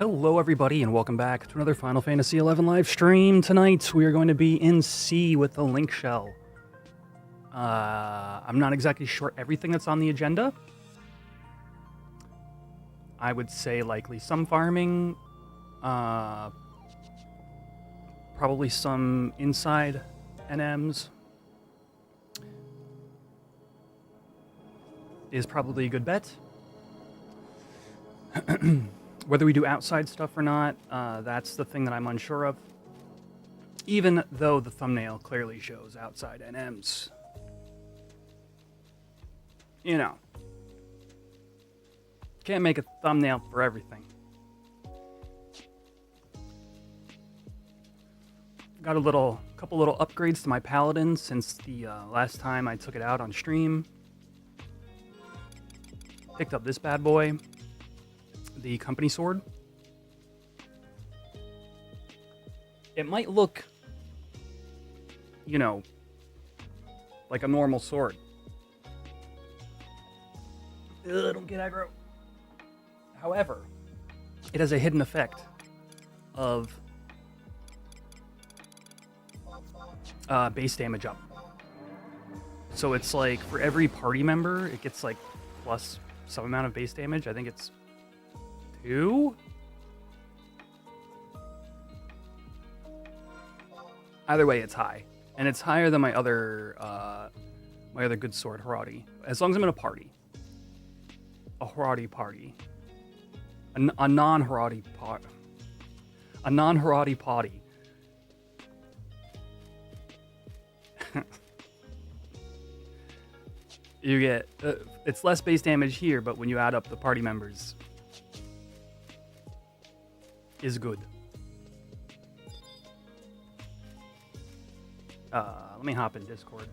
Hello everybody and welcome back to another Final Fantasy XI live stream. Tonight we are going to be in C with the Link Shell. I'm not exactly sure everything that's on the agenda. I would say likely some farming, probably some inside NMs is probably a good bet. Whether we do outside stuff or not, that's the thing that I'm unsure of. Even though the thumbnail clearly shows outside NMs. You know. Can't make a thumbnail for everything. Got a couple little upgrades to my Paladin since the last time I took it out on stream. Picked up this bad boy. The company sword. It might look, you know, like a normal sword. Ugh, don't get aggro. However, it has a hidden effect of base damage up. So it's like for every party member, it gets like plus some amount of base damage. I think it's 2? Either way, it's high. And it's higher than my other good sword, Harati. As long as I'm in a party. A Harati party. A non-Harati party. A non-Harati party. You get... it's less base damage here, but when you add up the party members... is good. Let me hop in Discord.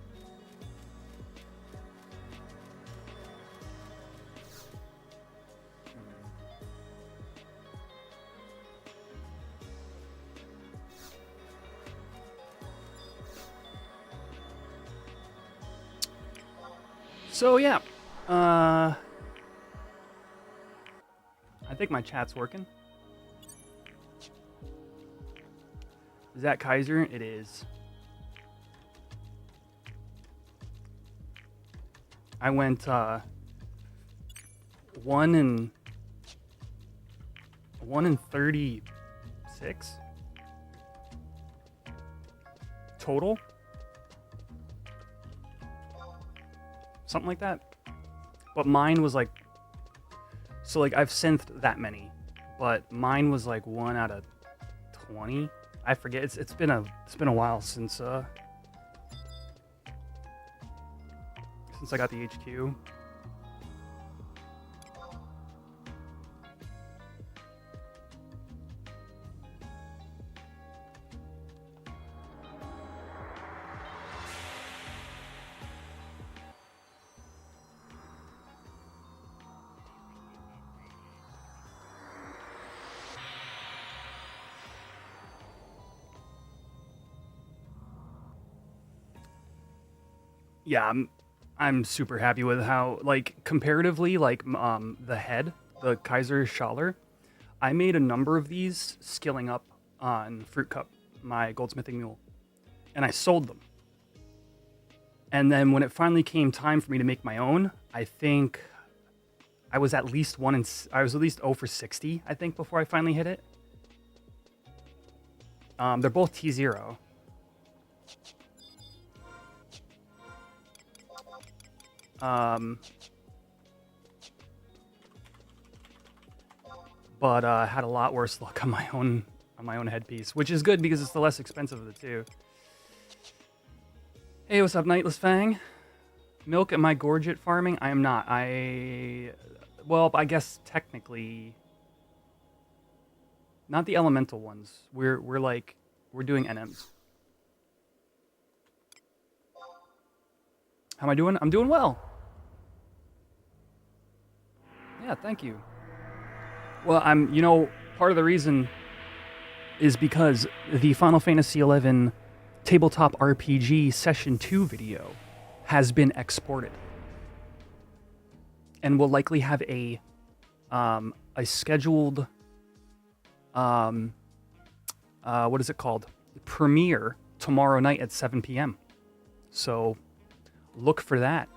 So yeah, I think my chat's working. Is that Kaiser? It is. I went 1 and 36 total. Something like that. But mine was like, so like I've synthed that many, but mine was like 1 out of 20. I forget. It's been a while since I got the HQ. Yeah, I'm super happy with how, like, comparatively, like, the head, the Kaiser Schaller, I made a number of these skilling up on Fruit Cup, my goldsmithing mule, and I sold them. And then when it finally came time for me to make my own, I think I was at least 0 for 60, I think, before I finally hit it. They're both T0. But had a lot worse luck on my own headpiece, which is good because it's the less expensive of the two. Hey, what's up, Nightless Fang? Milk, am I gorget farming? I am not. Well, I guess technically, not the elemental ones. We're doing NMs. How am I doing? I'm doing well. Yeah, thank you. Well, part of the reason is because the Final Fantasy XI Tabletop RPG Session 2 video has been exported. And will likely have a scheduled What is it called? Premiere tomorrow night at 7 p.m. So look for that.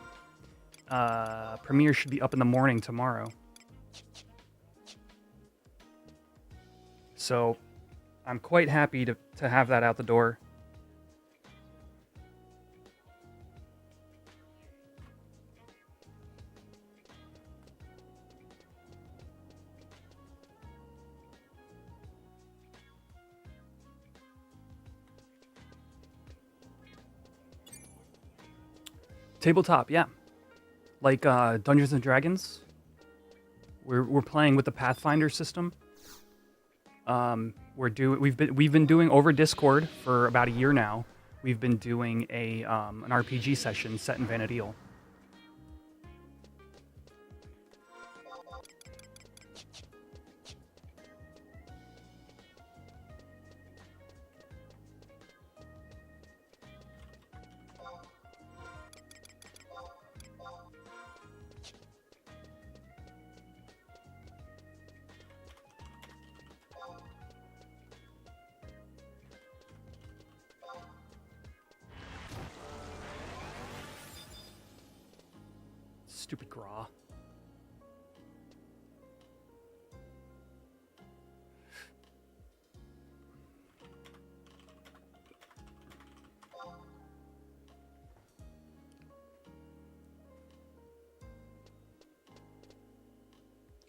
Premiere should be up in the morning tomorrow. So I'm quite happy to have that out the door. Tabletop, yeah. Like Dungeons and Dragons. We're playing with the Pathfinder system. We've been doing over Discord for about a year now. We've been doing an RPG session set in Vana'diel. Stupid Graw.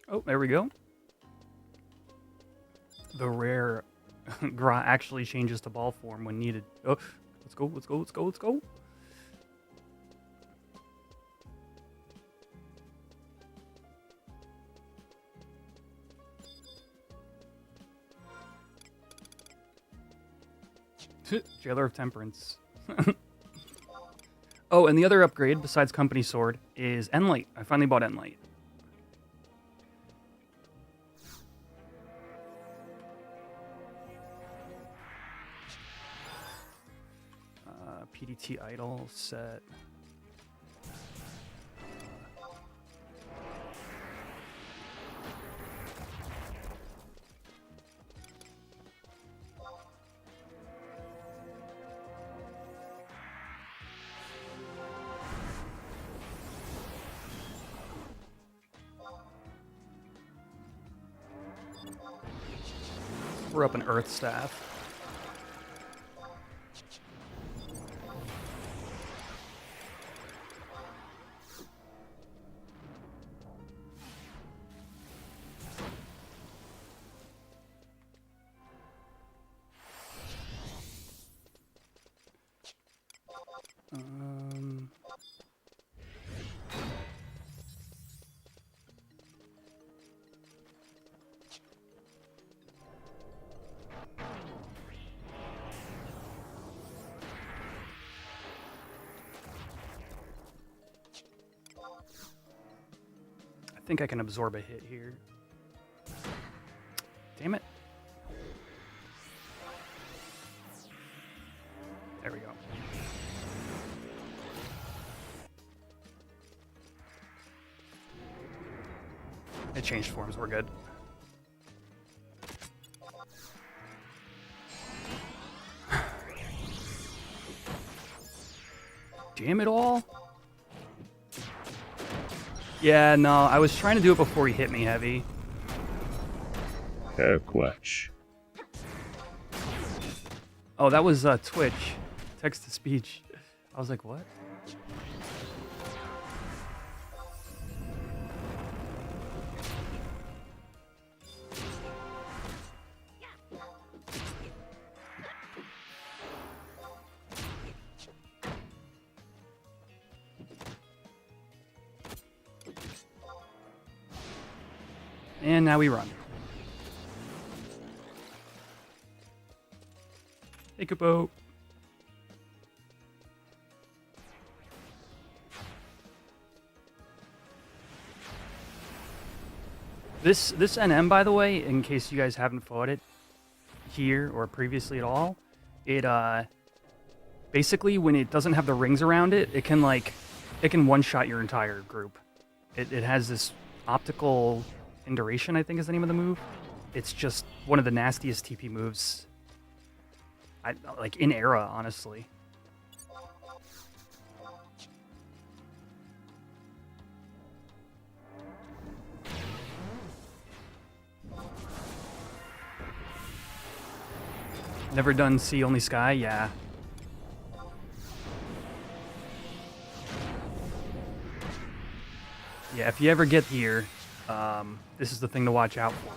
Oh, there we go. The rare Gra actually changes to ball form when needed. Oh, let's go, let's go, let's go, let's go. Jailer of Temperance. Oh, and the other upgrade besides Company Sword is Enlight. I finally bought Enlight. PDT Idol set. We're up an Earth Staff. I think I can absorb a hit here. Damn it. There we go. It changed forms, we're good. Damn it all. Yeah, no, I was trying to do it before he hit me heavy. Quetch. Oh, that was Twitch. Text to speech. I was like, what? And now we run. Take a boat. This NM, by the way, in case you guys haven't fought it here or previously at all, it basically when it doesn't have the rings around it, it can one-shot your entire group. It has this optical induration, I think is the name of the move. it's just one of the nastiest TP moves. Like in era, honestly. Never done Sea Only Sky? Yeah. Yeah, if you ever get here, this is the thing to watch out for.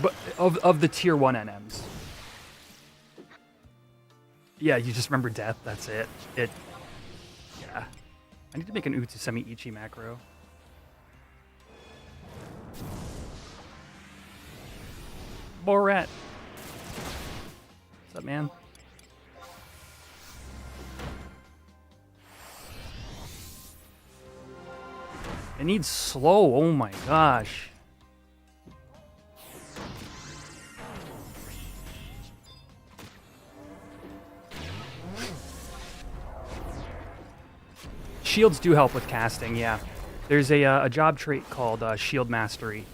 But of the tier 1 NMs. Yeah, you just remember death, that's it. Yeah. I need to make an Utsusemi Ichi macro. Borat. What's up, man? It needs slow, oh my gosh. Shields do help with casting, yeah. There's a job trait called Shield Mastery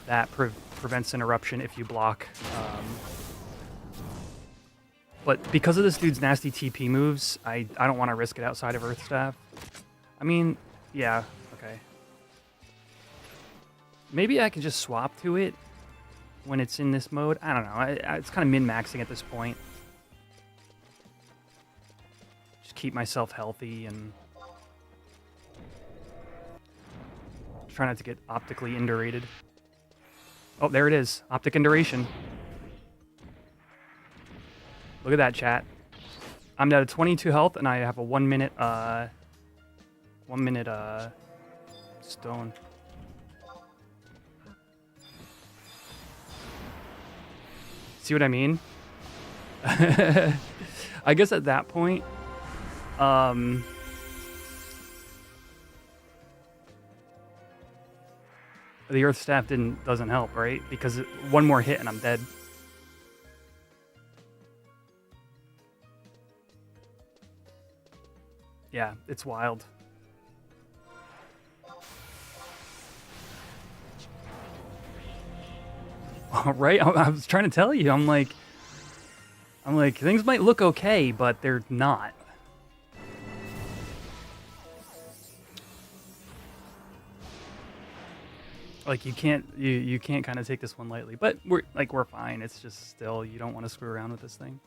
that prevents interruption if you block. But because of this dude's nasty TP moves, I don't want to risk it outside of Earth Staff. I mean, yeah, okay. Maybe I can just swap to it when it's in this mode. I don't know. It's kind of min-maxing at this point. Just keep myself healthy and try not to get optically indurated. Oh, there it is. Optic induration. Look at that, chat. I'm down to 22 health, and I have a 1 minute, 1 minute, stone. See what I mean? I guess at that point, the Earth Staff doesn't help, right? Because one more hit and I'm dead. Yeah, it's wild. Right? I was trying to tell you. I'm like, things might look okay, but they're not. Like you can't kind of take this one lightly, but we're fine. It's just still you don't want to screw around with this thing.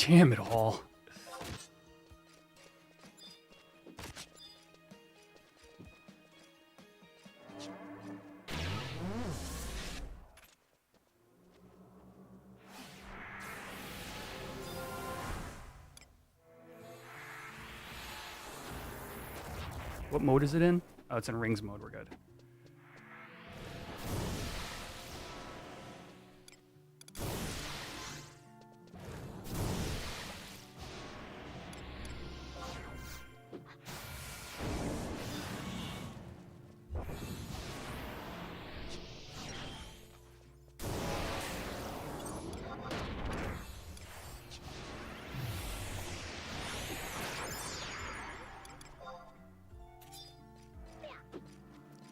Damn it all. What mode is it in? Oh, it's in rings mode. We're good.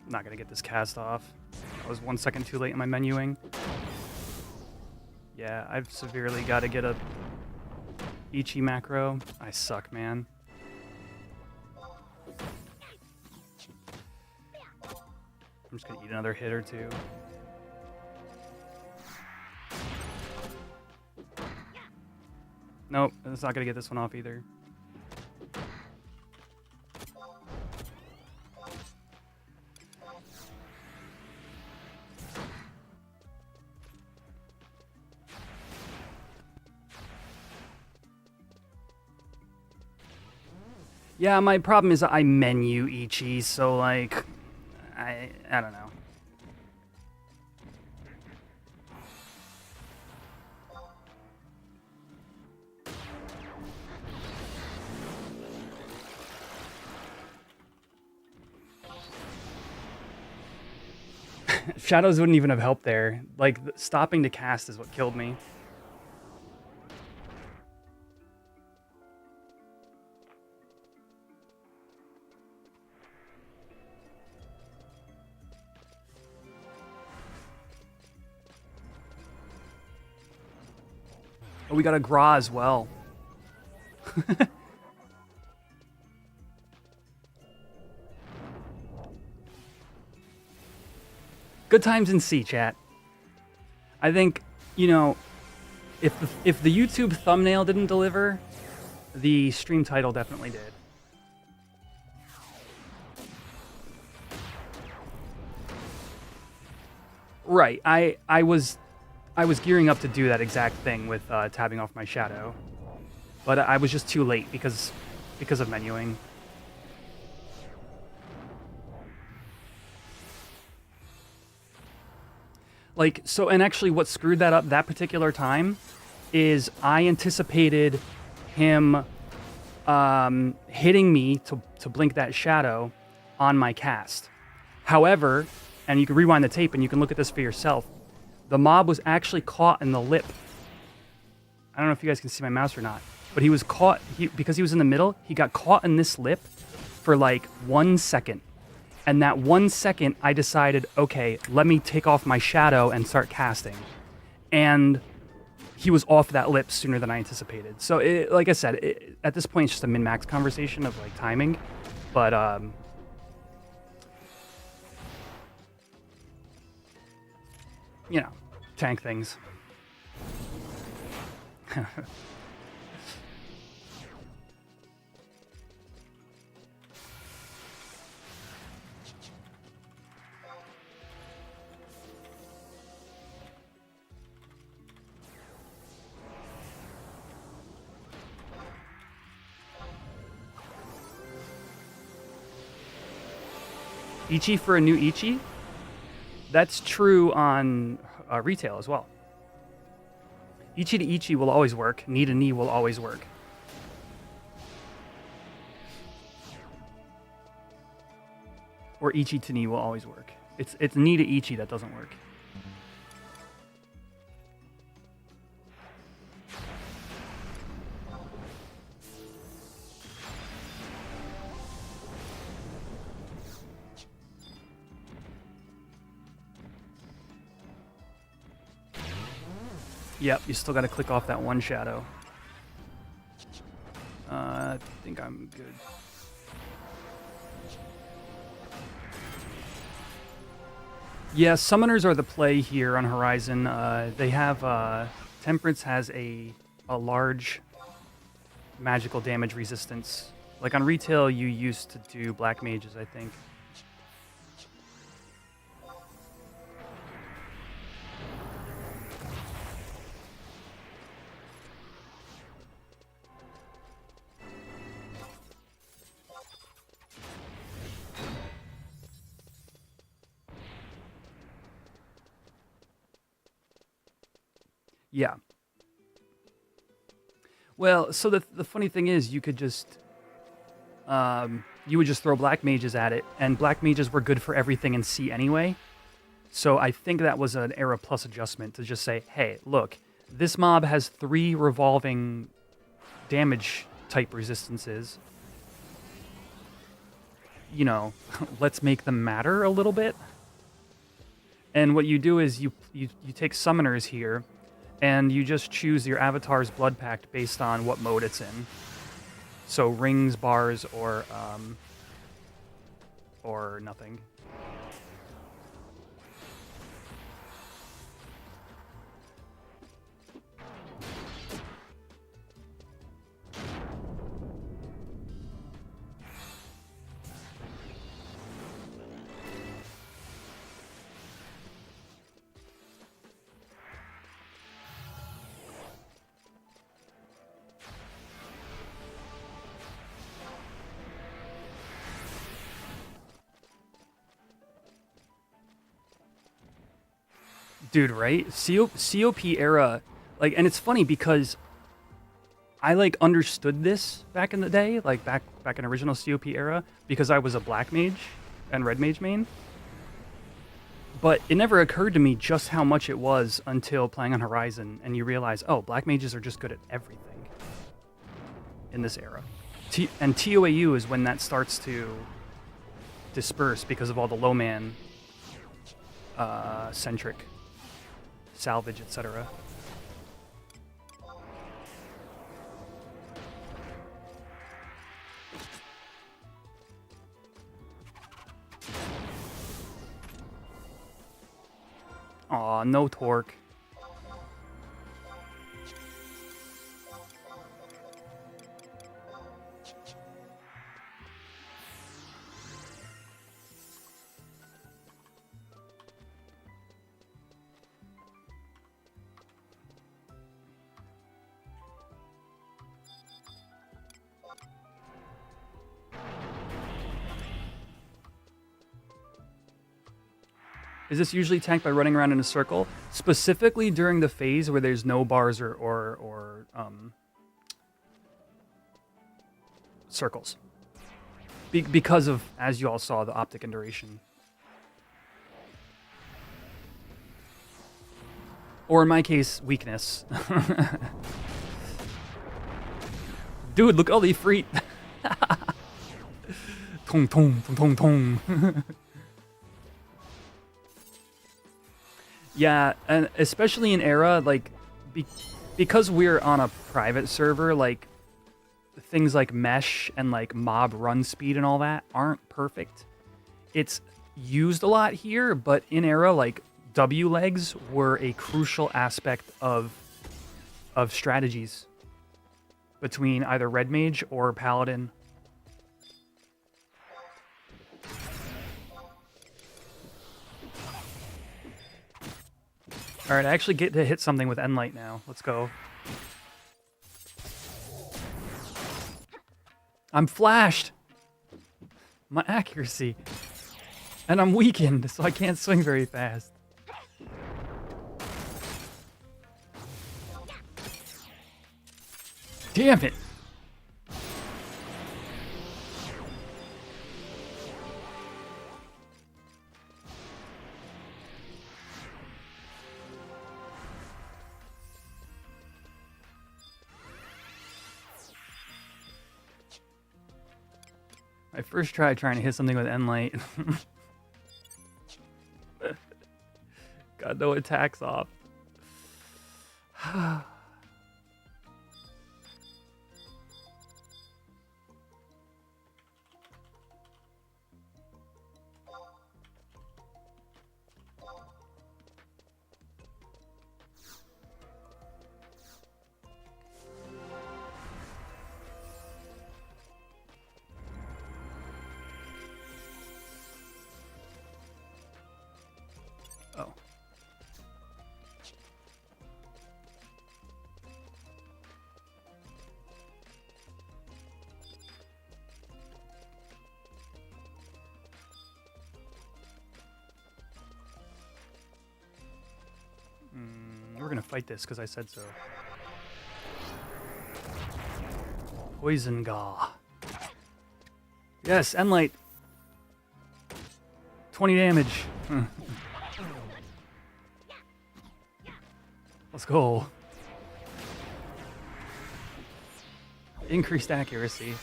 Not gonna get this cast off. I was 1 second too late in my menuing. Yeah, I've severely got to get a Ichi macro. I suck, man. I'm just gonna eat another hit or two. Nope, that's not gonna get this one off either. Yeah, my problem is I menu Ichi, so like, I don't know. Shadows wouldn't even have helped there. Like, stopping to cast is what killed me. Oh, we got a Gra as well. Good times in C, chat. I think, you know, if the YouTube thumbnail didn't deliver, the stream title definitely did. Right. I was gearing up to do that exact thing with tabbing off my shadow, but I was just too late because of menuing. Like, so, and actually what screwed that up that particular time is I anticipated him hitting me to blink that shadow on my cast. However, and you can rewind the tape and you can look at this for yourself, the mob was actually caught in the lip. I don't know if you guys can see my mouse or not, but he was caught, because he was in the middle, he got caught in this lip for like 1 second. And that 1 second, I decided, okay, let me take off my shadow and start casting. And he was off that lip sooner than I anticipated. So, like I said, at this point, it's just a min-max conversation of like timing. But, you know, tank things. Ichi for a new Ichi? That's true on retail as well. Ichi to Ichi will always work. Knee to knee will always work. Or Ichi to knee will always work. It's knee to Ichi that doesn't work. Yep, you still got to click off that one shadow. I think I'm good. Yeah, summoners are the play here on Horizon. They have Temperance has a large magical damage resistance. Like on retail, you used to do black mages, I think. Yeah. Well, so the funny thing is, you could just you would just throw black mages at it, and black mages were good for everything in C anyway. So I think that was an Era Plus adjustment to just say, hey, look, this mob has 3 revolving damage type resistances. You know, let's make them matter a little bit. And what you do is you take summoners here, and you just choose your avatar's blood pact based on what mode it's in. So rings, bars, or nothing. Dude, right? COP era, like, and it's funny because I like understood this back in the day, like back in original COP era, because I was a black mage and red mage main. But it never occurred to me just how much it was until playing on Horizon, and you realize, oh, black mages are just good at everything in this era. And TOAU is when that starts to disperse because of all the low man centric salvage, etc. Aw, no torque. Is this usually tanked by running around in a circle? Specifically during the phase where there's no bars or circles. Because of, as you all saw, the optic and duration. Or in my case, weakness. Dude, look at all the free. Tong tong tong tong tong. Yeah, and especially in Era, like, because we're on a private server, like, things like mesh and, like, mob run speed and all that aren't perfect. It's used a lot here, but in Era, like, W legs were a crucial aspect of strategies between either Red Mage or Paladin. All right, I actually get to hit something with Endlight now. Let's go. I'm flashed. My accuracy. And I'm weakened, so I can't swing very fast. Damn it. I first tried trying to hit something with Endlight. Got no attacks off. Oh. We're gonna fight this because I said so. Poison Gaw. Yes, Endlight. 20 damage. Let's go. Increased accuracy.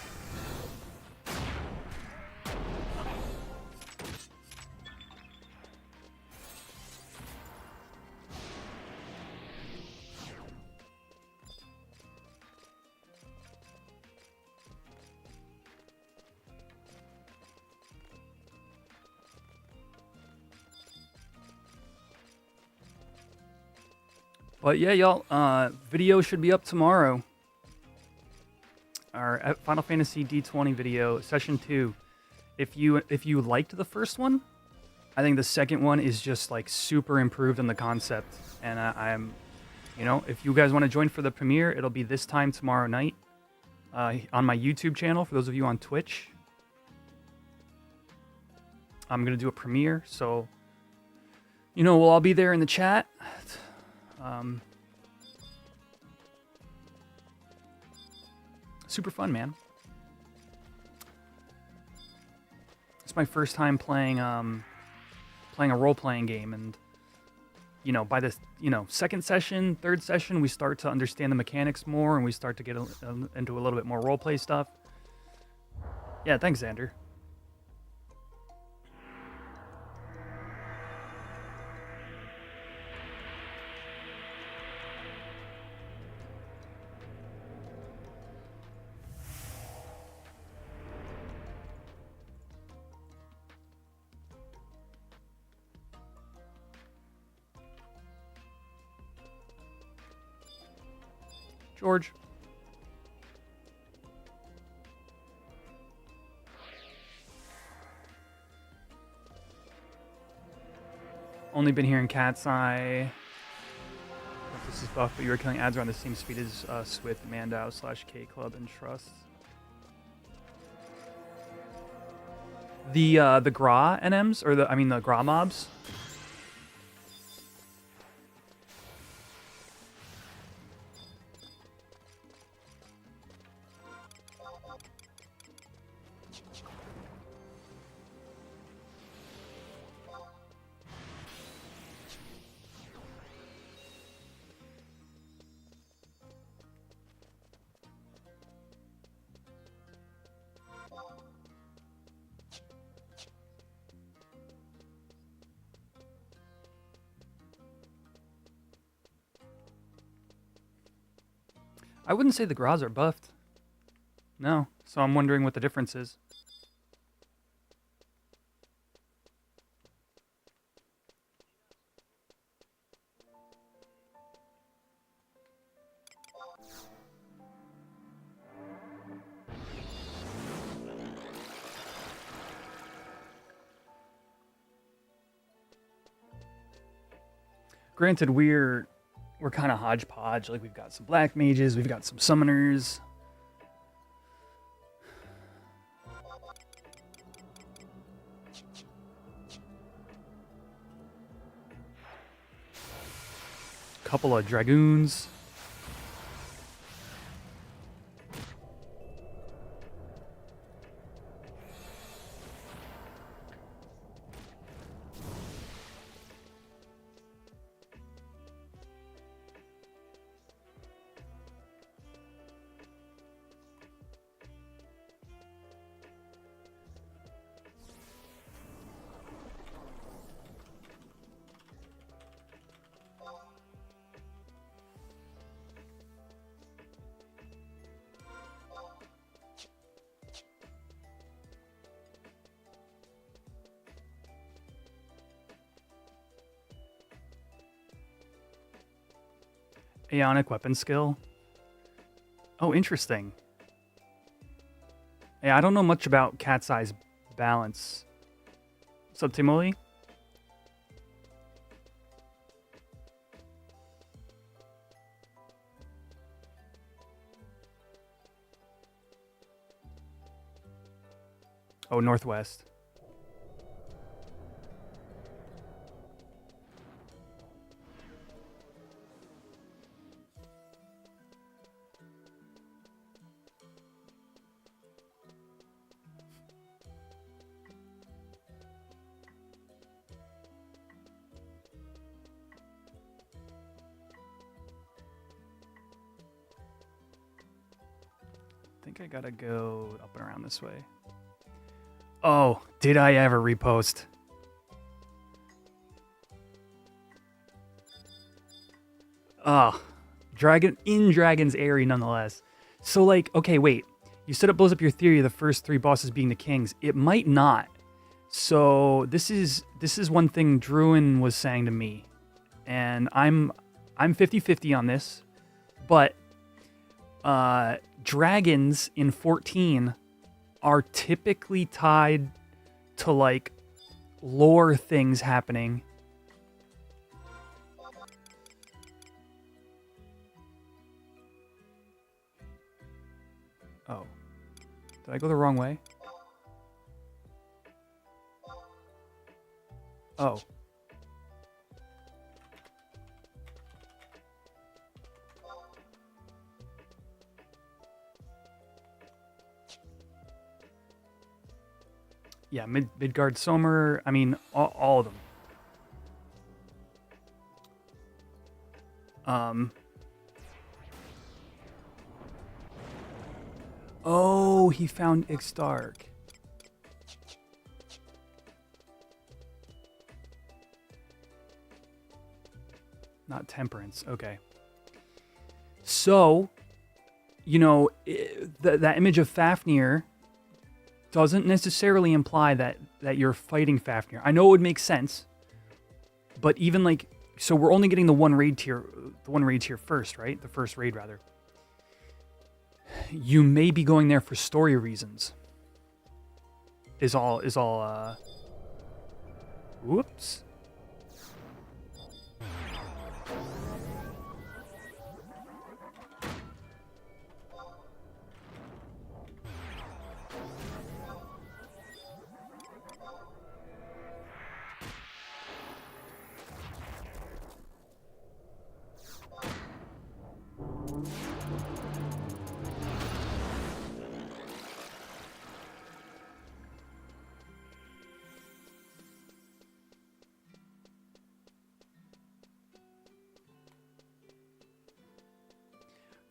But yeah, y'all, video should be up tomorrow. Our Final Fantasy D20 video, session 2. If you liked the first one, I think the second one is just like super improved on the concept. And I'm, you know, if you guys want to join for the premiere, it'll be this time tomorrow night on my YouTube channel. For those of you on Twitch, I'm gonna do a premiere, so you know we'll all be there in the chat. Super fun, man. It's my first time playing playing a role-playing game, and by this second session, third session, we start to understand the mechanics more, and we start to get into a little bit more role-play stuff. Yeah, thanks, Xander. George. Only been hearing Cat's Eye. This is buff, but you were killing ads around the same speed as us with Mandao / K Club and Trust. The Gra NMs, or the Gra mobs. I wouldn't say the Gras are buffed. No, so I'm wondering what the difference is. Granted, we're kind of hodgepodge. Like, we've got some black mages, we've got some summoners. Couple of dragoons. Aeonic weapon skill. Oh, interesting. Yeah, I don't know much about Cat's Eye's balance. Subtimally? Oh, northwest. I think I gotta go up and around this way. Oh, did I ever repost? Oh, Dragon's Airy nonetheless. So, like, okay, wait. You said it blows up your theory of the first three bosses being the kings. It might not. So this is one thing Druin was saying to me, and I'm 50-50 on this, but dragons in 14 are typically tied to, like, lore things happening. Oh. Did I go the wrong way? Oh. Yeah, Midgard Somer, I mean, all of them. Um. Oh, he found Ixtark. Not Temperance. Okay. So, you know, that image of Fafnir doesn't necessarily imply that you're fighting Fafnir. I know it would make sense, but even like, so we're only getting the one raid tier first, right? The first raid, rather. You may be going there for story reasons. Is all. Whoops.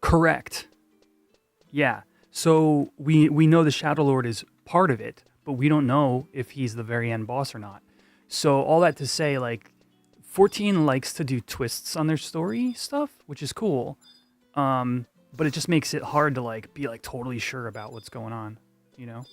Correct. Yeah. So we know the Shadow Lord is part of it, but we don't know if he's the very end boss or not. So all that to say, like, 14 likes to do twists on their story stuff, which is cool. But it just makes it hard to like be like totally sure about what's going on, you know?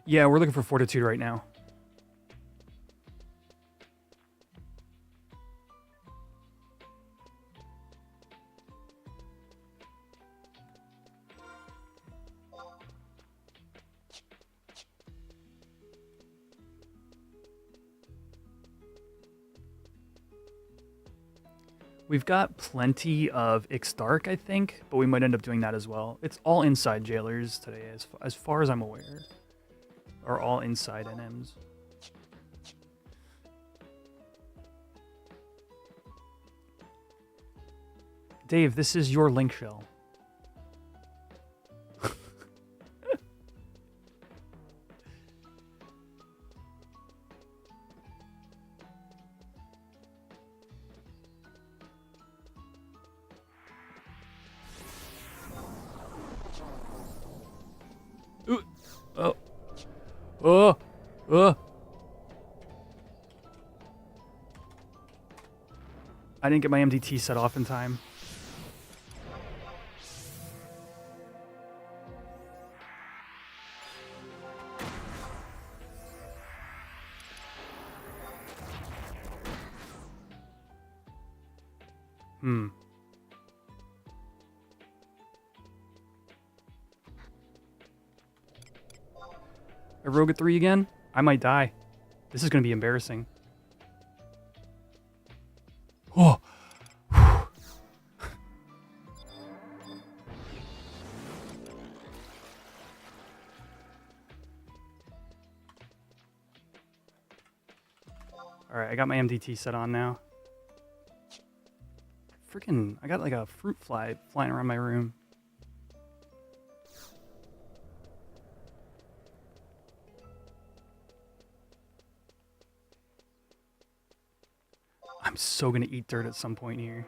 Yeah, we're looking for Fortitude right now. We've got plenty of Ixtark, I think, but we might end up doing that as well. It's all inside jailers today, as far as I'm aware. Are all inside NMs. Dave, this is your link shell. Ooh. Oh. Oh. Oh. I didn't get my MDT set off in time. A rogue at 3 again? I might die. This is going to be embarrassing. Oh. Alright, I got my MDT set on now. Freaking, I got like a fruit fly flying around my room. I'm so gonna eat dirt at some point here.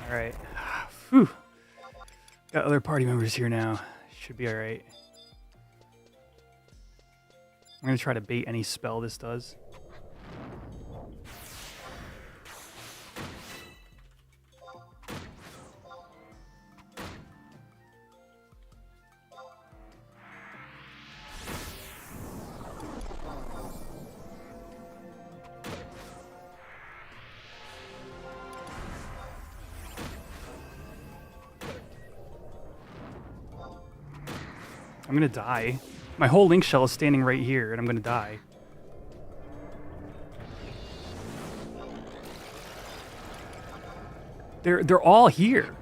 Alright. Whew. Got other party members here now. Should be alright. I'm gonna try to bait any spell this does. I'm gonna die. My whole link shell is standing right here, and I'm gonna die. They're all here.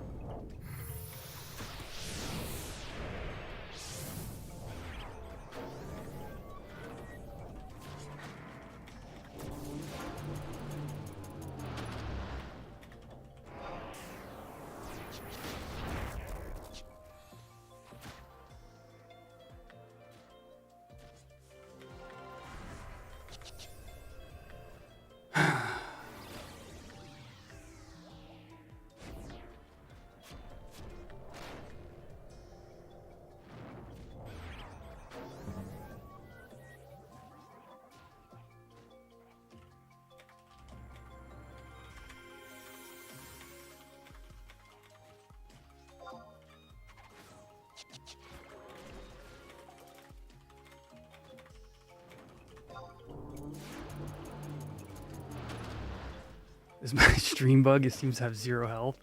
Is my stream bug? It seems to have 0 health.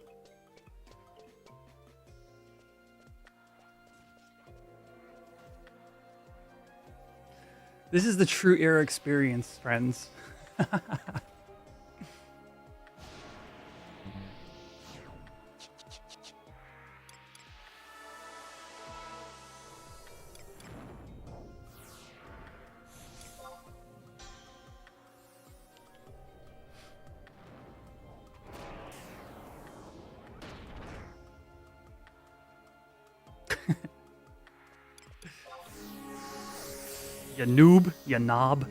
This is the true era experience, friends. You noob, you knob.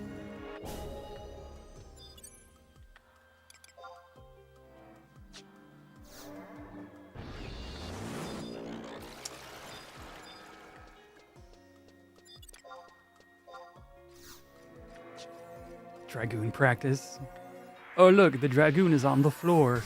Dragoon practice. Oh look, the dragoon is on the floor.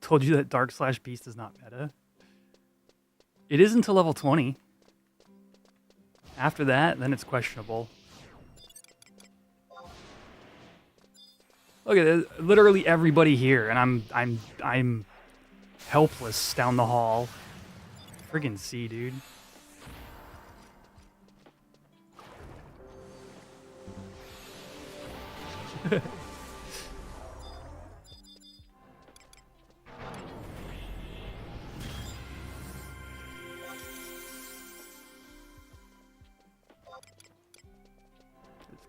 Told you that Dark/Beast is not meta. It is until level 20. After that, then it's questionable. Look at literally everybody here, and I'm helpless down the hall. Friggin' C, dude.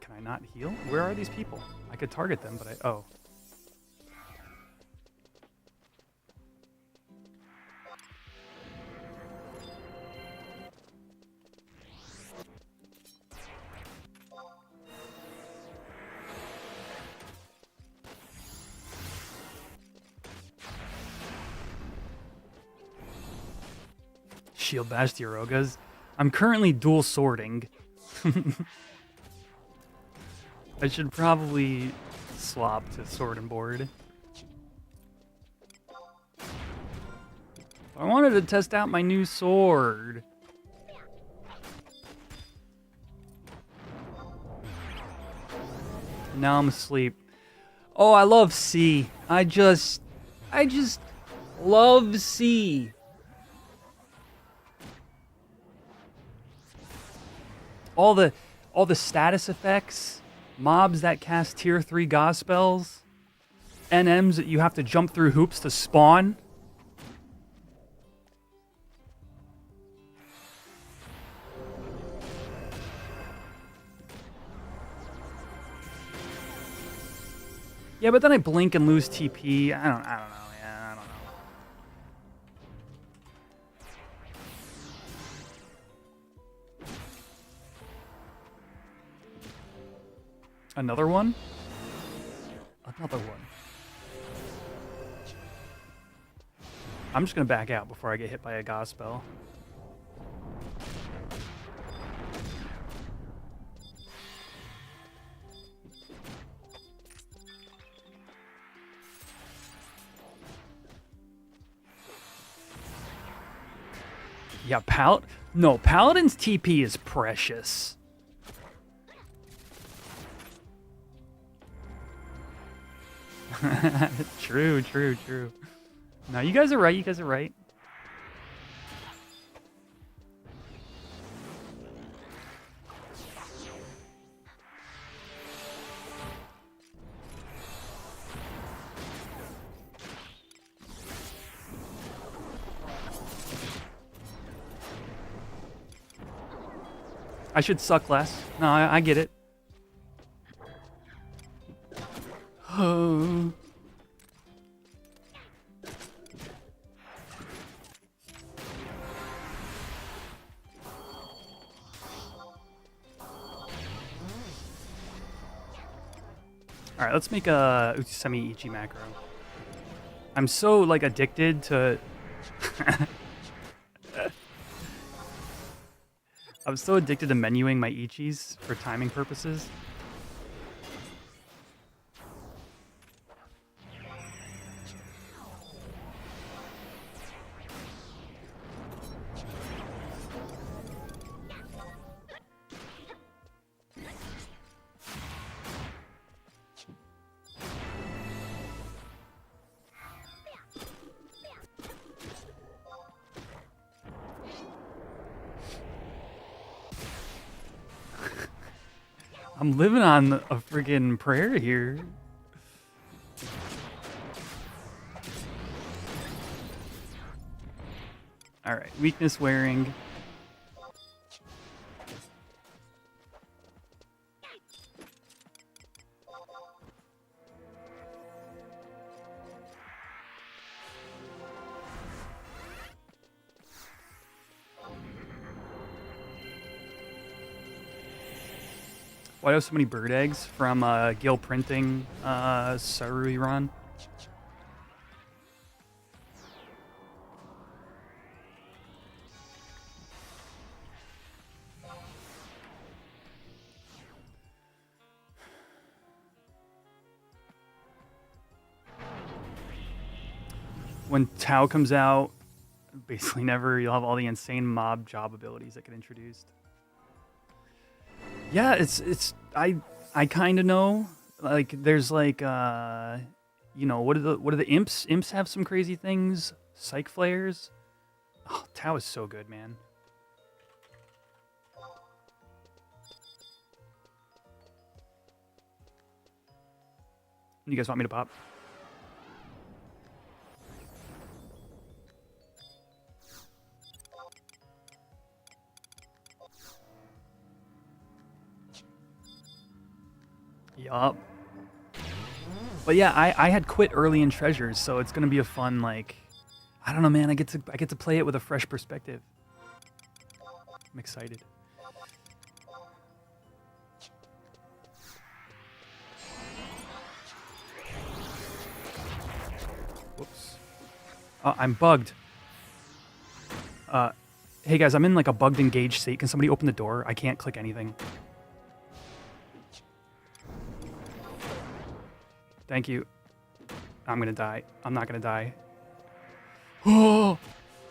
Can I not heal? Where are these people? I could target them, but oh. Shield bash the Orogas. I'm currently dual swording. I should probably swap to sword and board. I wanted to test out my new sword. Now I'm asleep. Oh, I love C. I just love C. All the status effects, mobs that cast tier 3 Gauss spells, NMs that you have to jump through hoops to spawn. Yeah, but then I blink and lose TP. I don't know. Yeah, I don't know. Another one? Another one. I'm just gonna back out before I get hit by a Gauss spell. Yeah, no, Paladin's TP is precious. True. No, you guys are right. I should suck less. No, I get it. Oh. All right, let's make a Utsumi Ichi macro. I'm so like addicted to. I'm so addicted to menuing my Ichis for timing purposes. I'm living on a friggin' prayer here. All right, weakness wearing. Why do I have so many bird eggs from Gil Printing Sarui Run? When Tau comes out, basically never, you'll have all the insane mob job abilities that get introduced. Yeah, I kind of know. Like there's like you know, what are the imps? Imps have some crazy things. Psych flares. Oh, Tau is so good, man. You guys want me to pop? Yup. But yeah, I had quit early in Treasures, so it's gonna be a fun like, I don't know, man. I get to play it with a fresh perspective. I'm excited. Whoops. I'm bugged. Hey guys, I'm in like a bugged engage state. Can somebody open the door? I can't click anything. Thank you. I'm gonna die. I'm not gonna die. Oh,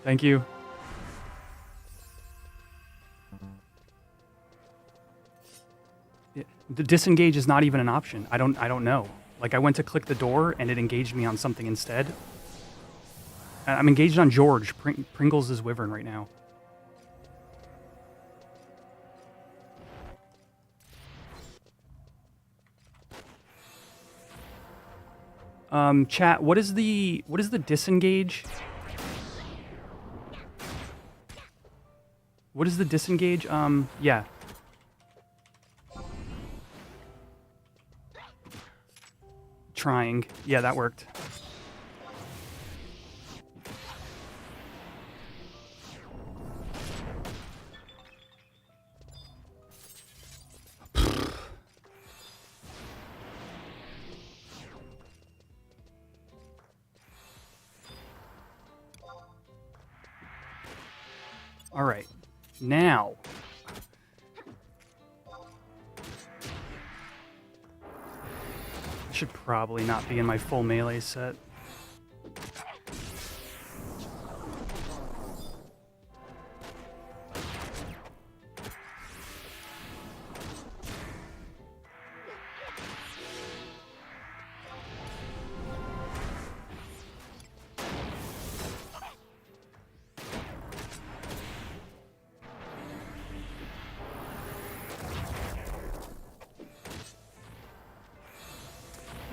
thank you. The disengage is not even an option. I don't know. Like I went to click the door and it engaged me on something instead. I'm engaged on George. Pringles is Wyvern right now. Chat, what is the disengage? What is the disengage? Yeah. Trying. Yeah, that worked. All right, now. I should probably not be in my full melee set.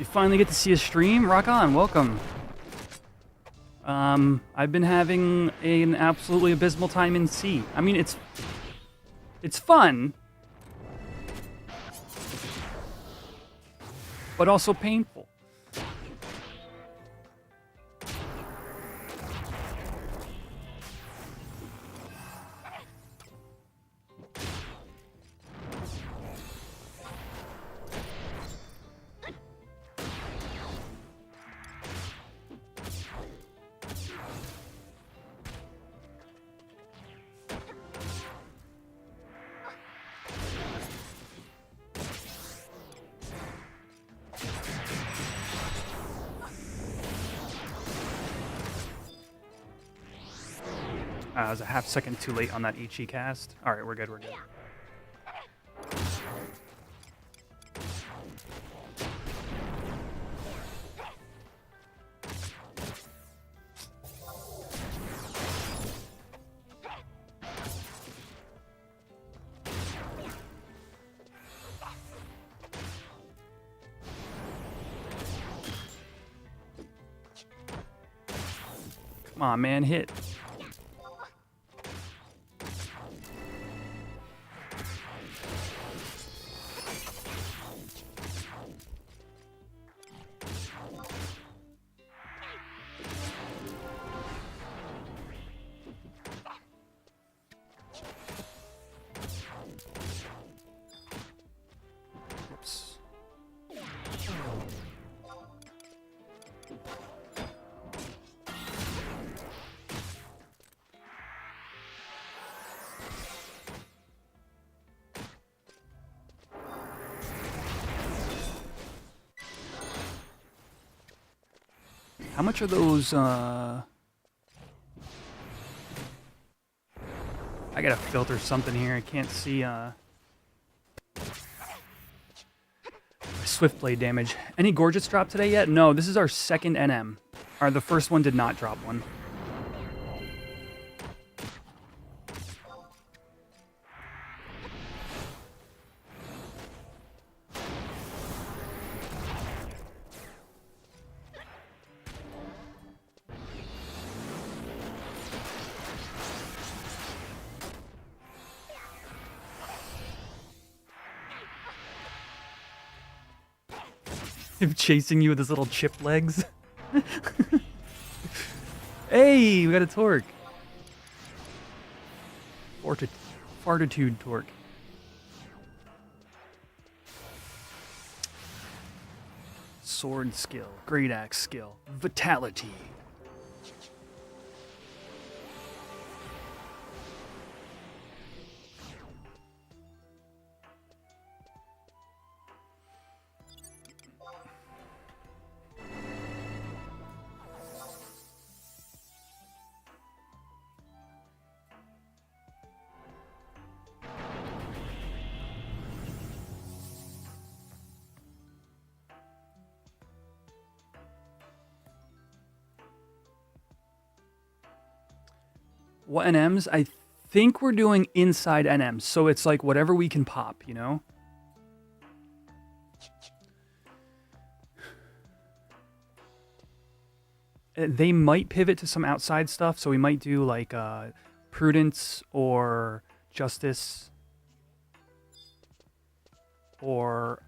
You finally get to see a stream? Rock on, welcome. I've been having an absolutely abysmal time in C. I mean, it's fun, but also painful. I was a half second too late on that Ichi cast. All right, we're good, we're good. Come on, man, hit. Whoops. How much are those, I gotta filter something here. I can't see, Swift blade damage. Any Gorgeous drop today yet? No, this is our second NM. The first one did not drop one. Him chasing you with his little chip legs. Hey, we got a torque. Fortitude torque. Sword skill, great axe skill, vitality. What NMs? I think we're doing inside NMs, so it's like whatever we can pop, you know? They might pivot to some outside stuff, so we might do like Prudence or Justice or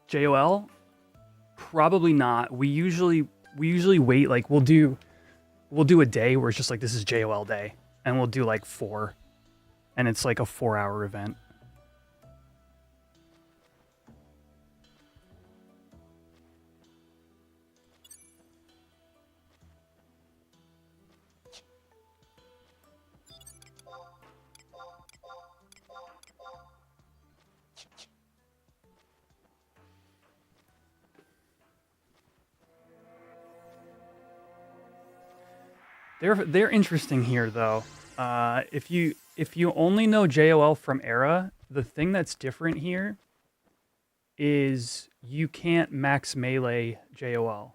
JOL? Probably not. We usually wait, like we'll do a day where it's just like this is JOL day, and we'll do like 4, and it's like a 4-hour event. They're interesting here though. If you only know JOL from Era, the thing that's different here is you can't max melee JOL.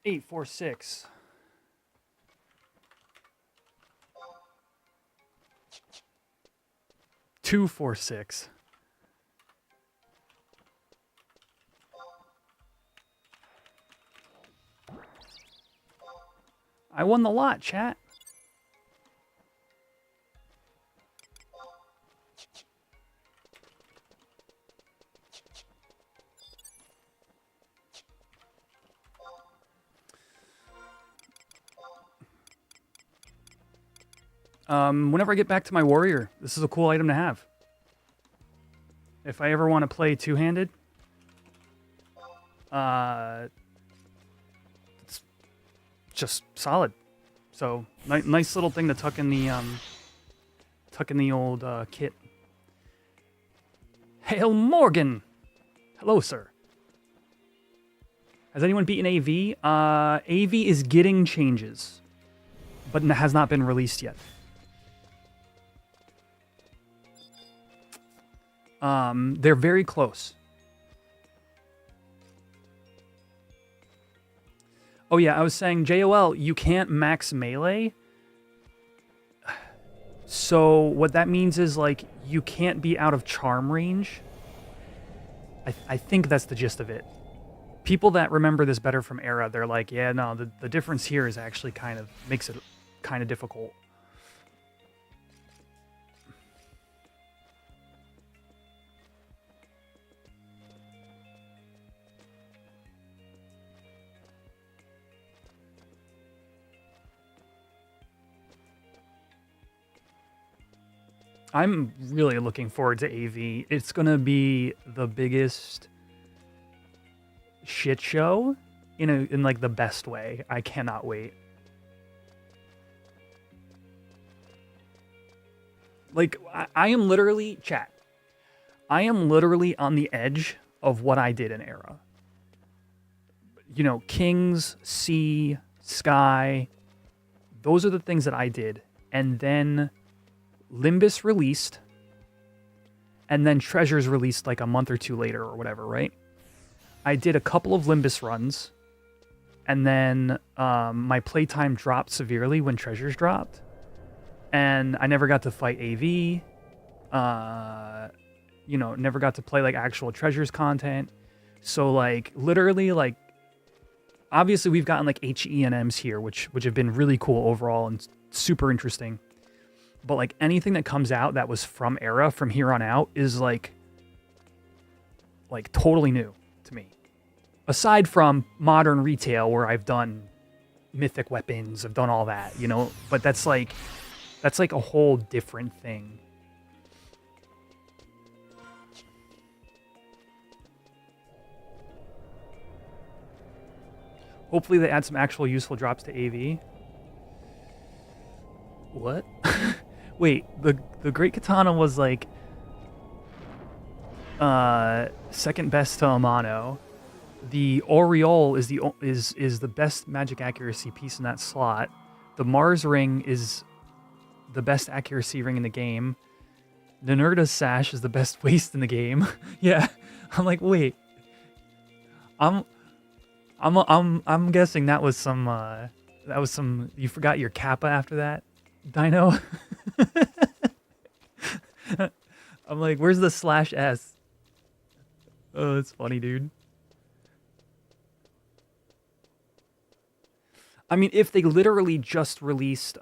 Eight, 4, 6. Two, 4, 6. I won the lot, chat. Whenever I get back to my warrior, this is a cool item to have. If I ever want to play two-handed, it's just solid. So nice little thing to tuck in the old kit. Hail Morgan! Hello, sir. Has anyone beaten AV? AV is getting changes, but has not been released yet. They're very close. Oh yeah, I was saying JOL, you can't max melee. So what that means is like you can't be out of charm range. I think that's the gist of it. People that remember this better from Era, they're like, yeah, no, the difference here is actually kind of makes it kind of difficult. I'm really looking forward to AV. It's going to be the biggest shit show in like the best way. I cannot wait. Like I am literally, chat. I am literally on the edge of what I did in Era. You know, Kings, Sea, Sky, those are the things that I did. And then Limbus released, and then Treasures released like a month or two later or whatever, right? I did a couple of Limbus runs, and then my playtime dropped severely when Treasures dropped, and I never got to fight AV. Never got to play like actual Treasures content. So like literally like, obviously we've gotten like HENMs here, which have been really cool overall and super interesting. But like anything that comes out that was from Era from here on out is like totally new to me. Aside from modern retail where I've done mythic weapons, I've done all that, but that's like a whole different thing. Hopefully they add some actual useful drops to AV. What? Wait, the Great Katana was like second best to Amano. The Aureole is the best magic accuracy piece in that slot. The Mars ring is the best accuracy ring in the game. Ninurta's sash is the best waist in the game. Yeah, I'm like, wait. I'm guessing that was some you forgot your kappa after that, Dino. I'm like, where's the /S? Oh, it's funny, dude. I mean, if they literally just released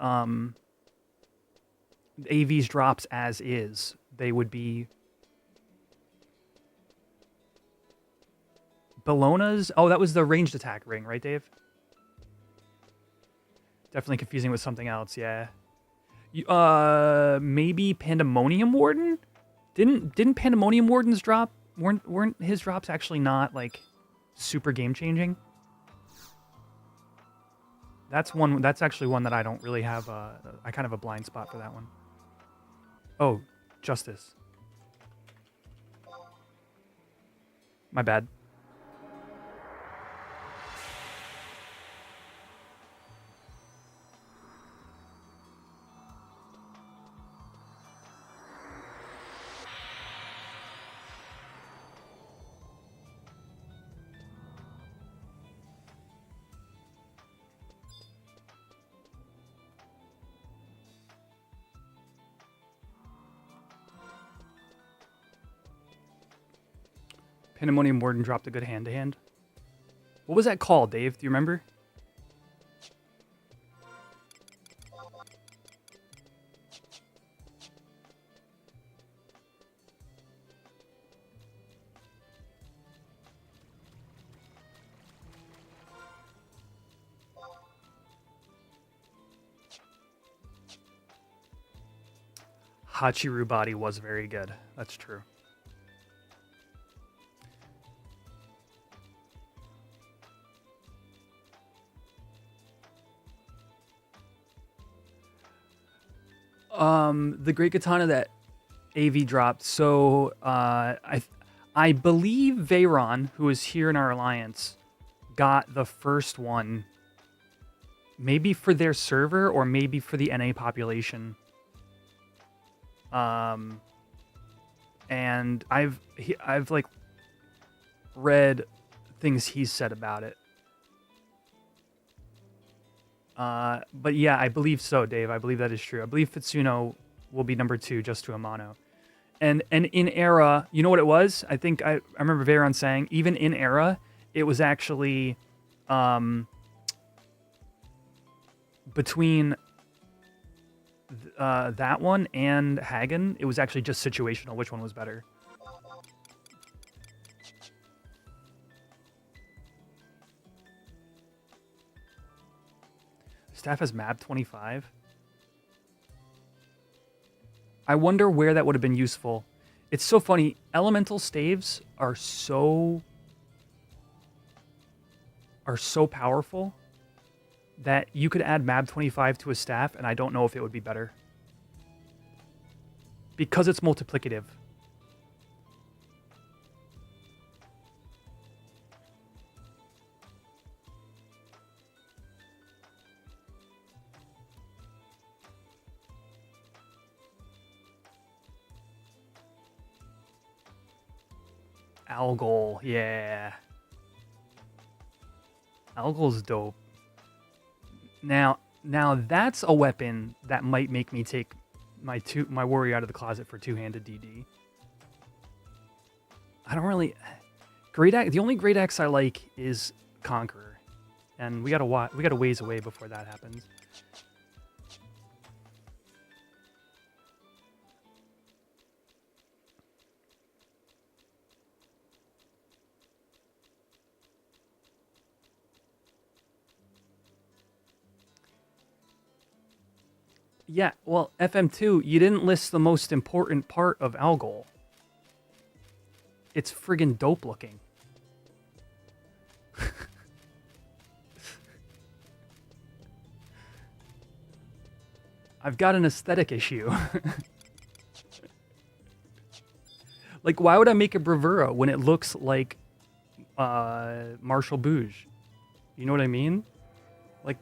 AV's drops as is, they would be Bellona's. Oh, that was the ranged attack ring, right, Dave? Definitely confusing with something else. Yeah. Maybe Pandemonium Warden. Didn't Pandemonium Wardens drop? Weren't his drops actually not like super game changing? That's one. That's actually one that I don't really have. I kind of have a blind spot for that one. Oh, Justice. My bad. Pandemonium Warden dropped a good hand-to-hand. What was that called, Dave? Do you remember? Hachiru body was very good. That's true. The Great Katana that AV dropped. So I believe Veyron, who is here in our alliance, got the first one. Maybe for their server or maybe for the NA population. And I've like read things he's said about it. But yeah, I believe so, Dave. I believe that is true. I believe Fitsuno will be number 2 just to Amano. And in Era, you know what it was? I think I remember Veyron saying, even in Era, it was actually between that one and Hagen, it was actually just situational, which one was better. Staff has map 25. I wonder where that would have been useful. It's so funny. Elemental staves are so powerful that you could add map 25 to a staff, and I don't know if it would be better. Because it's multiplicative. Algol, yeah. Algol's dope. Now that's a weapon that might make me take my warrior out of the closet for two-handed DD. I don't really great axe. The only great axe I like is Conqueror, and we got a ways away before that happens. Yeah, well, FM2, you didn't list the most important part of Algol. It's friggin' dope looking. I've got an aesthetic issue. Like, why would I make a Bravura when it looks like Marshall Bouge? You know what I mean? Like,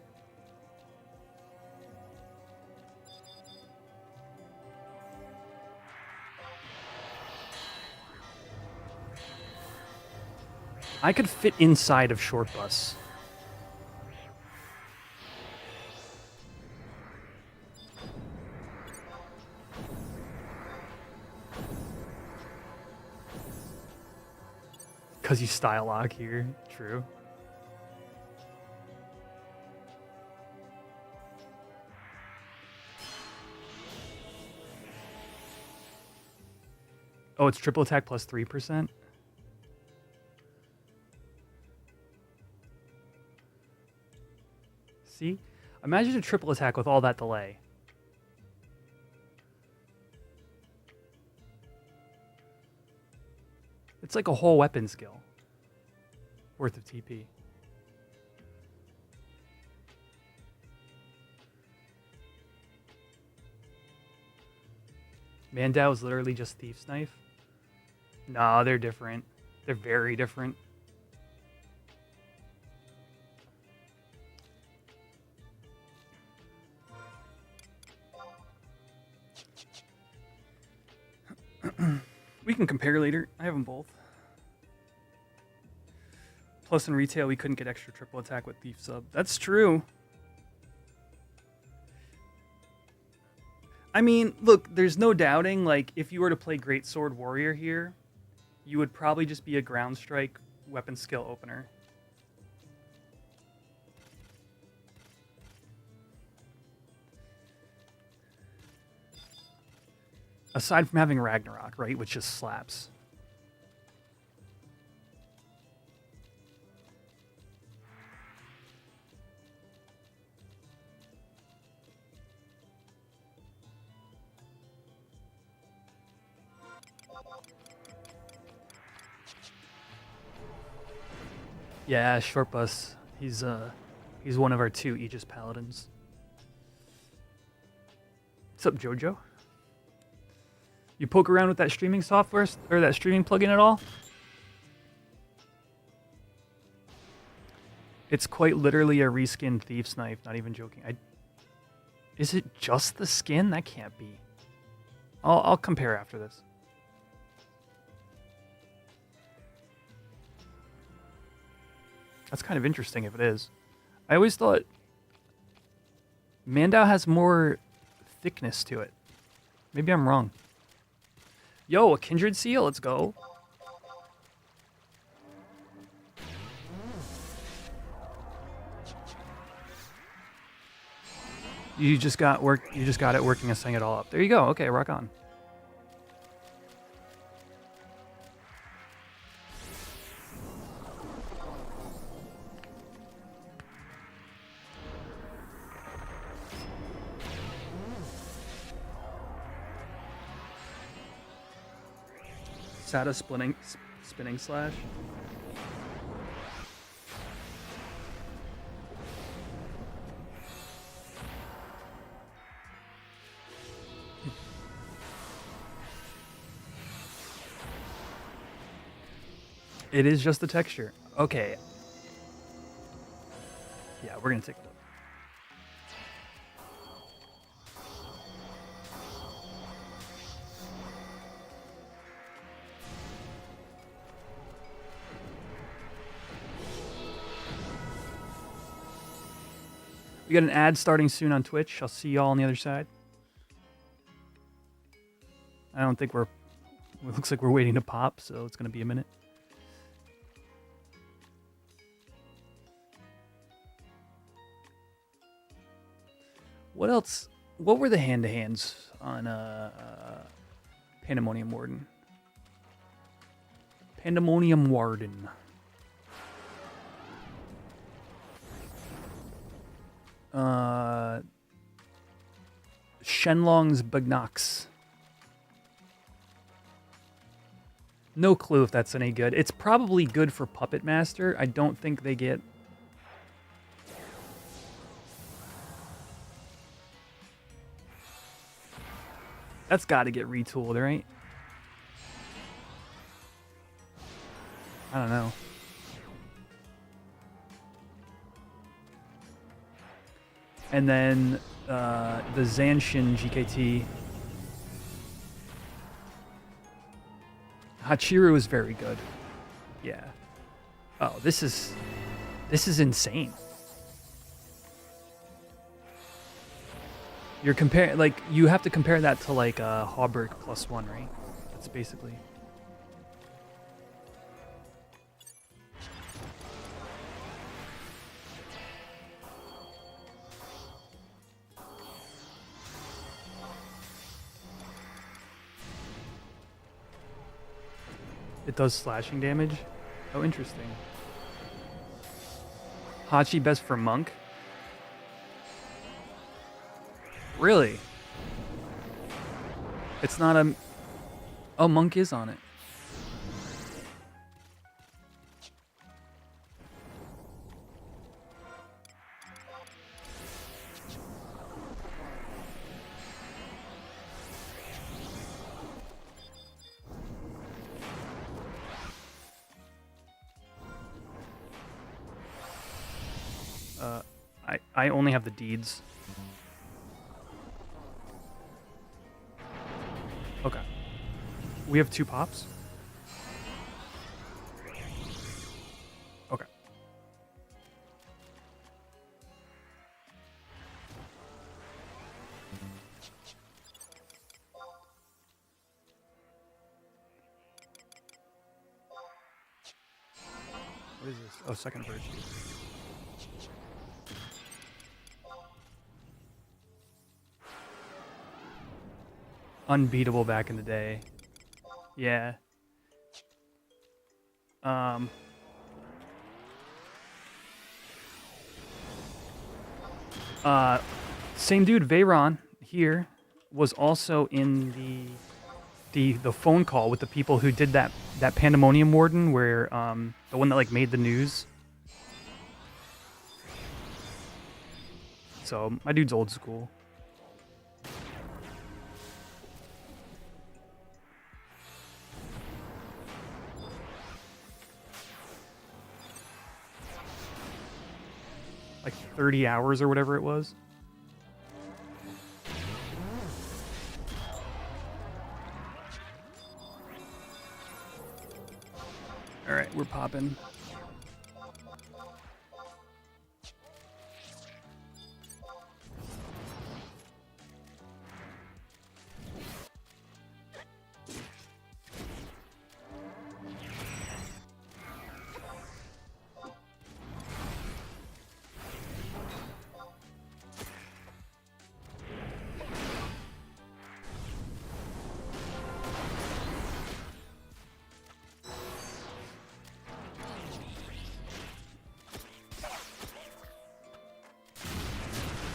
I could fit inside of Short Bus. Because you style lock here. True. Oh, it's triple attack plus 3%. See? Imagine a triple attack with all that delay. It's like a whole weapon skill worth of TP. Mandao is literally just Thief's Knife. No, they're different. They're very different. We can compare later. I have them both. Plus in retail, we couldn't get extra triple attack with Thief Sub. That's true. I mean, look, there's no doubting, like, if you were to play Great Sword Warrior here, you would probably just be a ground strike weapon skill opener. Aside from having Ragnarok, right, which just slaps. Yeah, Short Bus. He's one of our 2 Aegis Paladins. What's up, Jojo? You poke around with that streaming software or that streaming plugin at all? It's quite literally a reskinned Thief's Knife, not even joking. Is it just the skin? That can't be. I'll compare after this. That's kind of interesting if it is. I always thought Mandao has more thickness to it. Maybe I'm wrong. Yo, a Kindred Seal, let's go. You just got it working and setting it all up. There you go. Okay, rock on. Sata spinning slash. It is just the texture. Okay. Yeah, we're gonna take a look. We got an ad starting soon on Twitch. I'll see y'all on the other side. I don't think it looks like we're waiting to pop, so it's going to be a minute. What else? What were the hand-to-hands on Pandemonium Warden? Pandemonium Warden. Shenlong's Bagnox. No clue if that's any good. It's probably good for Puppet Master. I don't think they get... That's got to get retooled, right? I don't know. And then the Zanshin GKT. Hachiru is very good. Yeah. Oh, this is insane. You're comparing, like, you have to compare that to like Hauberg +1, right? That's basically. It does slashing damage. Oh, interesting. Hachi best for monk. Really? It's not a... Oh, monk is on it. I only have the deeds. Okay. We have 2 pops? Okay. What is this? Oh, second virtue. Unbeatable back in the day. Yeah. Same dude, Veyron, here, was also in the phone call with the people who did that Pandemonium Warden, where the one that like made the news. So my dude's old school. Like 30 hours or whatever it was. All right, we're popping.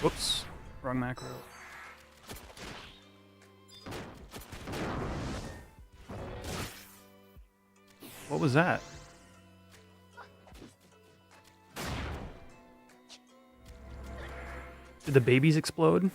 Whoops, wrong macro. What was that? Did the babies explode?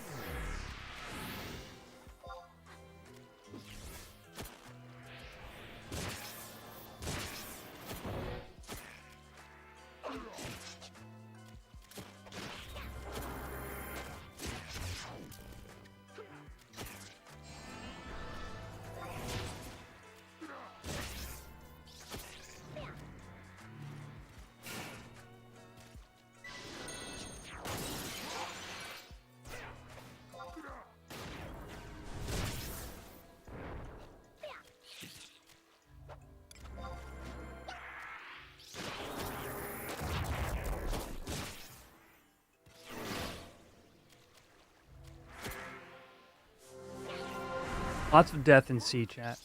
Lots of death in C chat.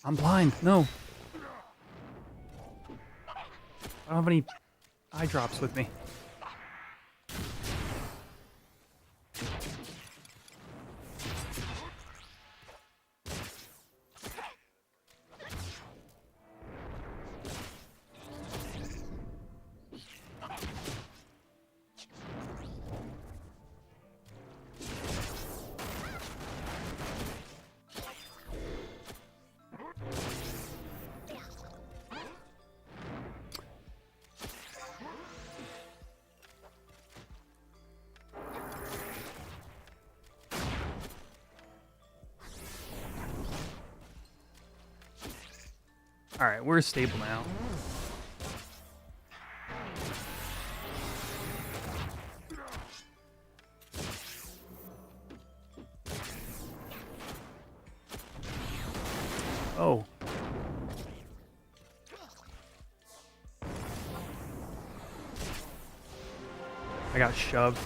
I'm blind. No. I don't have any eye drops with me. All right, we're stable now. Oh. I got shoved.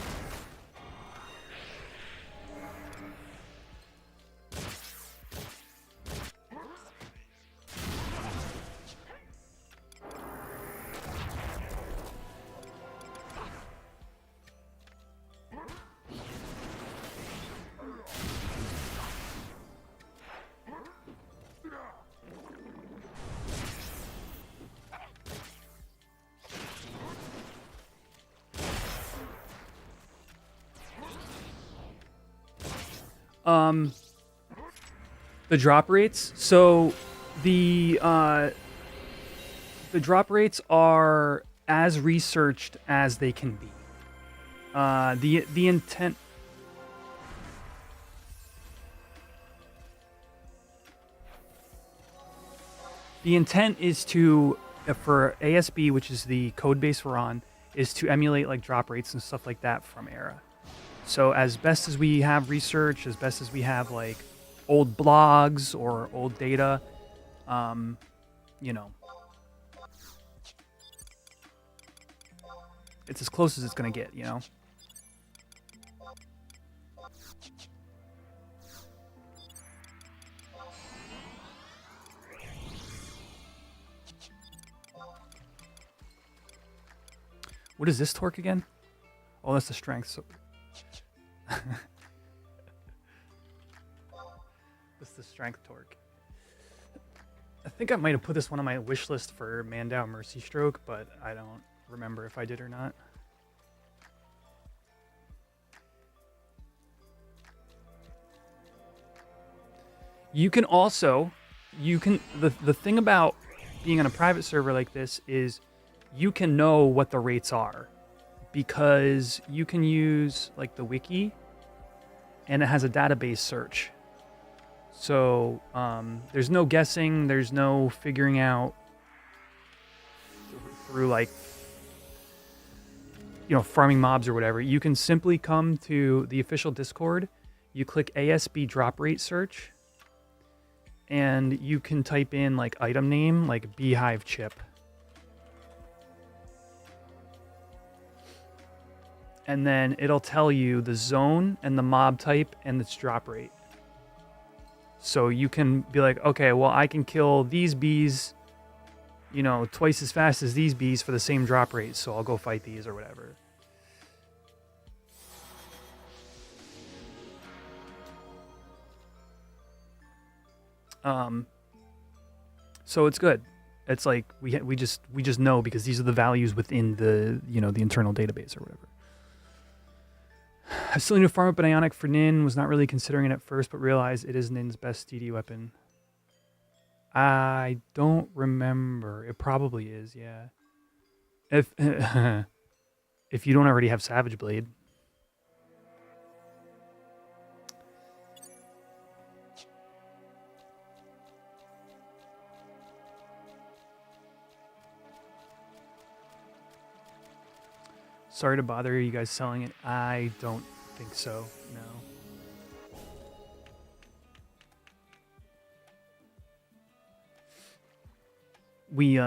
The drop rates. So the drop rates are as researched as they can be. The intent. The intent is to, for ASB, which is the code base we're on, is to emulate like drop rates and stuff like that from Era. So as best as we have research, as best as we have like old blogs or old data, you know, it's as close as it's gonna get, you know. What is this torque again? Oh, that's the strength. So that's the strength torque. I think I might have put this one on my wish list for Mandau Mercy Stroke, but I don't remember if I did or not. You can also, the thing about being on a private server like this is you can know what the rates are because you can use like the wiki and it has a database search. So there's no guessing, there's no figuring out through like, you know, farming mobs or whatever. You can simply come to the official Discord, you click ASB drop rate search, and you can type in like item name, like beehive chip. And then it'll tell you the zone and the mob type and its drop rate. So you can be like, okay, well, I can kill these bees, you know, twice as fast as these bees for the same drop rate. So I'll go fight these or whatever. So it's good. It's like we just know because these are the values within the, you know, the internal database or whatever. I still need to farm up an Ionic for Nin. Was not really considering it at first, but realized it is Nin's best DD weapon. I don't remember. It probably is, yeah. If if you don't already have Savage Blade. Sorry to bother you guys selling it. I don't think so, no. We,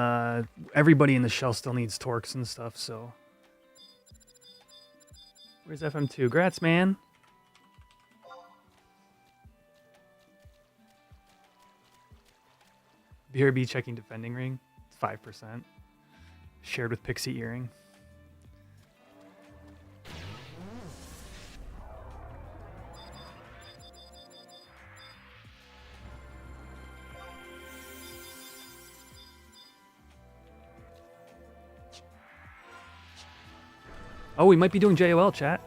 everybody in the shell still needs torques and stuff, so. Where's FM2? Grats, man. BRB checking defending ring. 5%. Shared with Pixie Earring. Oh, we might be doing JOL, chat.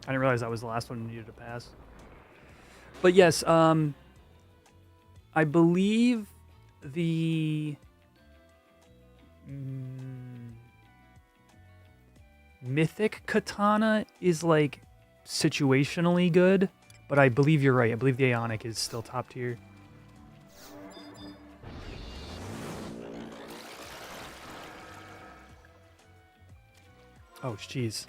I didn't realize that was the last one we needed to pass. But yes, I believe the Mythic Katana is like situationally good, but I believe you're right. I believe the Ionic is still top tier. Oh, jeez.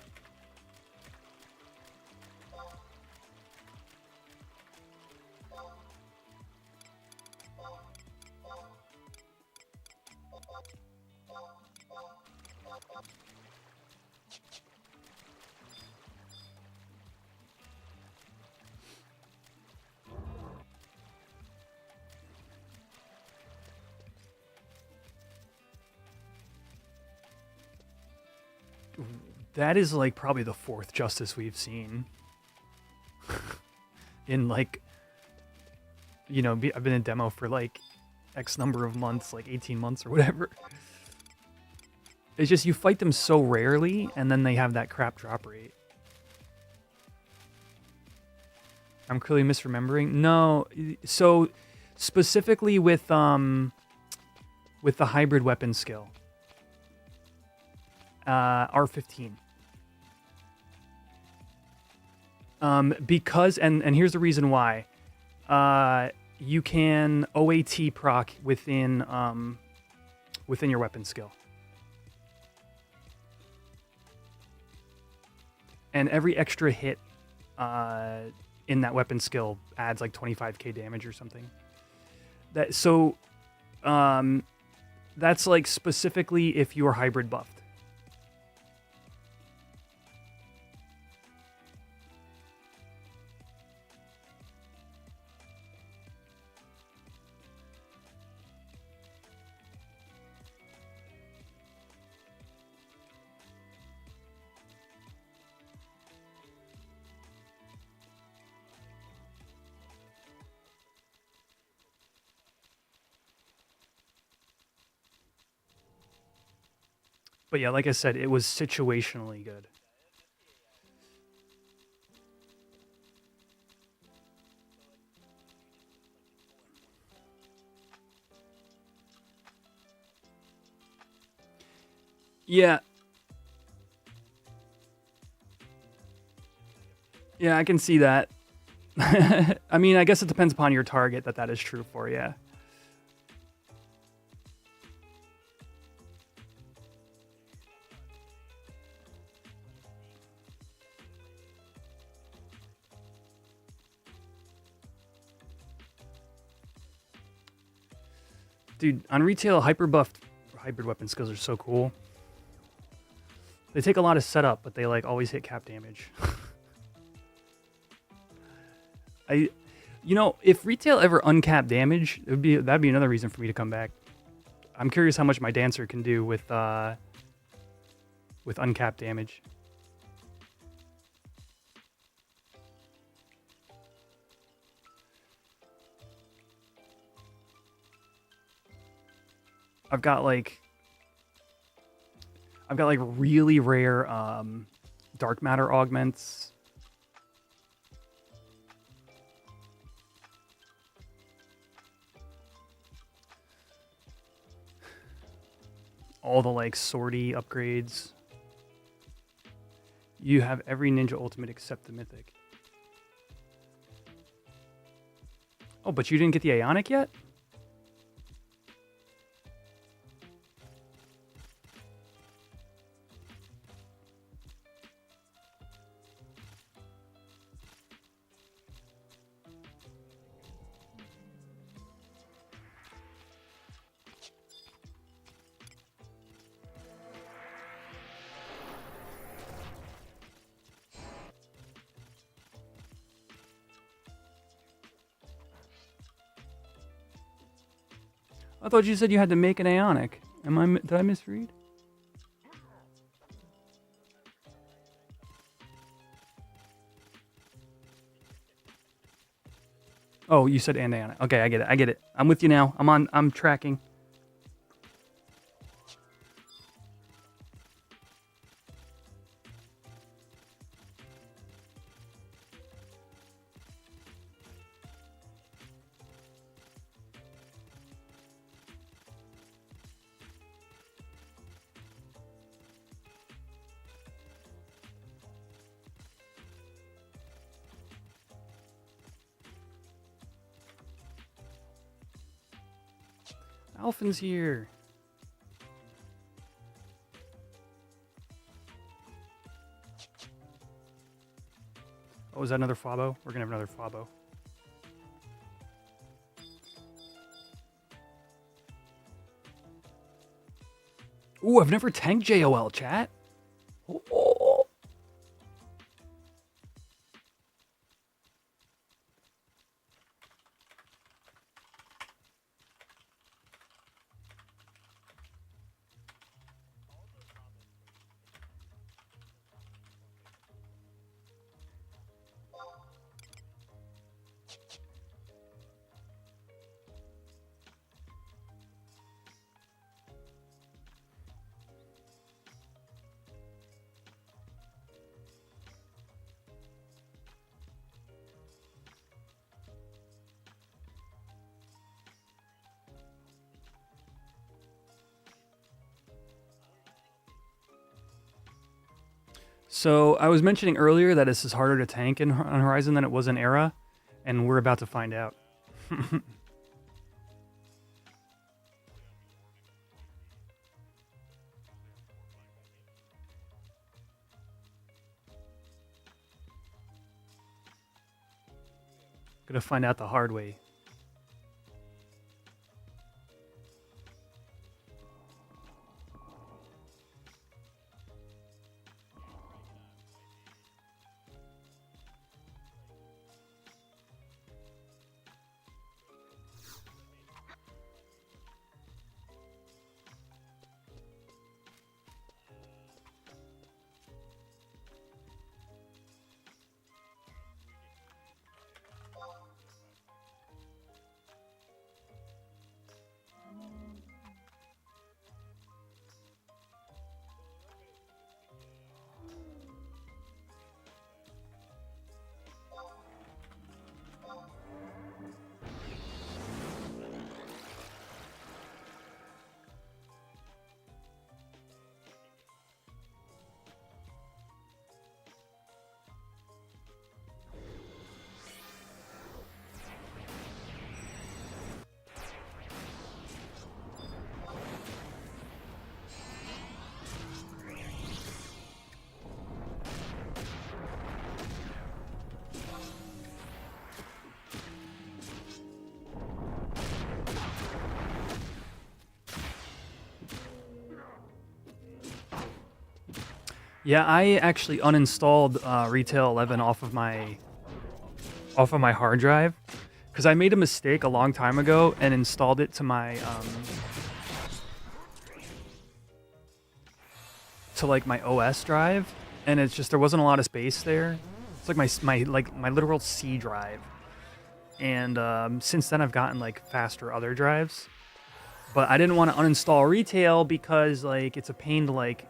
That is like probably the fourth Justice we've seen. In like, you know, I've been in demo for like X number of months, like 18 months or whatever. It's just you fight them so rarely, and then they have that crap drop rate. I'm clearly misremembering. No, so specifically with the hybrid weapon skill, R15. Because and here's the reason why. You can OAT proc within your weapon skill. And every extra hit in that weapon skill adds like 25k damage or something. That's like specifically if you are hybrid buffed. But yeah, like I said, it was situationally good. Yeah. Yeah, I can see that. I mean, I guess it depends upon your target that is true for, yeah. Dude, on retail, hyper buffed hybrid weapon skills are so cool. They take a lot of setup, but they like always hit cap damage. If retail ever uncapped damage, that'd be another reason for me to come back. I'm curious how much my dancer can do with uncapped damage. I've got like really rare dark matter augments. All the like sortie upgrades. You have every ninja ultimate except the mythic. Oh, but you didn't get the Ionic yet? I thought you said you had to make an Ionic. Did I misread? Oh, you said and Ionic. Okay, I get it. I'm with you now. I'm tracking. Alphin's here. Oh, is that another Fabo? We're gonna have another Fabo. Ooh, I've never tanked JOL, chat. Oh. So I was mentioning earlier that this is harder to tank on Horizon than it was in Era, and we're about to find out. Gonna find out the hard way. Yeah, I actually uninstalled Retail 11 off of my hard drive because I made a mistake a long time ago and installed it to my my OS drive, and it's just there wasn't a lot of space there. It's like my literal C drive, and since then I've gotten like faster other drives, but I didn't want to uninstall Retail because like it's a pain to like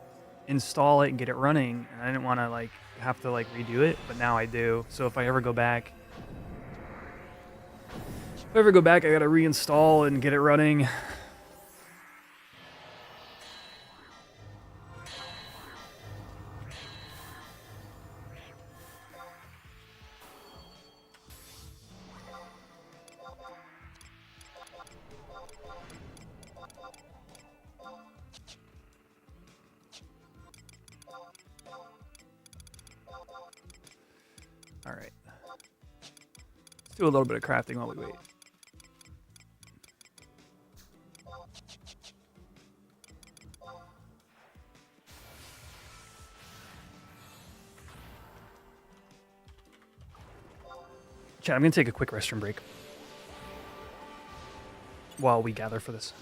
install it and get it running, and I didn't want to like have to like redo it, but now I do. So if I ever go back, I gotta reinstall and get it running. All right, let's do a little bit of crafting while we wait. Chat, I'm gonna take a quick restroom break while we gather for this.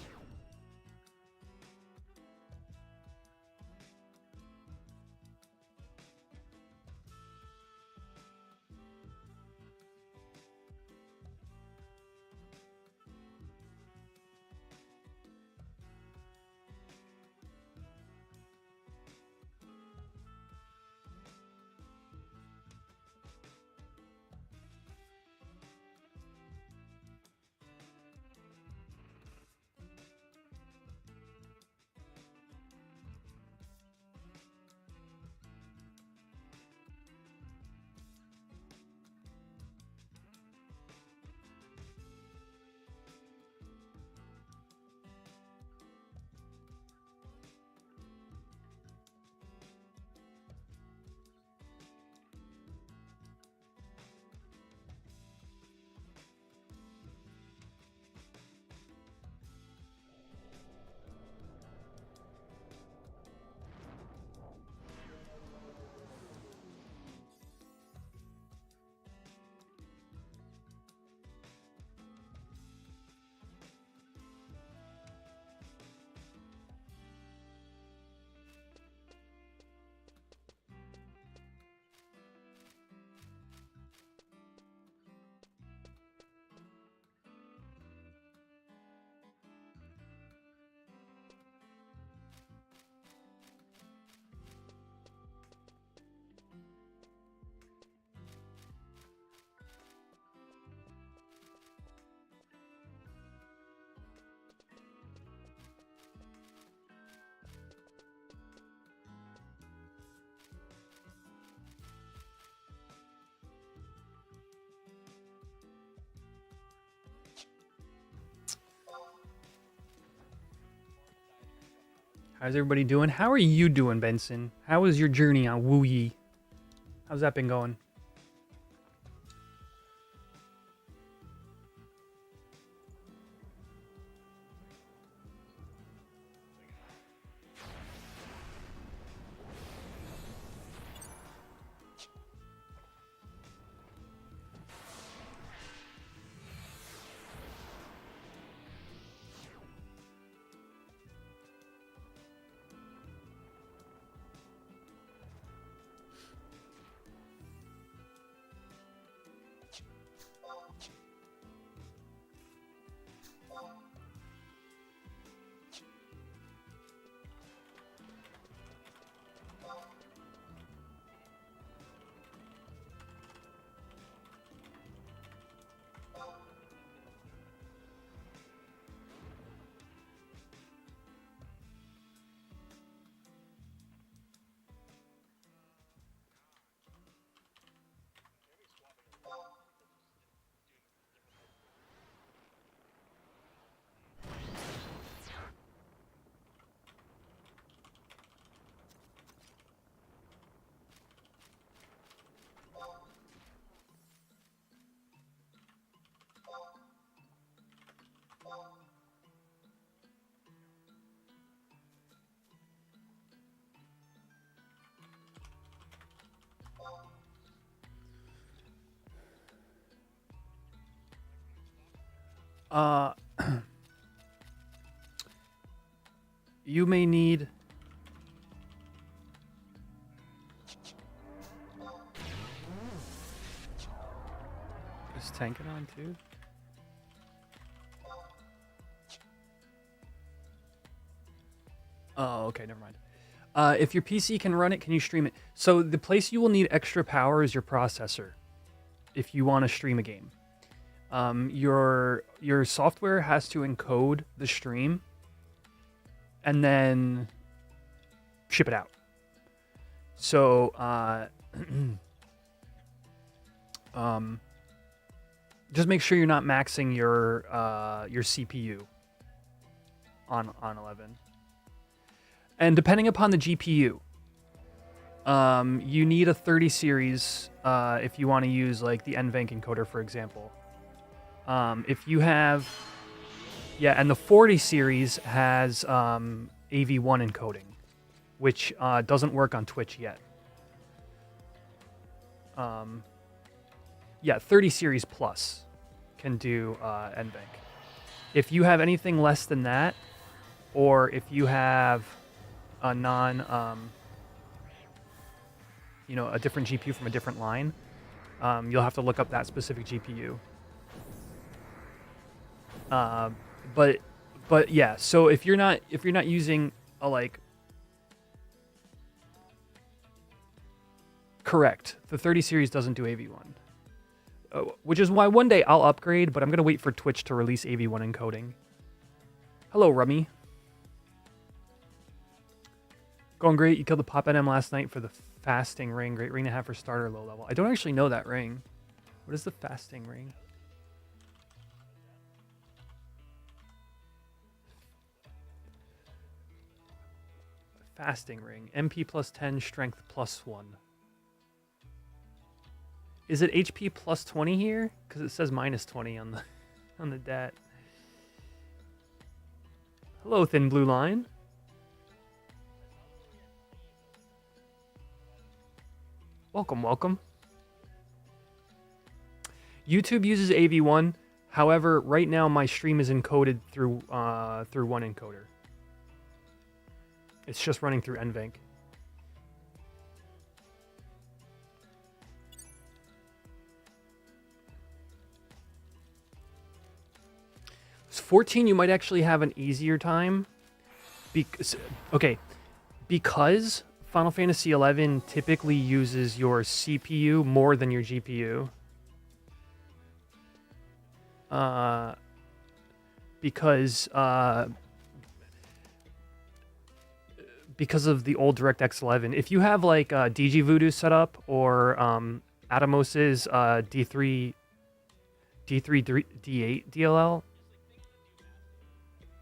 How's everybody doing? How are you doing, Benson? How was your journey on Wu Yi? How's that been going? Uh, you may need... Is tanking on too? Oh, okay, never mind. If your PC can run it, can you stream it? So the place you will need extra power is your processor if you want to stream a game. Your software has to encode the stream and then ship it out. So just make sure you're not maxing your CPU on 11. And depending upon the GPU, you need a 30 series if you want to use like the NVENC encoder, for example. If you have, and the 40 series has AV1 encoding, which doesn't work on Twitch yet. 30 series plus can do NVENC. If you have anything less than that, or if you have a a different GPU from a different line, you'll have to look up that specific GPU. But yeah, so if you're not using a correct, the 30 series doesn't do AV1, which is why one day I'll upgrade, but I'm gonna wait for Twitch to release AV1 encoding. Hello, Rummy. Going great. You killed the Pop NM last night for the fasting ring. Great ring to have for starter low level. I don't actually know that ring. What is the fasting ring? Fasting ring. MP plus 10, strength plus 1. Is it HP plus 20 here? Because it says minus 20 on the DAT. Hello, Thin Blue Line. Welcome, welcome. YouTube uses AV1. However, right now my stream is encoded through one encoder. It's just running through NVENC. 14, you might actually have an easier time. Because Final Fantasy XI typically uses your CPU more than your GPU. Because of the old DirectX 11. If you have like DG Voodoo set up or Atomos's D3 D8 DLL,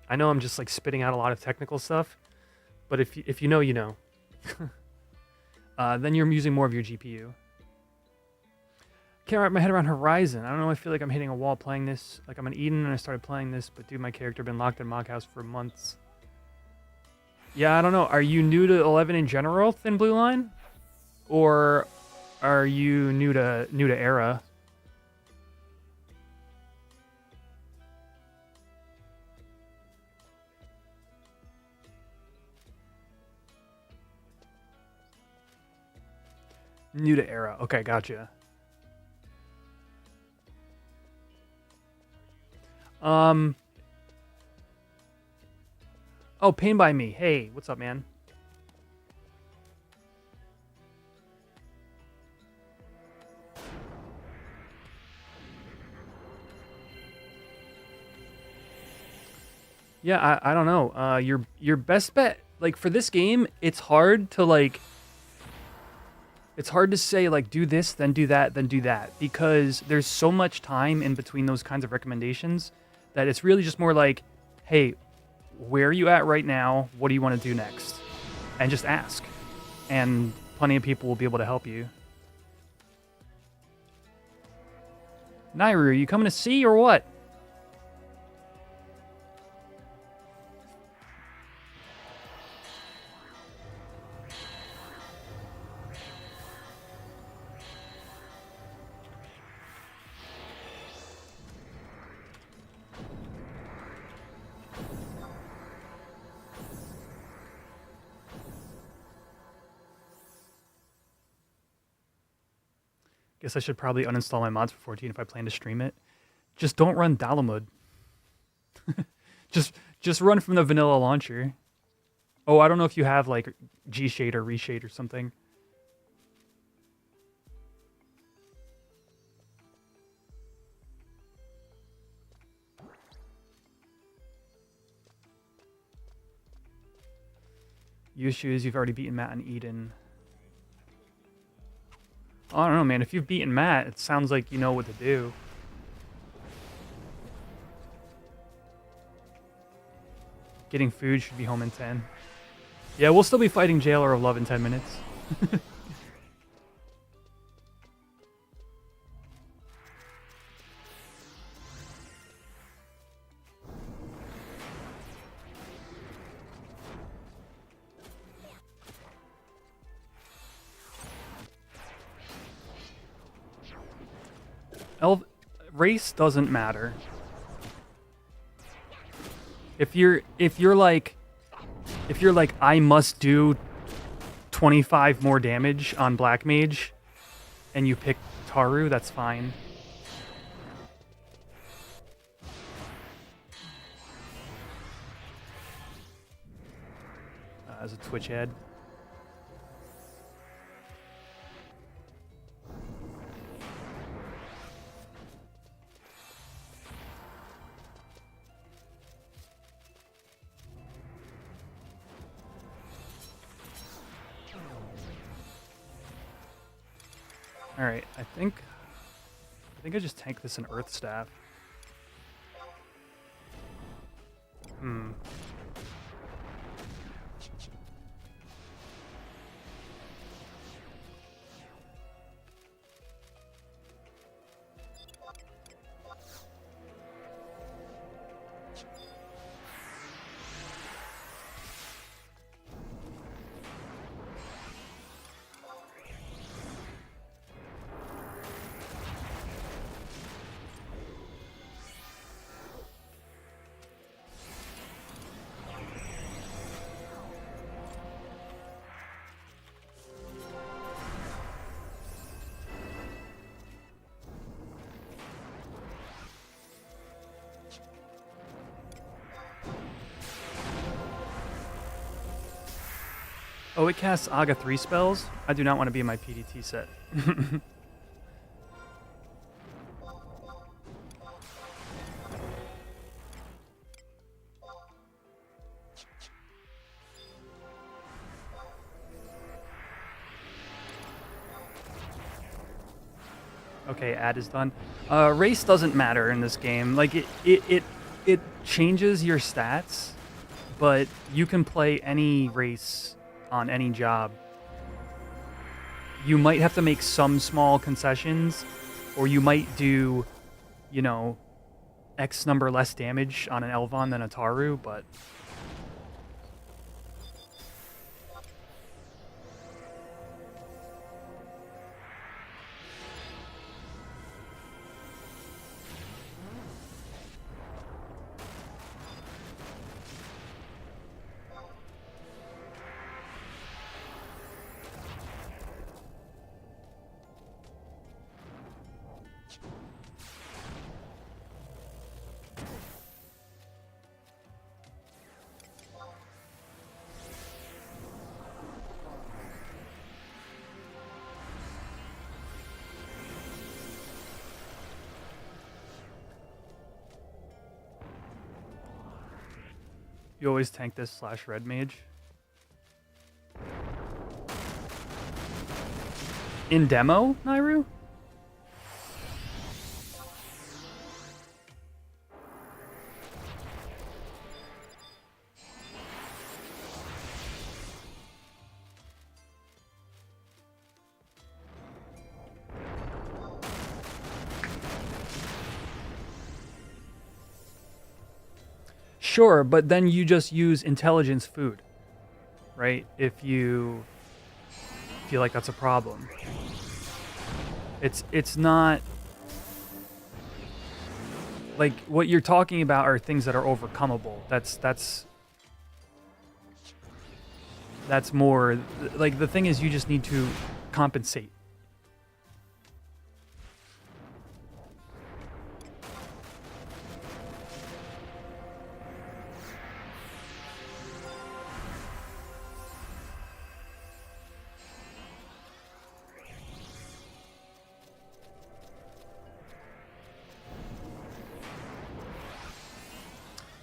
I know I'm just like spitting out a lot of technical stuff, But if you know, you know. Then you're using more of your GPU. Can't wrap my head around Horizon. I don't know. I feel like I'm hitting a wall playing this. Like I'm an Eden and I started playing this, but dude, my character been locked in Mockhouse for months. Yeah, I don't know. Are you new to 11 in general, Thin Blue Line, or are you new to Era? New to Era. Okay, gotcha. Oh, Pain by Me. Hey, what's up, man? Yeah, I don't know. Your best bet, like for this game, it's hard to say like do this, then do that, then do that, because there's so much time in between those kinds of recommendations that it's really just more like, hey, where are you at right now? What do you want to do next? And just ask. And plenty of people will be able to help you. Nairu, you coming to see or what? Guess I should probably uninstall my mods for 14 if I plan to stream it. Just don't run Dalamud. just run from the vanilla launcher. Oh, I don't know if you have like G-Shade or Reshade or something. Issue is you've already beaten Matt and Eden. I don't know, man. If you've beaten Matt, it sounds like you know what to do. Getting food, should be home in 10. Yeah, we'll still be fighting Jailer of Love in 10 minutes. Race doesn't matter. If you're like I must do 25 more damage on Black Mage and you pick Taru, that's fine. As a Twitch head. Alright, I think I just tank this in Earth Staff. Oh, it casts Aga 3 spells? I do not want to be in my PDT set. Okay, ad is done. Race doesn't matter in this game. Like it changes your stats, but you can play any race on any job. You might have to make some small concessions, or you might do, you know, X number less damage on an Elvon than a Taru, but... You always tank this / red mage. In demo, Nairu? Sure, but then you just use intelligence food, right? If you feel like that's a problem. It's not like what you're talking about are things that are overcomeable. That's more like the thing is you just need to compensate.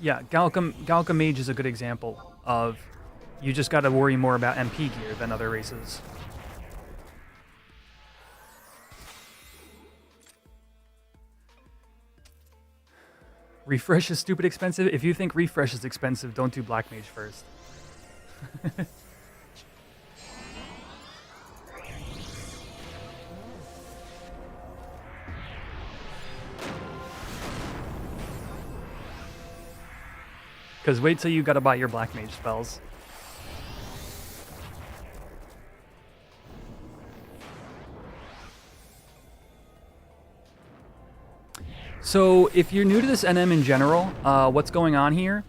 Yeah, Galka Mage is a good example of you just got to worry more about MP gear than other races. Refresh is stupid expensive. If you think refresh is expensive, don't do Black Mage first. Because wait till you gotta buy your Black Mage spells. So if you're new to this NM in general, what's going on here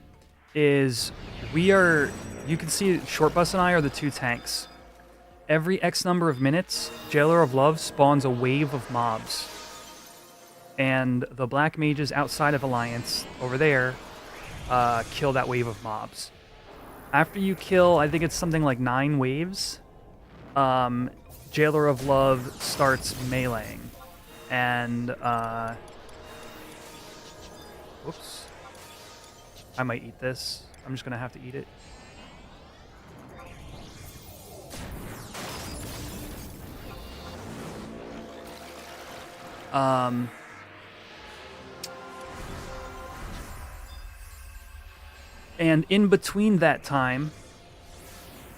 is you can see Short Bus and I are the two tanks. Every X number of minutes, Jailer of Love spawns a wave of mobs. And the Black Mages outside of Alliance, over there, kill that wave of mobs. After you kill, I think it's something like 9 waves, Jailer of Love starts meleeing. And, whoops. I might eat this. I'm just gonna have to eat it. And in between that time,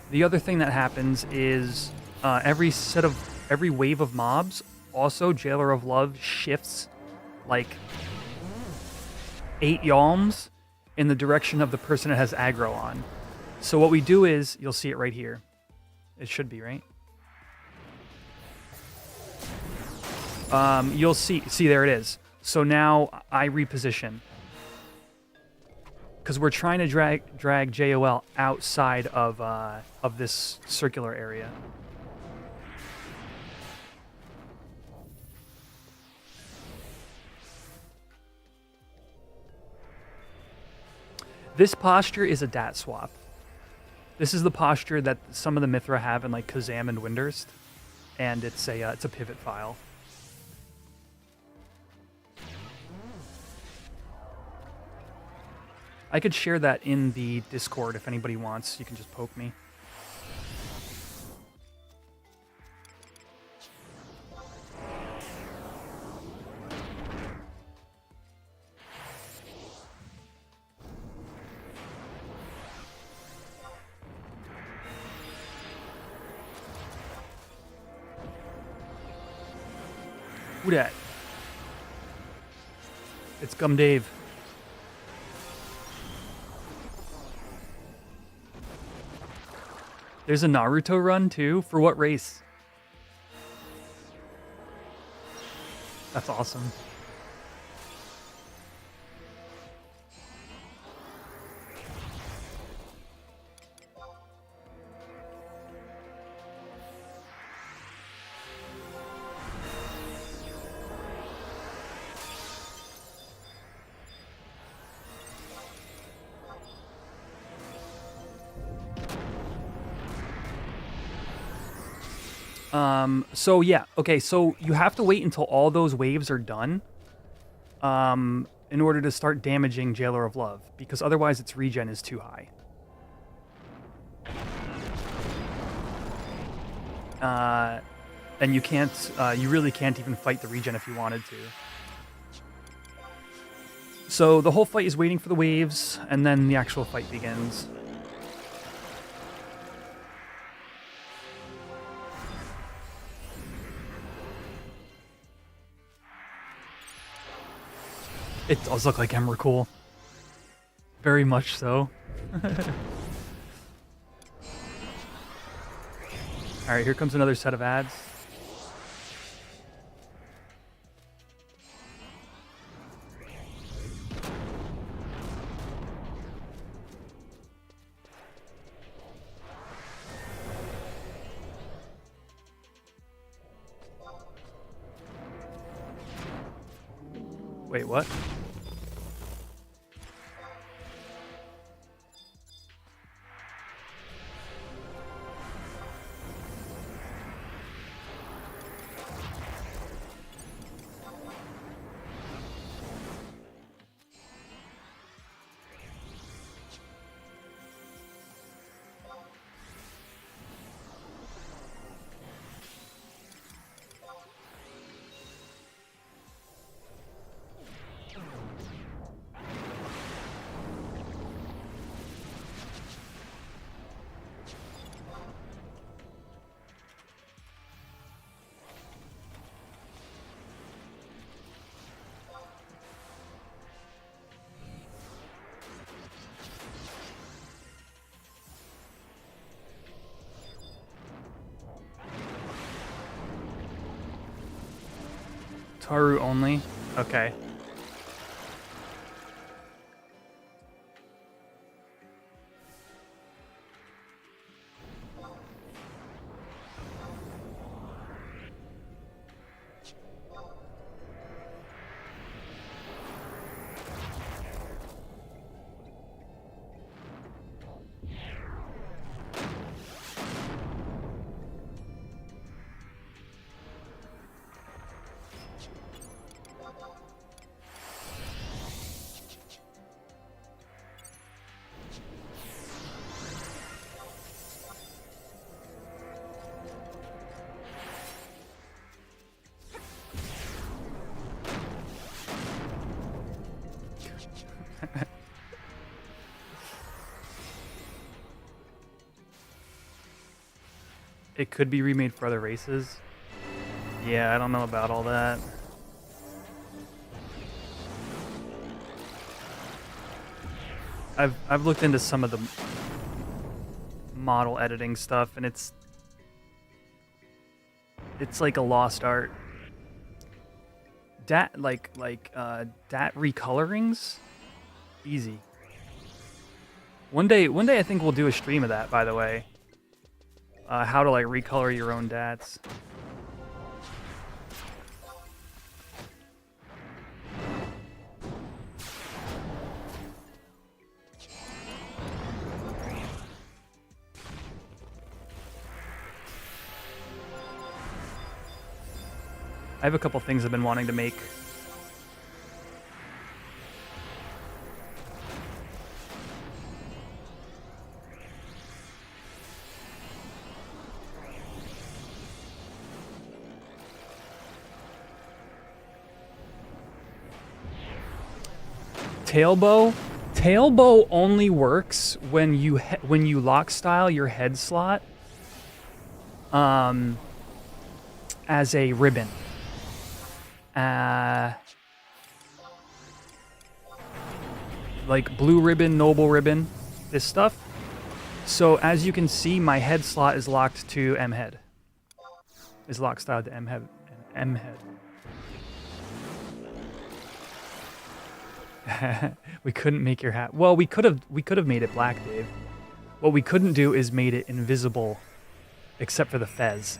the other thing that happens is every wave of mobs, also Jailer of Love shifts like 8 yalms in the direction of the person it has aggro on. So what we do is, you'll see it right here. It should be, right? You'll see there it is. So now I reposition. Because we're trying to drag JOL outside of this circular area. This posture is a DAT swap. This is the posture that some of the Mithra have in like Kazam and Windurst, and it's a pivot file. I could share that in the Discord if anybody wants. You can just poke me. Who dat? It's Gum Dave. There's a Naruto run too. For what race? That's awesome. So yeah, okay, so you have to wait until all those waves are done, in order to start damaging Jailer of Love, because otherwise its regen is too high. And you can't, you really can't even fight the regen if you wanted to. So the whole fight is waiting for the waves, and then the actual fight begins. It does look like Emrakul. Very much so. Alright, here comes another set of ads. Wait, what? Taru only? Okay. It could be remade for other races. Yeah, I don't know about all that. I've looked into some of the model editing stuff, and it's like a lost art. Dat recolorings, easy. One day I think we'll do a stream of that. By the way, how to like recolor your own dats. I have a couple things I've been wanting to make. Tailbow only works when you lock style your head slot as a ribbon. like blue ribbon, noble ribbon, this stuff. So as you can see, my head slot is locked to M head. Is lock styled to M head. M head. We couldn't make your hat. Well, we could have made it black, Dave. What we couldn't do is made it invisible, except for the fez.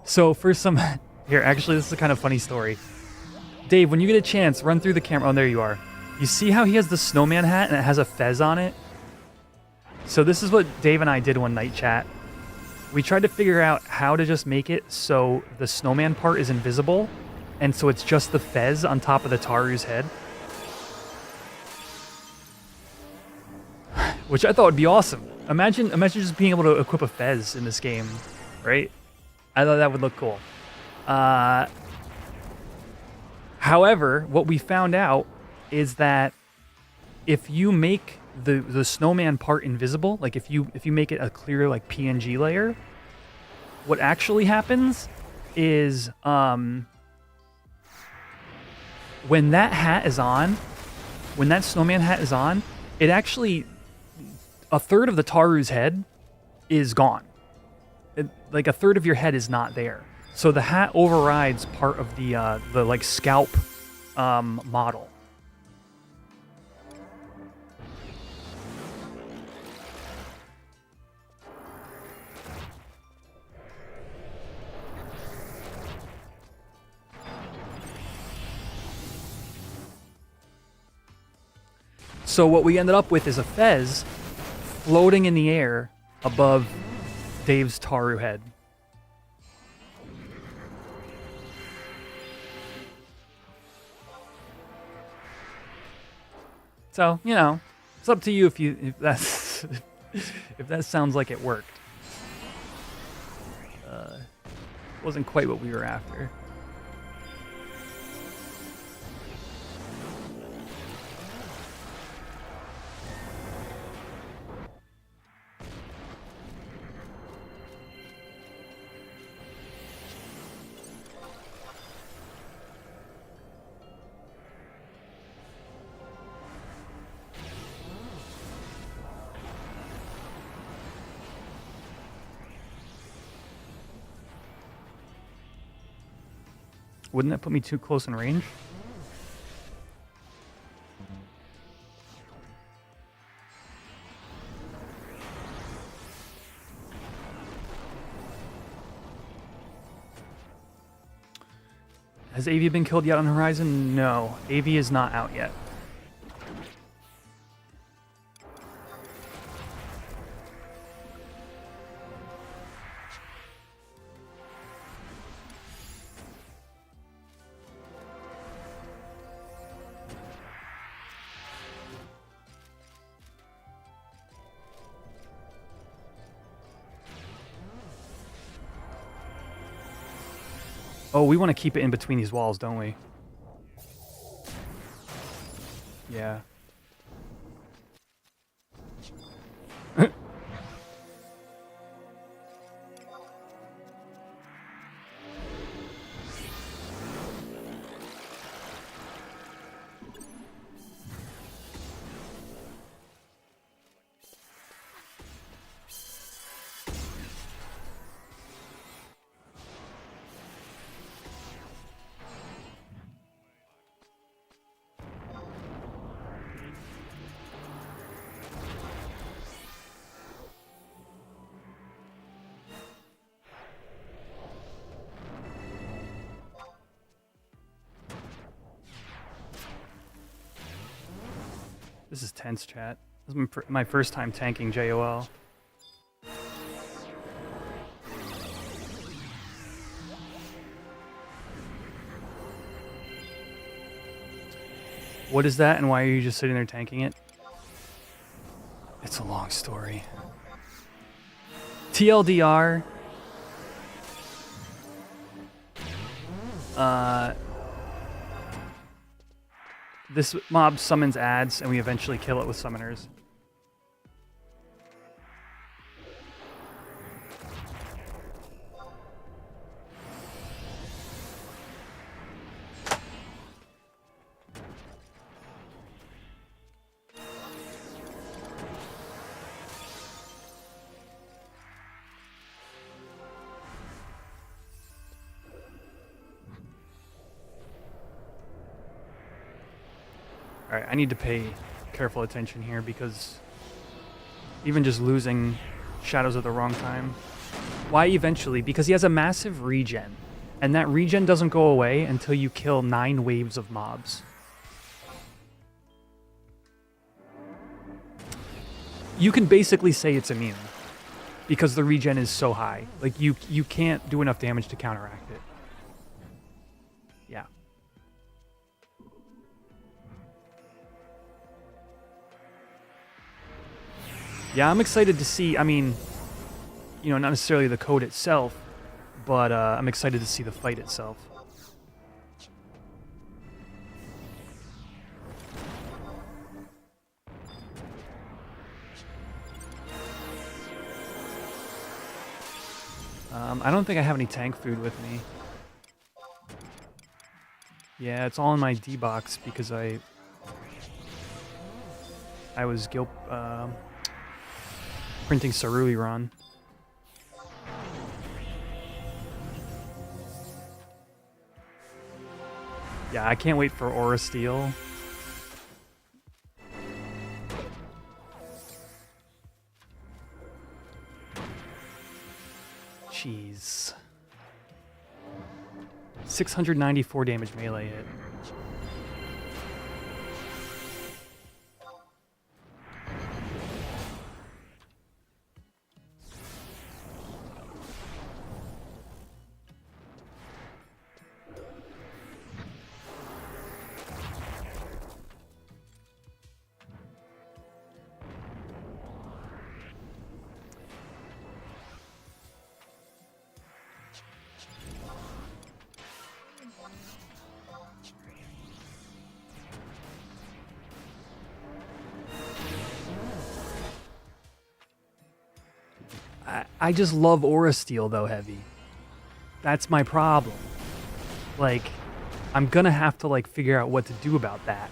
So for some, here, actually, this is a kind of funny story. Dave, when you get a chance, run through the camera. Oh, there you are. You see how he has the snowman hat and it has a fez on it? So this is what Dave and I did one night, chat. We tried to figure out how to just make it so the snowman part is invisible, and so it's just the fez on top of the Taru's head. Which I thought would be awesome. Imagine just being able to equip a fez in this game, right? I thought that would look cool. However, what we found out is that if you make the snowman part invisible, like if you make it a clear like PNG layer, what actually happens is when that hat is on, when that snowman hat is on, it actually, a third of the Taru's head is gone. Like a third of your head is not there. So the hat overrides part of the like scalp model. So what we ended up with is a fez floating in the air above Dave's Taru head. So, you know, it's up to you if that's if that sounds like it worked. Wasn't quite what we were after. Wouldn't that put me too close in range? Has AV been killed yet on Horizon? No, AV is not out yet. Oh, we want to keep it in between these walls, don't we? Yeah. This is tense, chat. This is my first time tanking JOL. What is that, and why are you just sitting there tanking it? It's a long story. TLDR. This mob summons ads, and we eventually kill it with summoners. Alright, I need to pay careful attention here because even just losing shadows at the wrong time. Why eventually? Because he has a massive regen. And that regen doesn't go away until you kill 9 waves of mobs. You can basically say it's immune. Because the regen is so high. Like, you can't do enough damage to counteract it. Yeah. Yeah, I'm excited to see, I mean, you know, not necessarily the code itself, but I'm excited to see the fight itself. I don't think I have any tank food with me. Yeah, it's all in my D box because I was printing Sarui Ron. Yeah, I can't wait for Aura Steel. Jeez. 694 damage melee hit. I just love Aura Steel, though, Heavy. That's my problem. Like, I'm gonna have to, like, figure out what to do about that.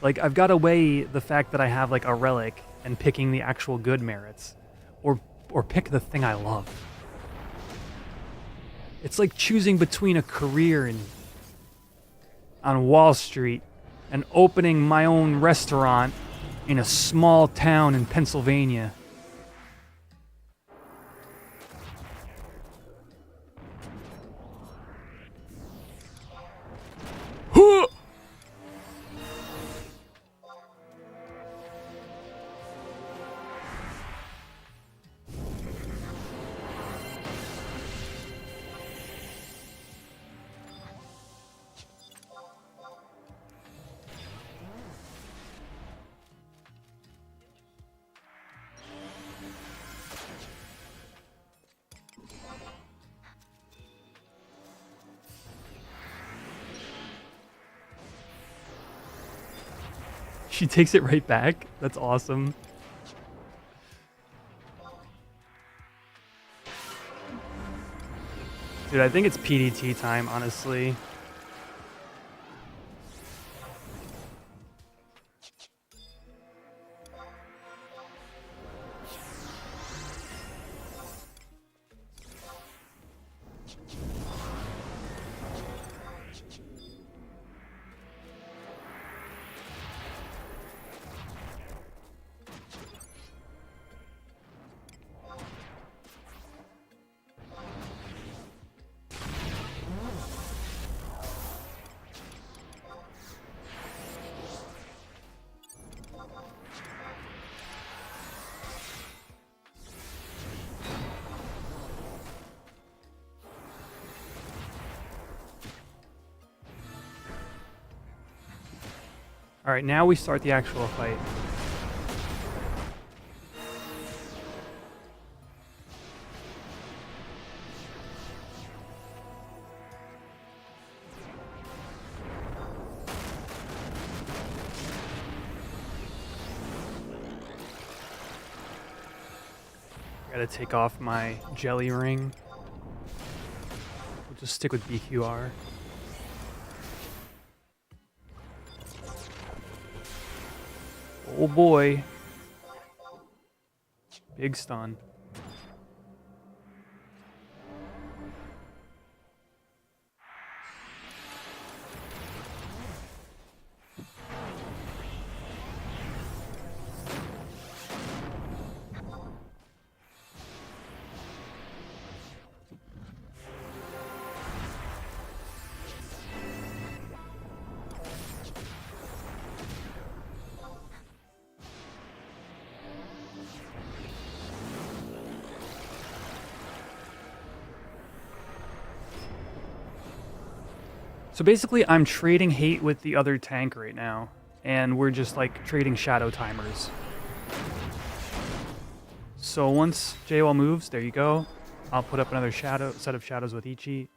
Like, I've got to weigh the fact that I have, like, a relic and picking the actual good merits. Or pick the thing I love. It's like choosing between a career on Wall Street and opening my own restaurant in a small town in Pennsylvania. She takes it right back. That's awesome. Dude, I think it's PDT time, honestly. All right, now we start the actual fight. Gotta take off my jelly ring. We'll just stick with BQR. Oh boy. Big stun. So basically, I'm trading hate with the other tank right now, and we're just like trading shadow timers. So once JWall moves, there you go. I'll put up another set of shadows with Ichi.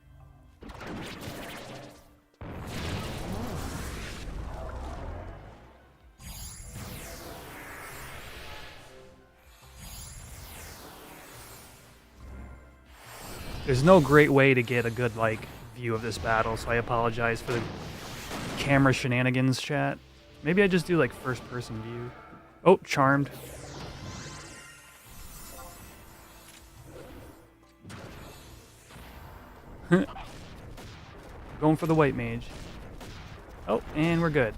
There's no great way to get a good like view of this battle, so I apologize for the camera shenanigans, chat. Maybe I just do like first person view. Oh, charmed. Going for the white mage. Oh, and we're good.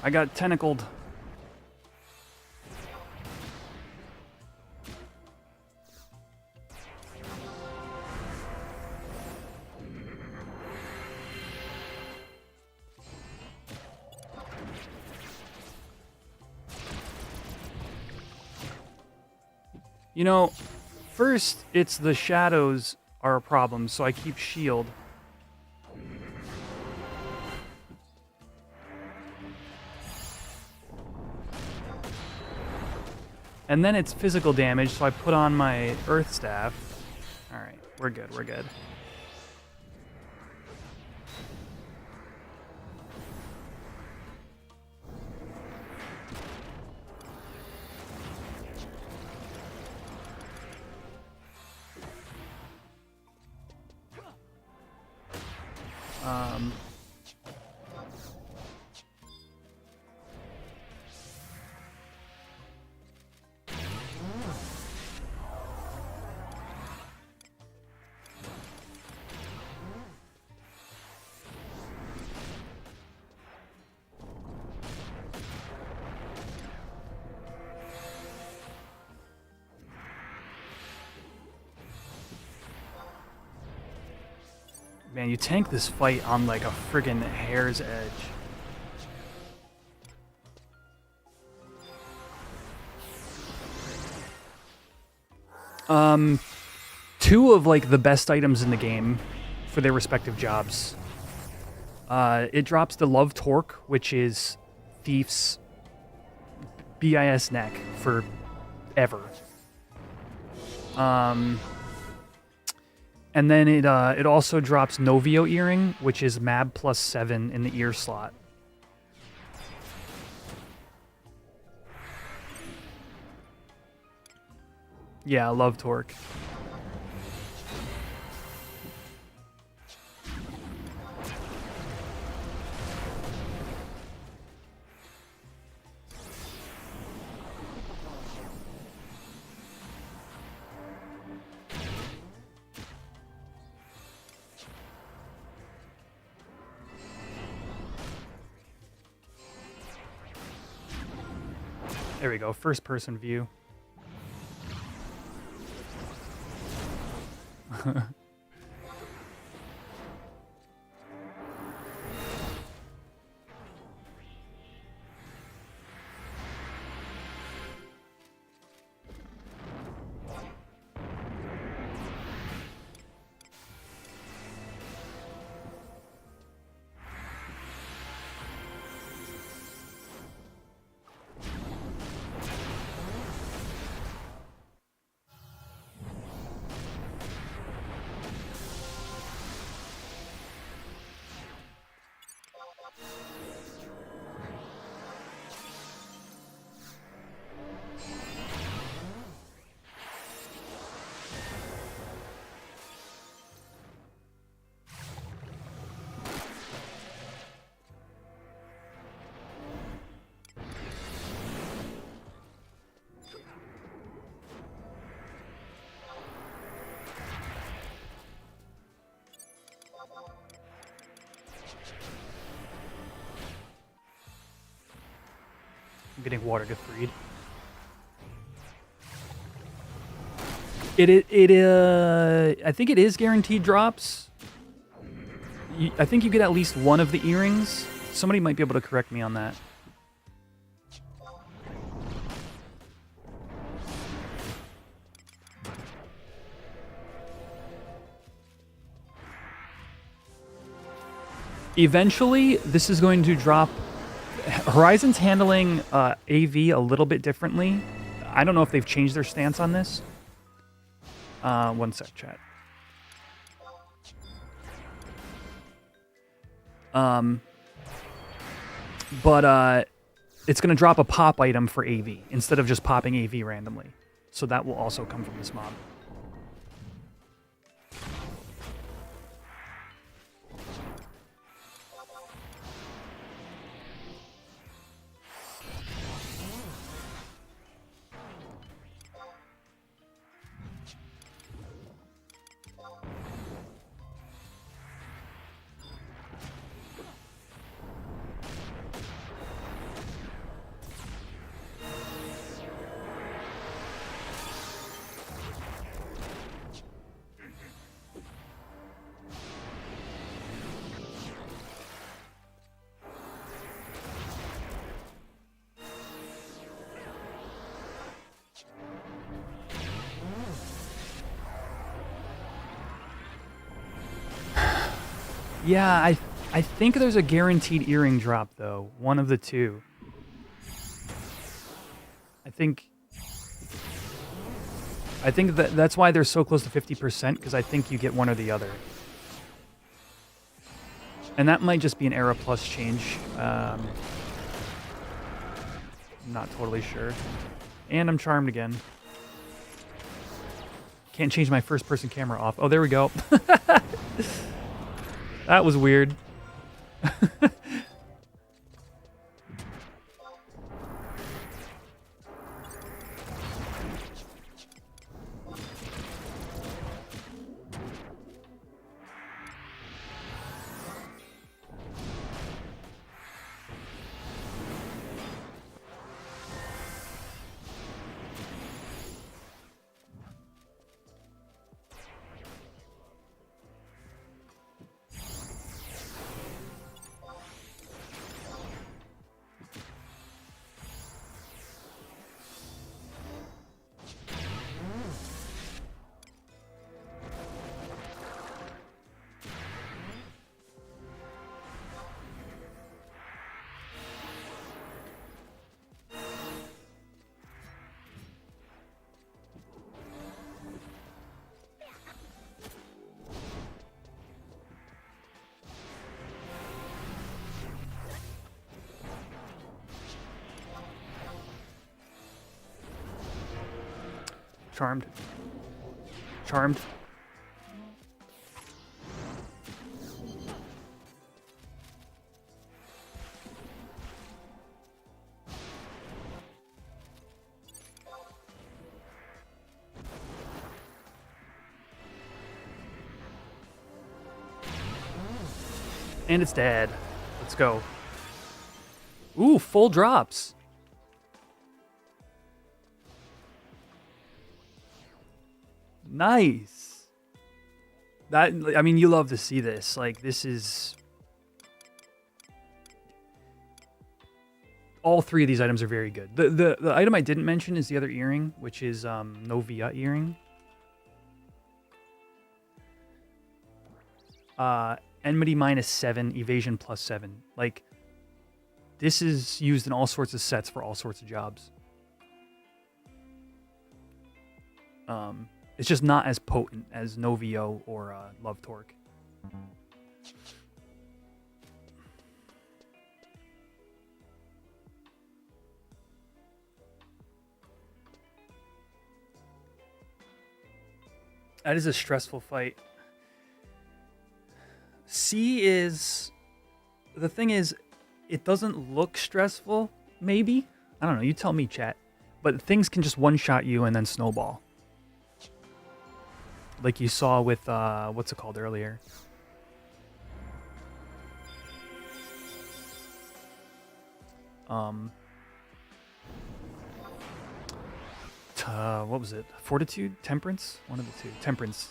I got tentacled. You know, first it's the shadows are a problem, so I keep shield. And then it's physical damage, so I put on my Earth Staff. Alright, we're good, we're good. Man, you tank this fight on like a friggin' hair's edge. Two of like the best items in the game for their respective jobs. It drops the Love Torque, which is Thief's BIS neck for ever. And then it also drops Novio Earring, which is MAB +7 in the ear slot. Yeah, Love Torque. There we go, first person view. I'm getting water to feed. I think it is guaranteed drops. I think you get at least one of the earrings. Somebody might be able to correct me on that. Eventually, this is going to drop. Horizon's handling AV a little bit differently. I don't know if they've changed their stance on this. One sec, chat. But it's going to drop a pop item for AV instead of just popping AV randomly. So that will also come from this mob. Yeah, I think there's a guaranteed earring drop, though. One of the two. I think that's why they're so close to 50%, because I think you get one or the other. And that might just be an Era Plus change. I'm not totally sure. And I'm charmed again. Can't change my first-person camera off. Oh, there we go. That was weird. Charmed. Charmed. And it's dead. Let's go. Ooh, full drops. Nice. That, I mean, you love to see this. Like, this is... All three of these items are very good. The item I didn't mention is the other earring, which is Novia earring. Enmity -7, evasion +7. Like, this is used in all sorts of sets for all sorts of jobs. It's just not as potent as Novio or Love Torque. That is a stressful fight. C is... The thing is, it doesn't look stressful, maybe? I don't know, you tell me, chat. But things can just one-shot you and then snowball. Like you saw with, what's it called earlier? What was it? Fortitude? Temperance? One of the two. Temperance.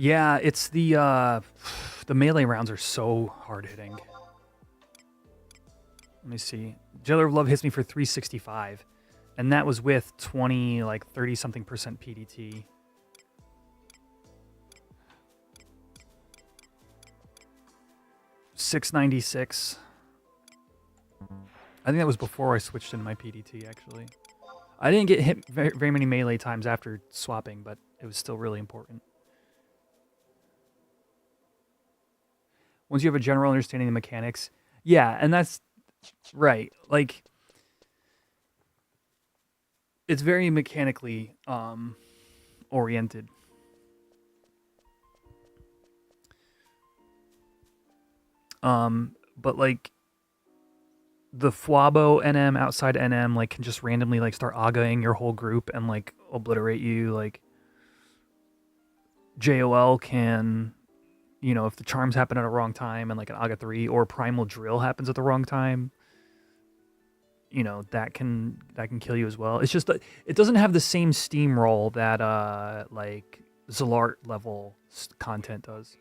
Yeah, it's the melee rounds are so hard hitting. Let me see. Jailer of Love hits me for 365, and that was with 20, like 30 something percent PDT. $696. I think that was before I switched into my PDT, actually. I didn't get hit very many melee times after swapping, but it was still really important. Once you have a general understanding of the mechanics, yeah, and that's right. Like, it's very mechanically oriented. But like the Fuabo NM outside NM like can just randomly like start againg your whole group and like obliterate you. Like JOL can, you know, if the charms happen at a wrong time and like an Aga 3 or Primal Drill happens at the wrong time, you know, that can kill you as well. It's just it doesn't have the same steamroll that like Zalart level content does.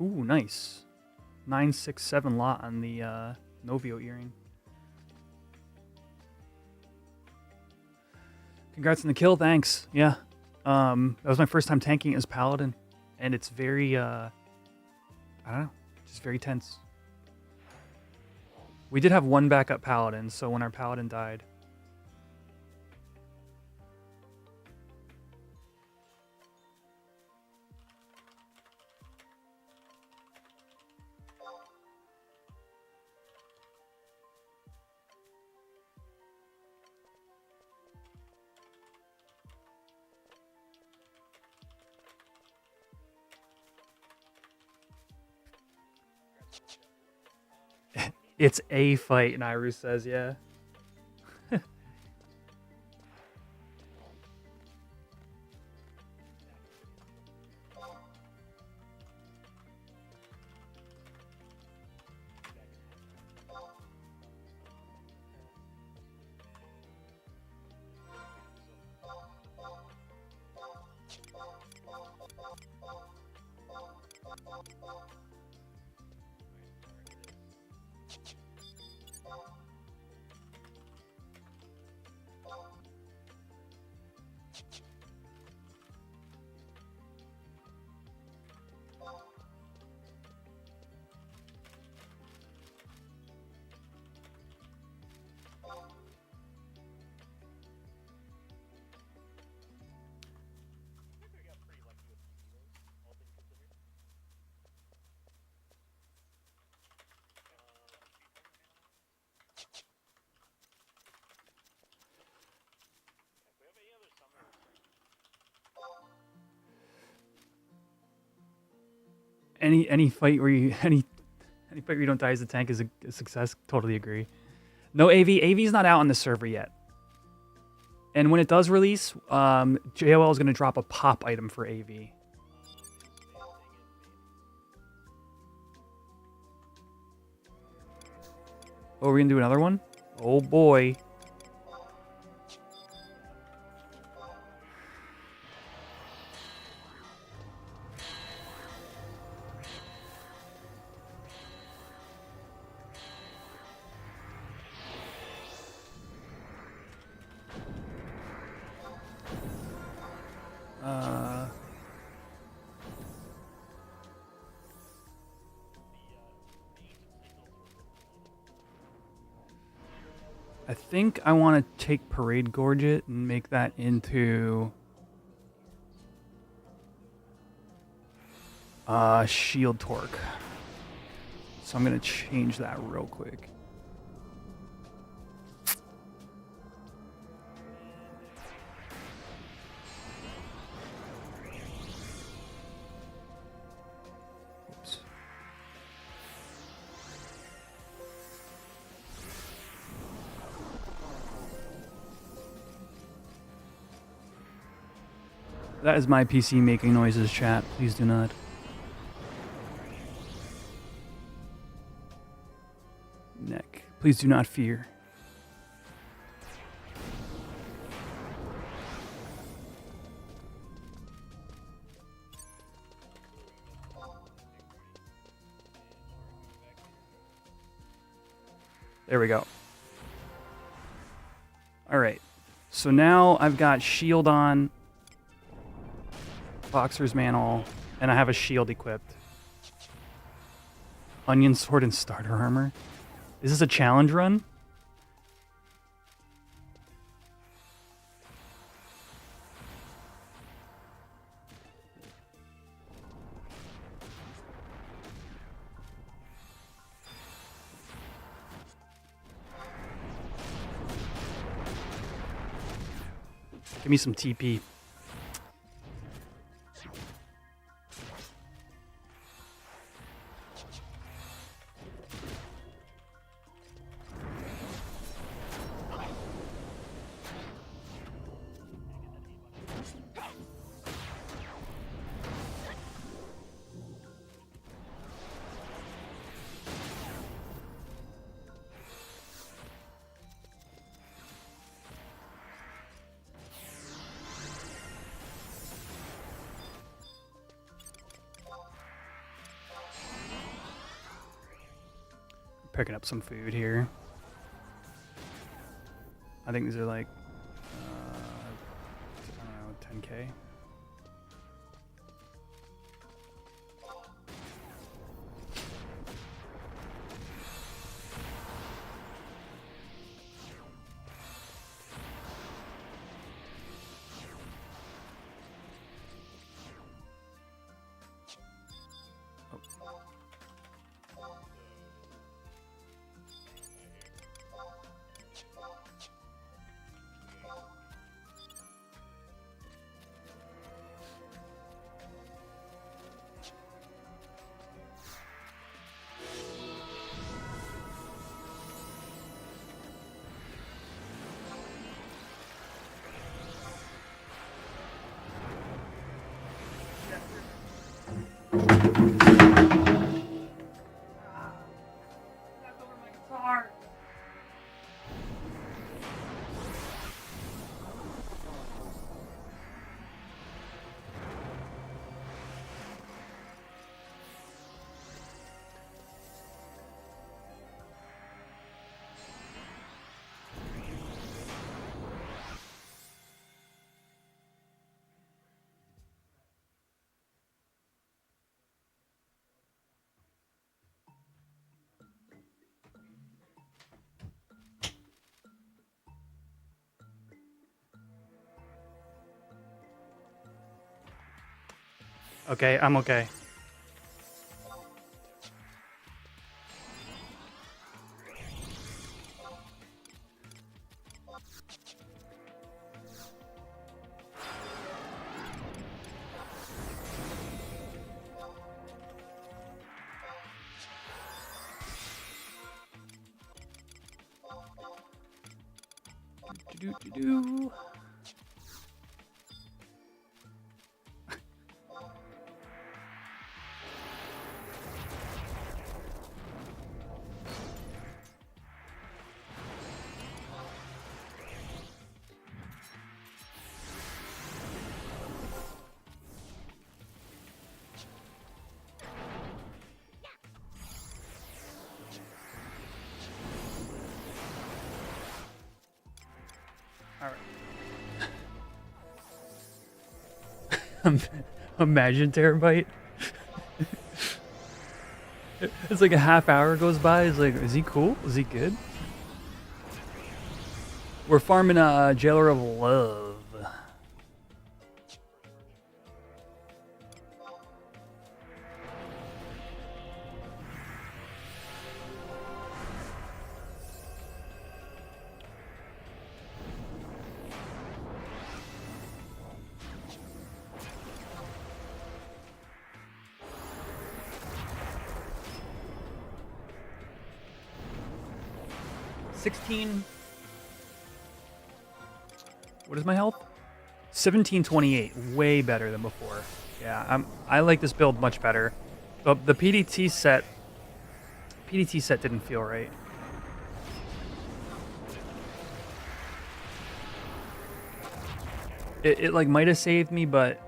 Ooh, nice. 967 lot on the Novio earring. Congrats on the kill, thanks. Yeah. That was my first time tanking as Paladin. And it's very I don't know, just very tense. We did have one backup Paladin, so when our Paladin died. It's a fight, Nairu says, yeah. any fight where you any fight where you don't die as a tank is a success. Totally agree. No AV. AV's not out on the server yet. And when it does release, JOL is going to drop a pop item for AV. Oh, we're going to do another one? Oh boy. I think I want to take Parade Gorget and make that into Shield Torque. So I'm going to change that real quick. Oops. That is my PC making noises, chat. Please do not. Neck. Please do not fear. There we go. All right. So now I've got shield on, Boxer's Mantle, and I have a shield equipped. Onion Sword and Starter Armor. Is this a challenge run? Give me some TP. Picking up some food here. I think these are like, I don't know, 10K. Okay, I'm okay. Do-do-do-do-do. Imagine Terabyte. It's like a half hour goes by. It's like, is he cool? Is he good? We're farming a Jailer of Love. What is my health? 1728, way better than before. Yeah, I like this build much better. But the PDT set didn't feel right. It like might have saved me, but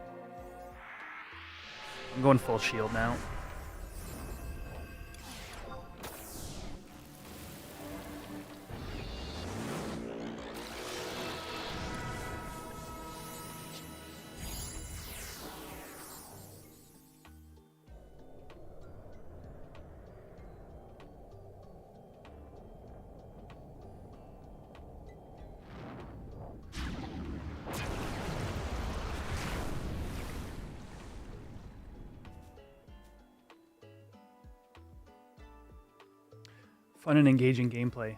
I'm going full shield now. Fun and engaging gameplay.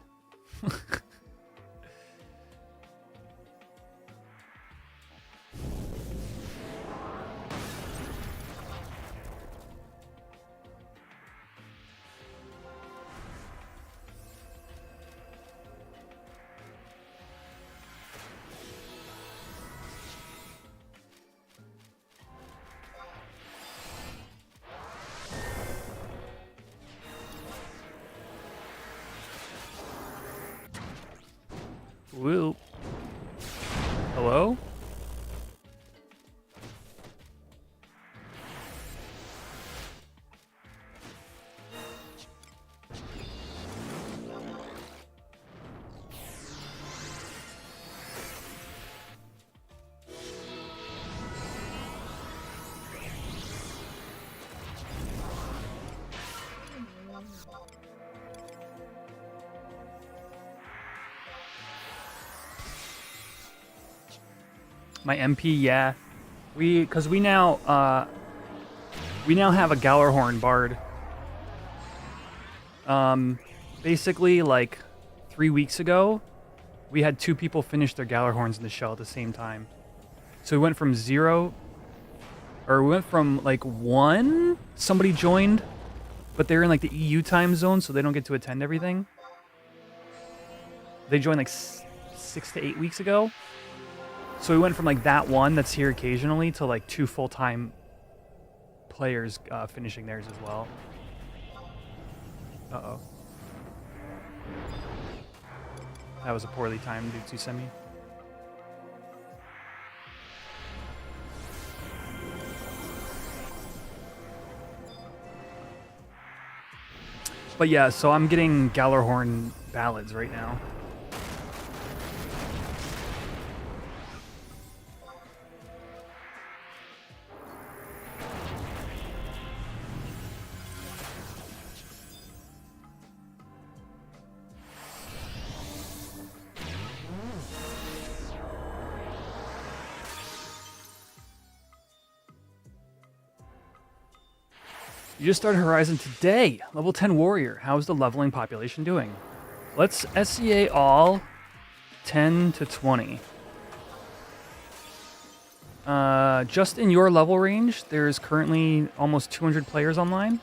Whoop. Hello? My MP, yeah. Because we now have a Gallarhorn Bard. Basically, like 3 weeks ago, we had 2 people finish their Gallarhorns in the shell at the same time. So we went from 0, or we went from like 1, somebody joined, but they're in like the EU time zone, so they don't get to attend everything. They joined like 6 to 8 weeks ago. So we went from like that one that's here occasionally to like 2 full-time players finishing theirs as well. Uh-oh. That was a poorly timed Dutsu semi. But yeah, so I'm getting Gallarhorn ballads right now. You just started Horizon today. Level 10 warrior. How's the leveling population doing? Let's SCA all 10 to 20. Just in your level range, there's currently almost 200 players online.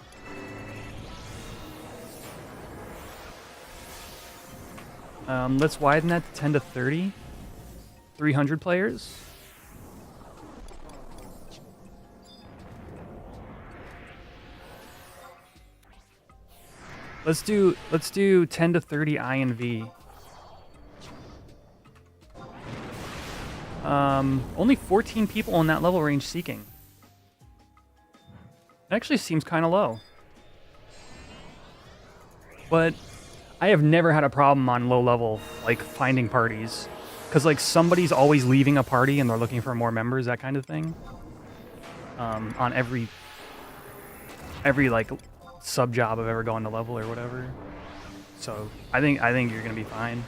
Let's widen that to 10 to 30. 300 players. Let's do 10 to 30 I and V. Only 14 people in that level range seeking. It actually seems kind of low. But I have never had a problem on low level, like, finding parties. Because, like, somebody's always leaving a party and they're looking for more members, that kind of thing. On every like, sub-job I've ever gone to level or whatever. So, I think you're going to be fine.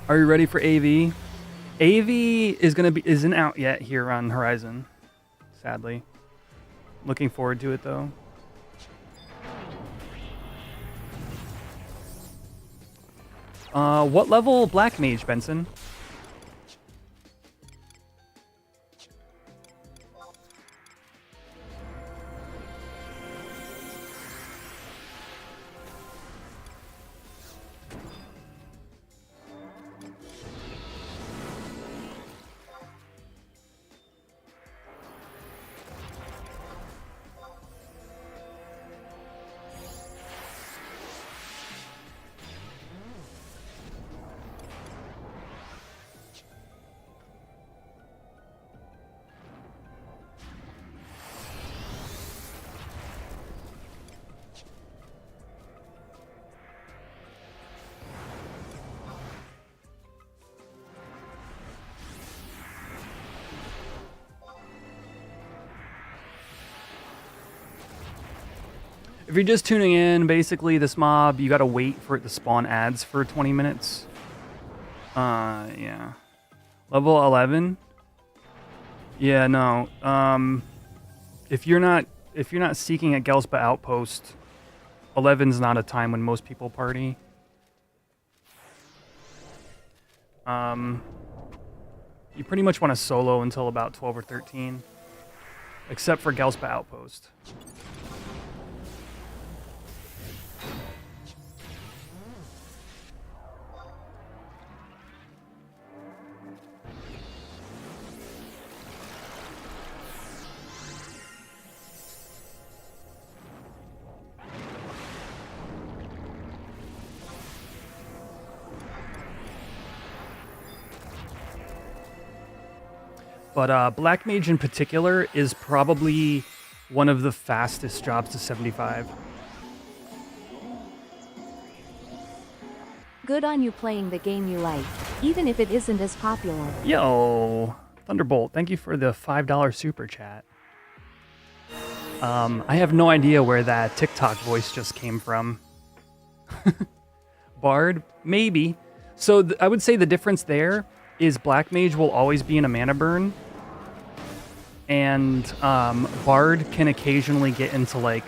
Are you ready for AV? AV isn't out yet here on Horizon, sadly. Looking forward to it though. What level Black Mage, Benson? If you're just tuning in, basically this mob, you gotta wait for it to spawn ads for 20 minutes. Yeah. Level 11? Yeah, no. If you're not seeking at Gelspa Outpost, 11's not a time when most people party. You pretty much want to solo until about 12 or 13. Except for Gelspa Outpost. But Black Mage in particular is probably one of the fastest jobs to 75. Good on you playing the game you like, even if it isn't as popular. Yo, Thunderbolt, thank you for the $5 super chat. I have no idea where that TikTok voice just came from. Bard? Maybe. So I would say the difference there is Black Mage will always be in a mana burn, and Bard can occasionally get into, like,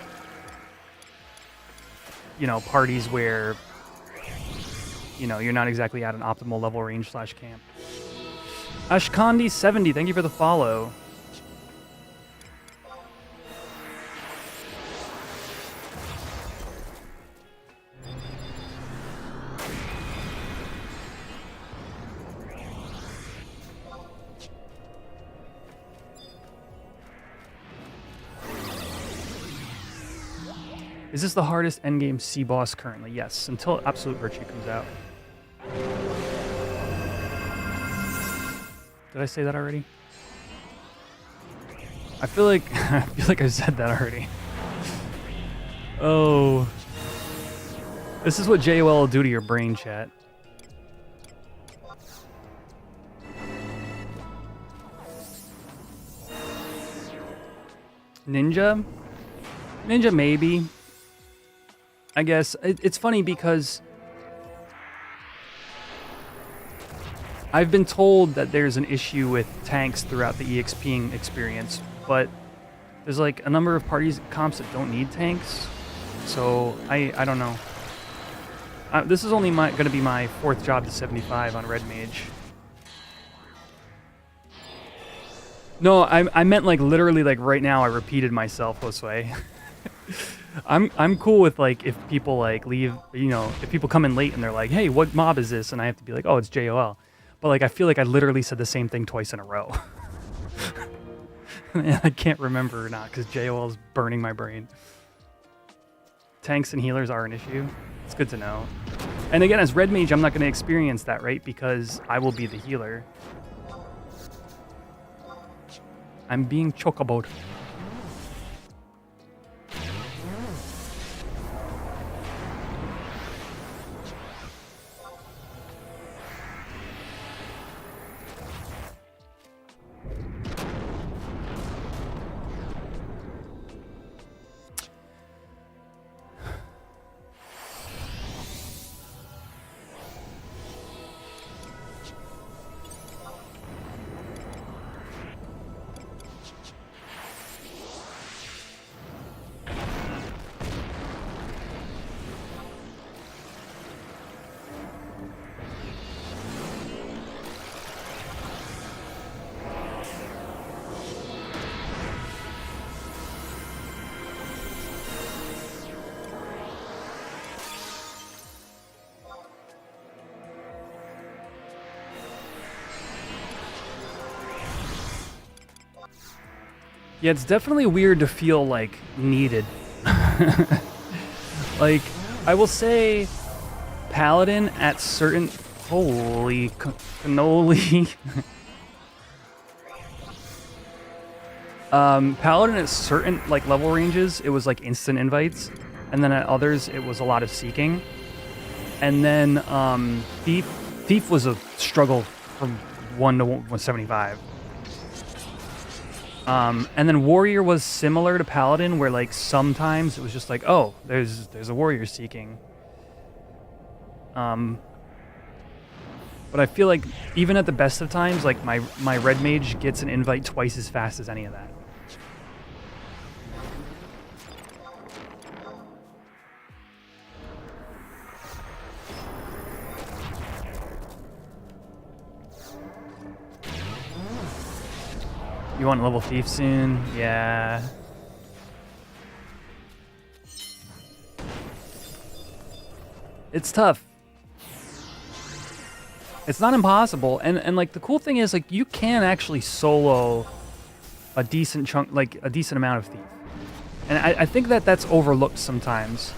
you know, parties where, you know, you're not exactly at an optimal level range / camp. Ashkandi70, thank you for the follow. Is this the hardest endgame C boss currently? Yes, until Absolute Virtue comes out. Did I say that already? I feel like I said that already. Oh. This is what JOL will do to your brain, chat. Ninja? Ninja maybe. I guess it's funny because I've been told that there's an issue with tanks throughout the EXPing experience, but There's like a number of parties comps that don't need tanks, so I don't know. This is only going to be my 4th job to 75 on Red Mage. No, I meant like literally like right now I repeated myself this way. I'm cool with like if people like leave, you know, if people come in late and they're like, hey, what mob is this? And I have to be like, oh, it's JOL. But like I feel like I literally said the same thing twice in a row. And I can't remember or not because JOL is burning my brain. Tanks and healers are an issue. It's good to know. And again, as Red Mage, I'm not going to experience that, right? Because I will be the healer. I'm being chocoboed. Yeah, it's definitely weird to feel, like, needed. Like, I will say, Paladin at certain... Holy cannoli. Paladin at certain, like, level ranges, it was, like, instant invites. And then at others, it was a lot of seeking. And then, Thief was a struggle from 1 to 175. And then Warrior was similar to Paladin, where like sometimes it was just like, oh, there's a Warrior seeking. But I feel like even at the best of times, like my Red Mage gets an invite twice as fast as any of that. You want a level Thief soon? Yeah. It's tough. It's not impossible, and like the cool thing is like you can actually solo a decent chunk, like a decent amount of Thief, and I think that that's overlooked sometimes.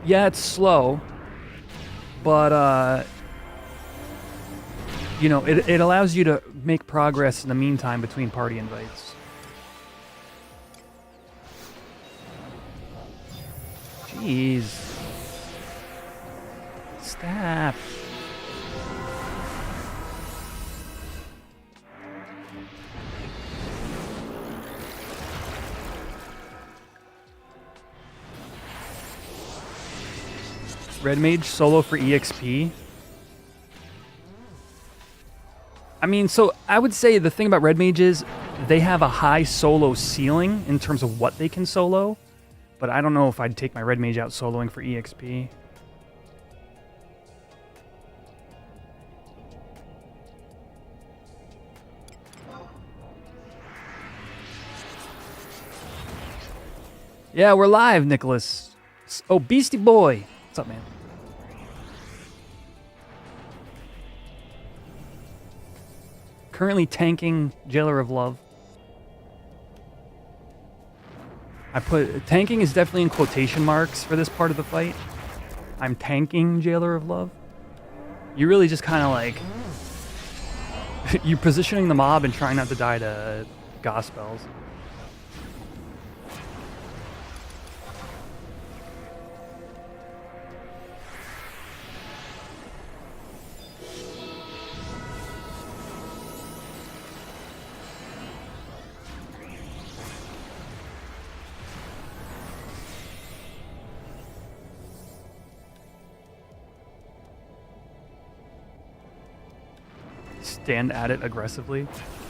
Yeah, it's slow, but you know, it allows you to make progress in the meantime between party invites. Jeez. Stop. Red Mage solo for EXP. I mean, so I would say the thing about Red Mage is they have a high solo ceiling in terms of what they can solo, but I don't know if I'd take my Red Mage out soloing for EXP. Yeah, we're live, Nicholas. Oh, Beastie Boy. What's up, man? Currently tanking Jailer of Love. I put tanking is definitely in quotation marks for this part of the fight. I'm tanking Jailer of Love. You really just kind of like you're positioning the mob and trying not to die to gospels. Stand at it aggressively.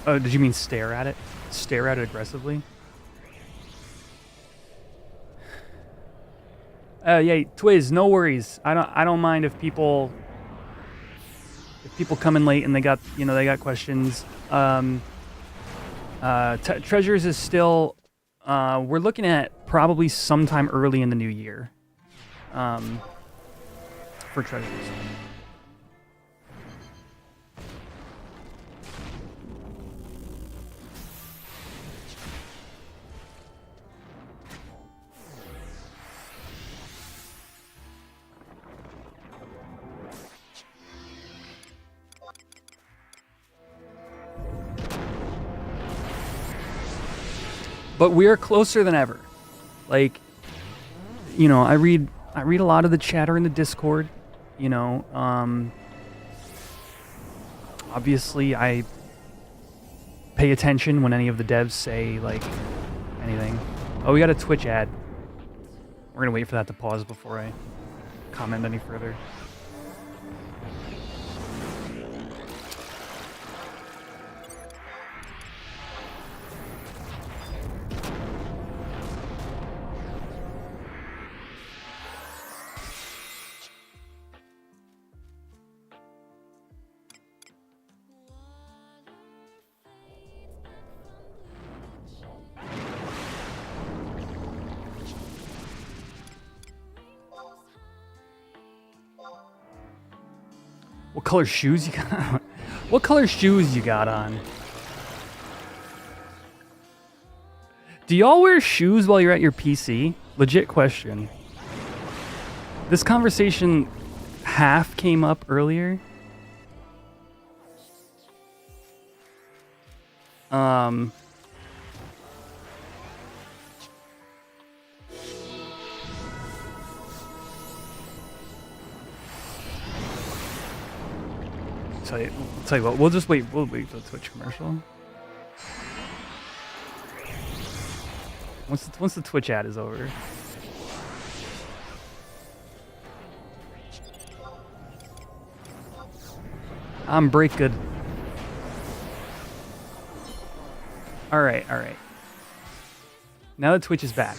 Oh, did you mean stare at it? Stare at it aggressively? Yeah, Twiz, no worries. I don't mind if people come in late and they got questions. Treasures is still we're looking at probably sometime early in the new year. For treasures. But we're closer than ever. Like, I read a lot of the chatter in the Discord. Obviously I pay attention when any of the devs say like anything. Oh, we got a Twitch ad. We're gonna wait for that to pause before I comment any further. What color shoes you got? What color shoes you got on? Do y'all wear shoes while you're at your PC? Legit question. This conversation half came up earlier. Tell you what, we'll wait for the Twitch commercial. Once the Twitch ad is over. I'm break good. Alright. Now that Twitch is back.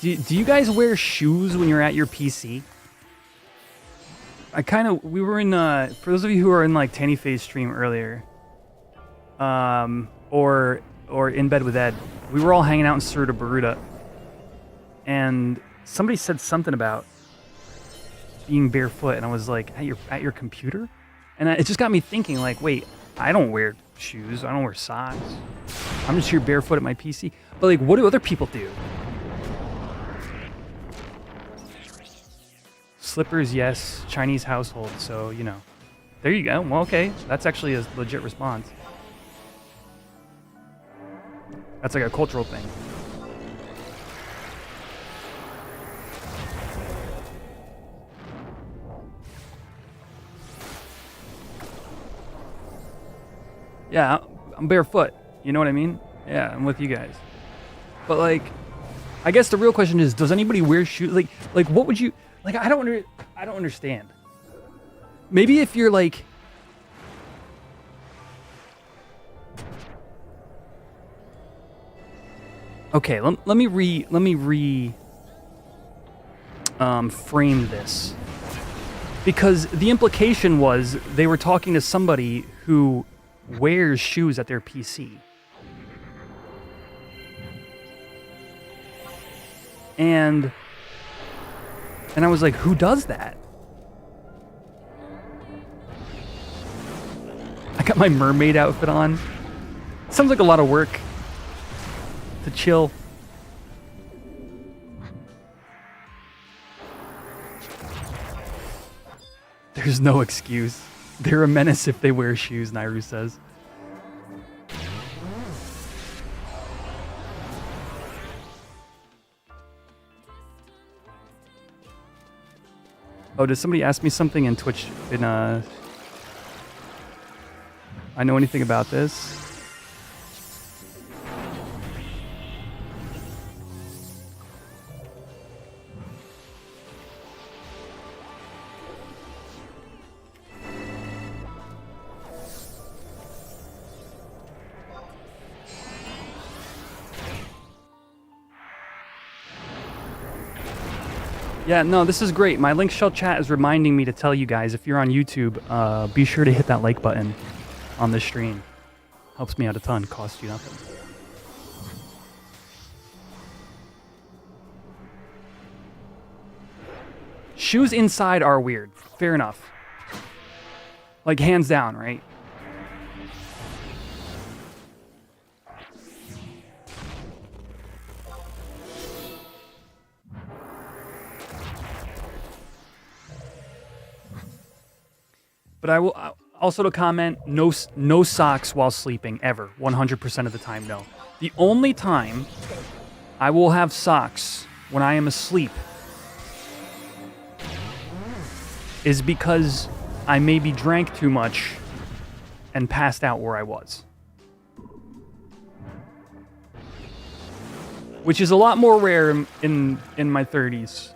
Do you guys wear shoes when you're at your PC? We were in, for those of you who are in like Tanny Phase stream earlier, or in bed with Ed, we were all hanging out in Certa Baruta, and somebody said something about being barefoot, and I was like, at your computer? And it just got me thinking, like, wait, I don't wear shoes, I don't wear socks, I'm just here barefoot at my PC. But like, what do other people do? Slippers, yes. Chinese household, so, There you go. Well, okay. That's actually a legit response. That's like a cultural thing. Yeah, I'm barefoot. You know what I mean? Yeah, I'm with you guys. But, like, I guess the real question is, does anybody wear shoes? Like, what would you... Like, I don't understand. Maybe if you're like... Okay, let me frame this. Because the implication was they were talking to somebody who wears shoes at their PC. And I was like, who does that? I got my mermaid outfit on. Sounds like a lot of work to chill. There's no excuse. They're a menace if they wear shoes, Nairu says. Oh, did somebody ask me something in Twitch I know anything about this? Yeah, no, this is great. My link shell chat is reminding me to tell you guys, if you're on YouTube, be sure to hit that like button on this stream. Helps me out a ton, costs you nothing. Shoes inside are weird. Fair enough. Like, hands down, right? But I will also to comment, no socks while sleeping ever. 100% of the time, no. The only time I will have socks when I am asleep is because I maybe drank too much and passed out where I was. Which is a lot more rare in my 30s.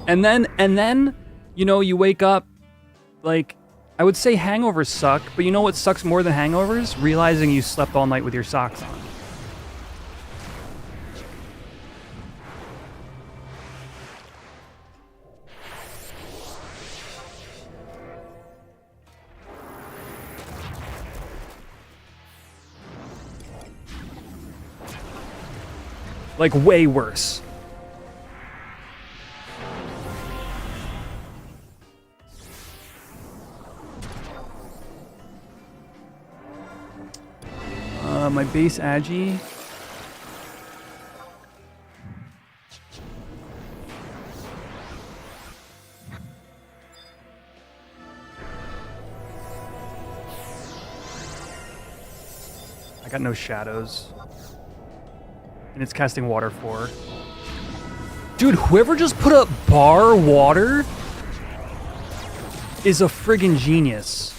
And then, you know, you wake up, like, I would say hangovers suck, but you know what sucks more than hangovers? Realizing you slept all night with your socks on. Like, way worse. My base agi. I got no shadows. And it's casting water 4. Dude, whoever just put up bar water is a friggin' genius.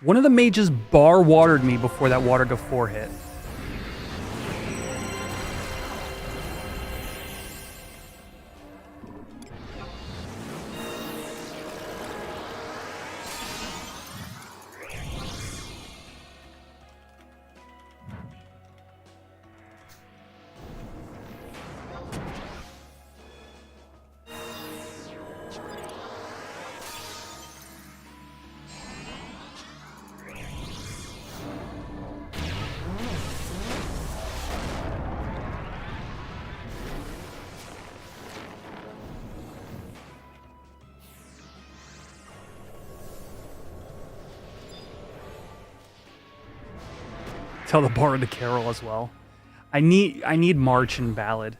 One of the mages bar watered me before that water go 4 hit. Tell the bard to carol as well. I need march and ballad.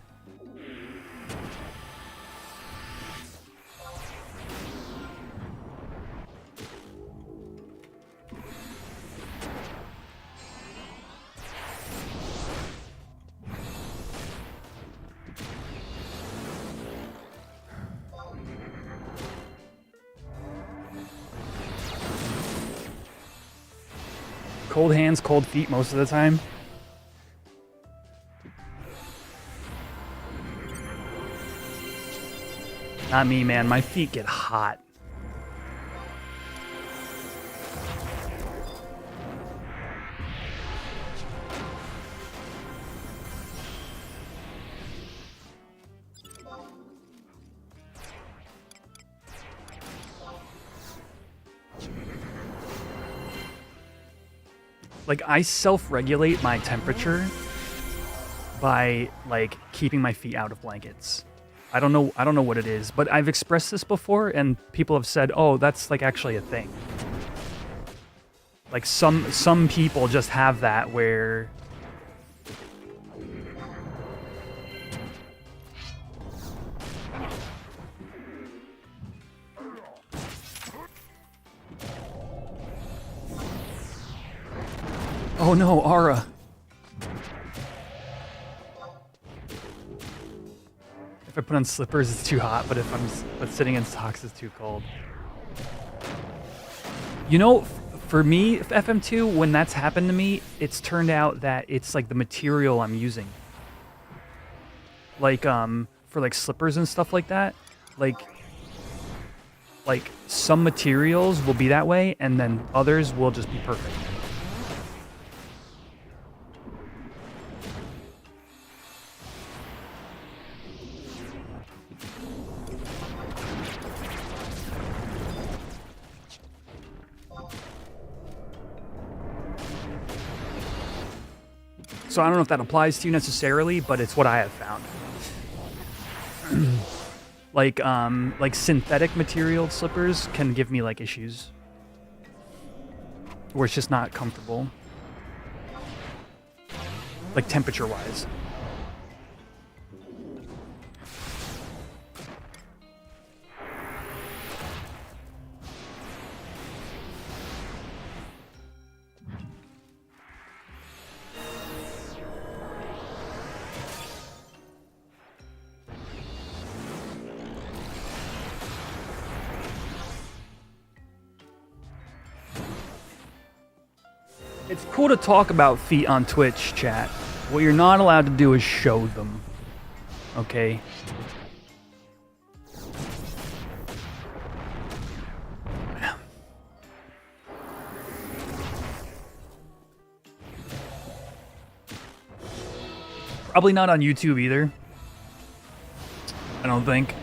Cold hands, cold feet most of the time. Not me, man. My feet get hot. Like, I self-regulate my temperature by, like, keeping my feet out of blankets. I don't know what it is, but I've expressed this before, and people have said, "Oh, that's like actually a thing." Like some people just have that where. Oh no, Ara. If I put on slippers, it's too hot, but but sitting in socks is too cold. You know, for me, FM2, when that's happened to me, it's turned out that it's like the material I'm using. Like, for like slippers and stuff like that. Like, like some materials will be that way, and then others will just be perfect. So I don't know if that applies to you necessarily, but it's what I have found. Like synthetic material slippers can give me like issues where it's just not comfortable, like temperature wise. It's cool to talk about feet on Twitch, chat. What you're not allowed to do is show them. Okay? Probably not on YouTube either. I don't think.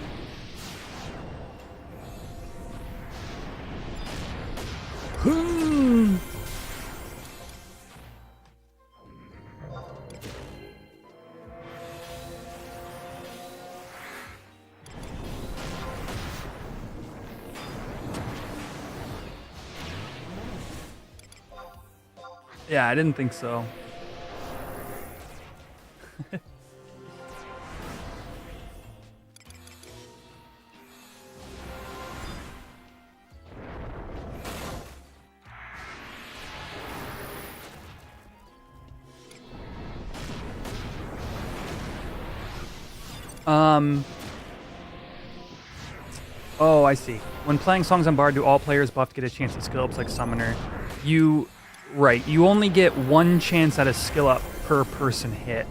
Yeah, I didn't think so. Oh, I see. When playing songs on Bard, do all players buffed get a chance at skill ups like Summoner? Right, you only get one chance at a skill up per person hit.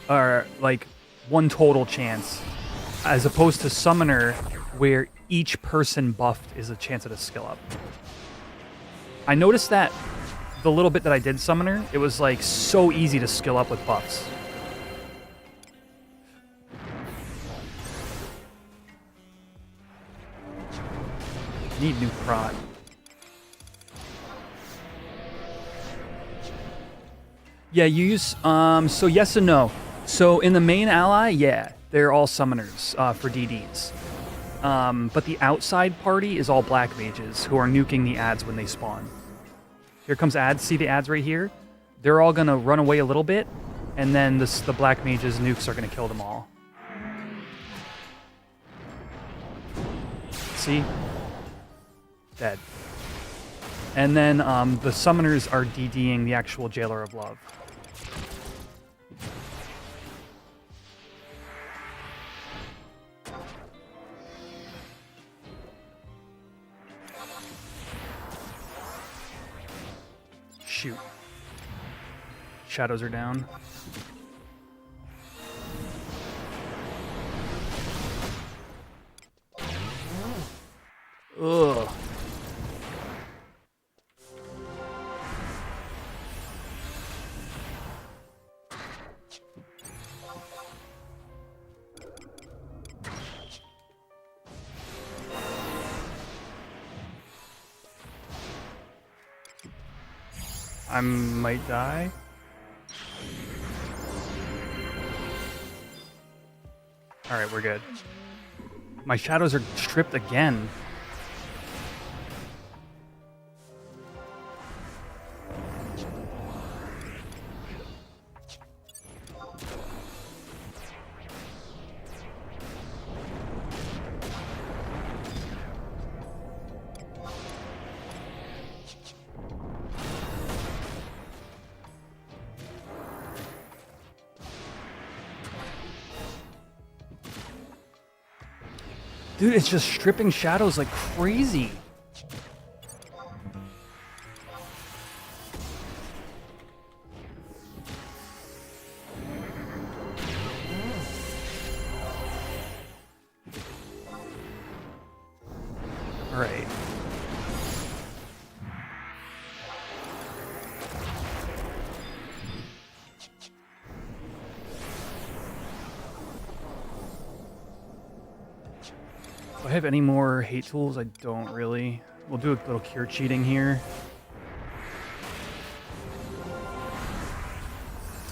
Or, like, one total chance. As opposed to Summoner, where each person buffed is a chance at a skill up. I noticed that the little bit that I did Summoner, it was, like, so easy to skill up with buffs. Need new prod. Yeah, you use, so yes and no. So in the main ally, yeah, they're all summoners for DDs. But the outside party is all black mages who are nuking the ads when they spawn. Here comes ads, see the ads right here? They're all gonna run away a little bit, and then the black mages' nukes are gonna kill them all. See? Dead. And then the summoners are DDing the actual Jailer of Love. Shoot. Shadows are down. Ugh. I might die. Alright, we're good. My shadows are stripped again. Dude, it's just stripping shadows like crazy. Do I have any more hate tools? I don't really. We'll do a little cure cheating here.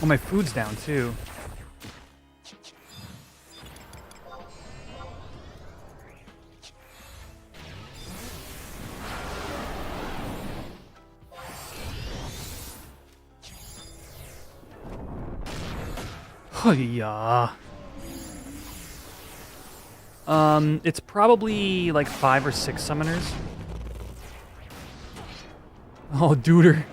Oh, my food's down too. Oh, yeah. It's probably like 5 or 6 summoners. Oh, duder.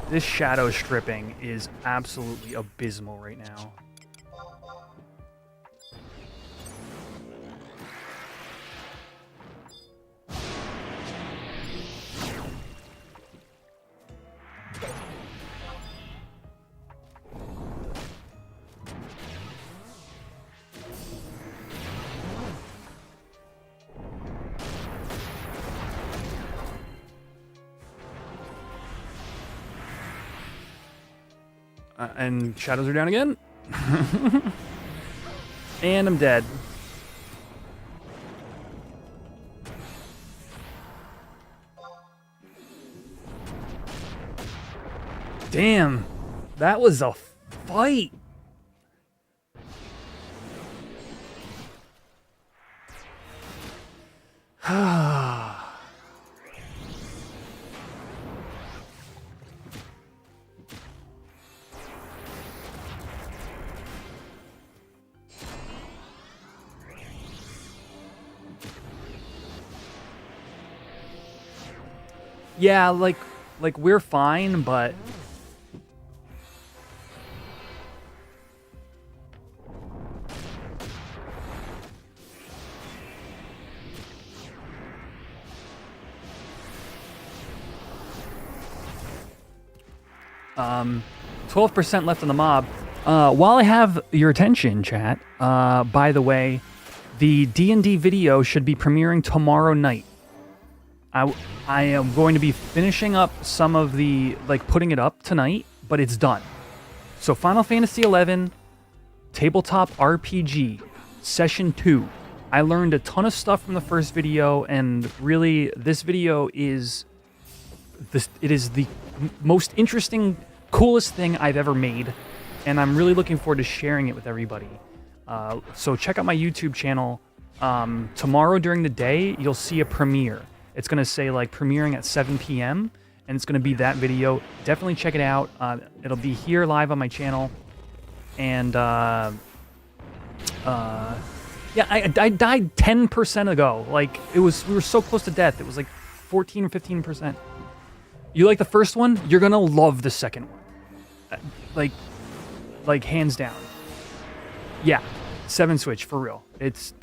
This shadow stripping is absolutely abysmal right now. And shadows are down again. And I'm dead. Damn. That was a fight. Yeah, like we're fine, but um 12% left on the mob. While I have your attention, chat, by the way, the D&D video should be premiering tomorrow night. I am going to be finishing up some of the, putting it up tonight, but it's done. So Final Fantasy XI, Tabletop RPG, Session 2. I learned a ton of stuff from the first video, and really, this video is the most interesting, coolest thing I've ever made, and I'm really looking forward to sharing it with everybody. So check out my YouTube channel. Tomorrow during the day, you'll see a premiere. It's going to say premiering at 7 p.m. and it's going to be that video. Definitely check it out. It'll be here live on my channel. And yeah, I died 10% ago. We were so close to death. It was 14 or 15%. You like the first one? You're going to love the second one. Like hands down. Yeah, 7 Switch for real. It's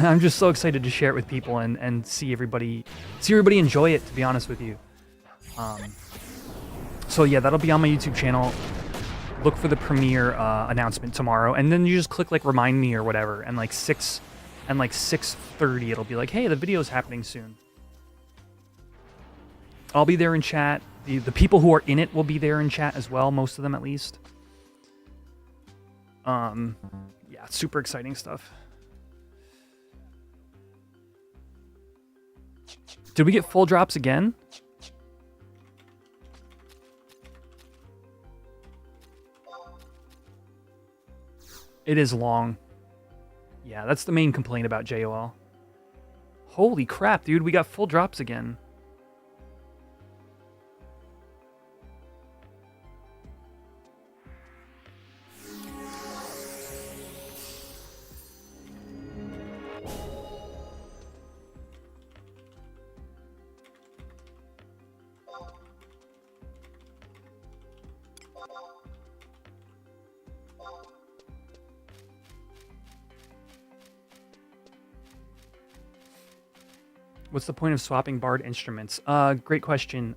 I'm just so excited to share it with people and see everybody enjoy it, to be honest with you. So yeah, that'll be on my YouTube channel. Look for the premiere announcement tomorrow, and then you just click remind me or whatever, and 6:30 it'll be hey, the video's happening soon. I'll be there in chat. The people who are in it will be there in chat as well, most of them at least. Yeah, super exciting stuff. Did we get full drops again? It is long. Yeah, that's the main complaint about JOL. Holy crap, dude, we got full drops again. What's the point of swapping barred instruments? Great question.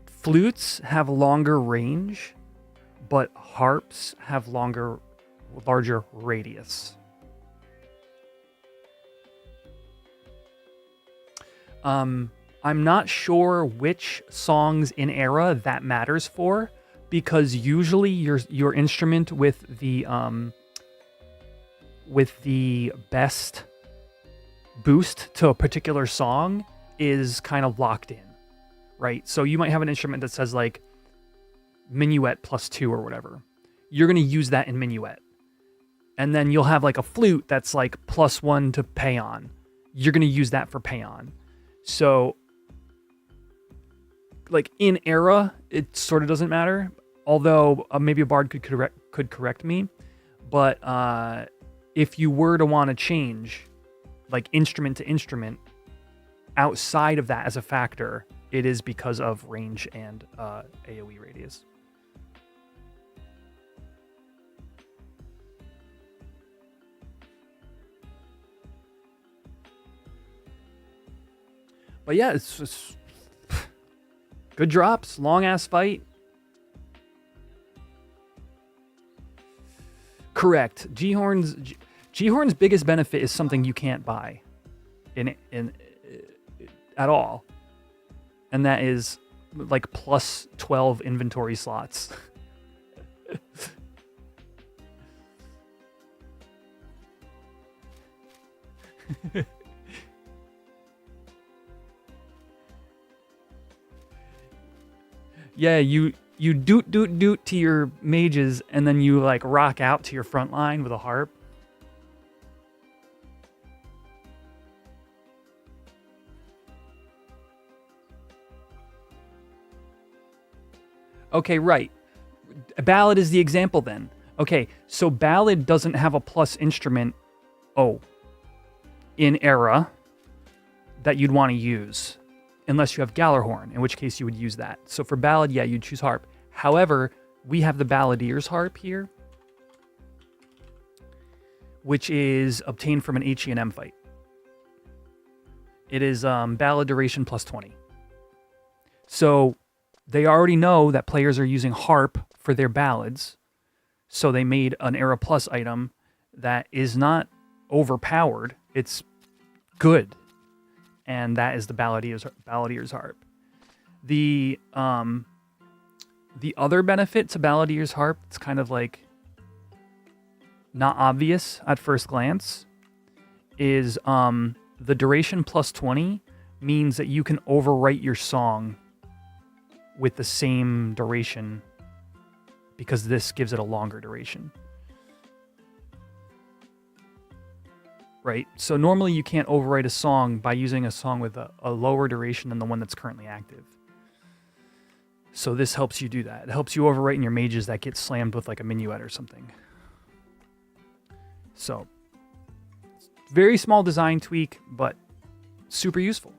Flutes have longer range, but harps have larger radius. I'm not sure which songs in era that matters for, because usually your instrument with the best boost to a particular song is kind of locked in, right? So you might have an instrument that says like minuet +2 or whatever. You're going to use that in minuet. And then you'll have like a flute that's like +1 to paean. You're going to use that for paean. So like in era, it sort of doesn't matter. Although maybe a bard could correct me. But if you were to want to change like instrument to instrument outside of that as a factor, it is because of range and AoE radius. But yeah, it's just good drops, long ass fight. Correct. G-Horn's biggest benefit is something you can't buy in at all. And that is like +12 inventory slots. Yeah, you doot to your mages, and then you like rock out to your front line with a harp. Okay, right. Ballad is the example then. Okay, so Ballad doesn't have a plus instrument, in era that you'd want to use. Unless you have Gallarhorn, in which case you would use that. So for Ballad, yeah, you'd choose harp. However, we have the Balladier's harp here, which is obtained from an HE&M fight. It is Ballad duration +20. So they already know that players are using harp for their ballads, so they made an Era Plus item that is not overpowered. It's good. And that is the Balladier's harp. The other benefit to Balladier's harp, it's kind of like not obvious at first glance, is the duration +20 means that you can overwrite your song with the same duration because this gives it a longer duration. Right? So normally you can't overwrite a song by using a song with a lower duration than the one that's currently active. So this helps you do that. It helps you overwrite in your mages that get slammed with like a minuet or something. So, very small design tweak, but super useful.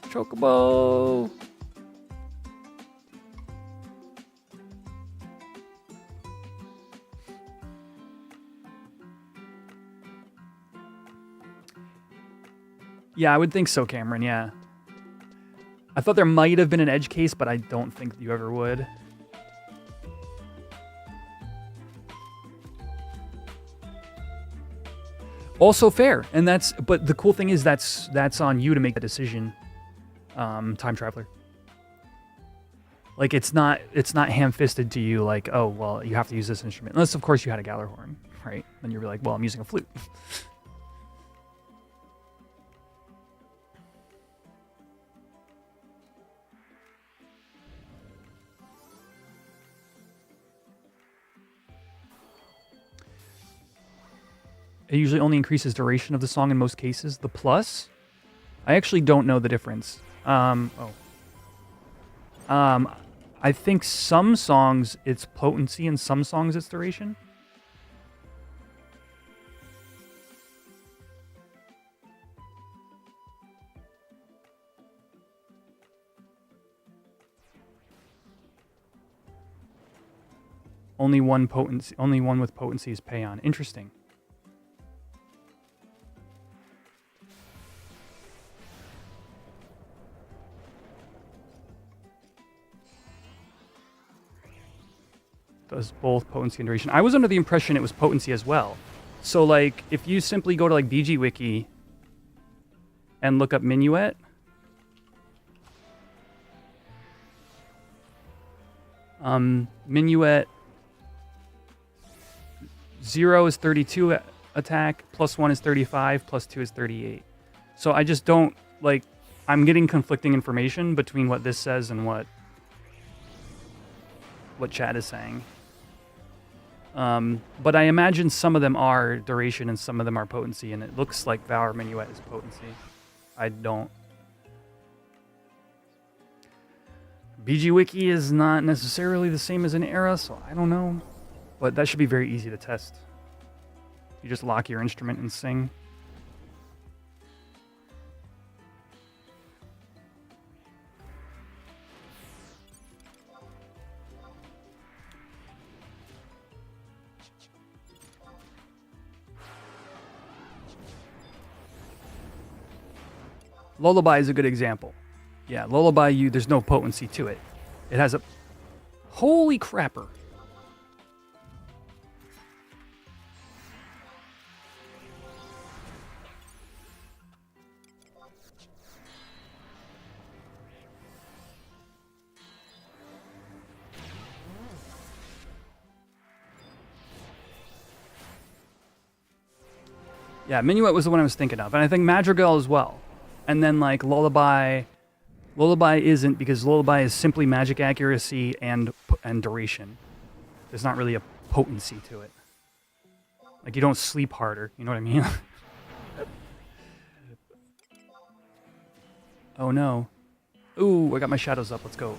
Chocobo! Yeah, I would think so, Cameron, yeah. I thought there might have been an edge case, but I don't think you ever would. Also fair, and but the cool thing is that's on you to make the decision, time traveler. Like it's not ham-fisted to you like, oh, well, you have to use this instrument. Unless, of course, you had a Gallarhorn, right? Then you'd be like, well, I'm using a flute. It usually only increases duration of the song in most cases. The plus, I actually don't know the difference. I think some songs it's potency and some songs it's duration. Only one with potency is paean. Interesting. Does both potency and duration. I was under the impression it was potency as well. So, like, if you simply go to, like, BG Wiki and look up Minuet, Minuet 0 is 32 attack, +1 is 35, +2 is 38. So I just don't, like, I'm getting conflicting information between what this says and what chat is saying. But I imagine some of them are duration and some of them are potency, and it looks like Valor Minuet is potency. I don't. BG Wiki is not necessarily the same as an era, so I don't know. But that should be very easy to test. You just lock your instrument and sing. Lullaby is a good example. Yeah, Lullaby, there's no potency to it. It has a... Holy crapper. Yeah, Minuet was the one I was thinking of, and I think Madrigal as well. And then, like, Lullaby isn't, because Lullaby is simply magic accuracy and duration. There's not really a potency to it. Like, you don't sleep harder, you know what I mean? Oh no. Ooh, I got my shadows up, let's go.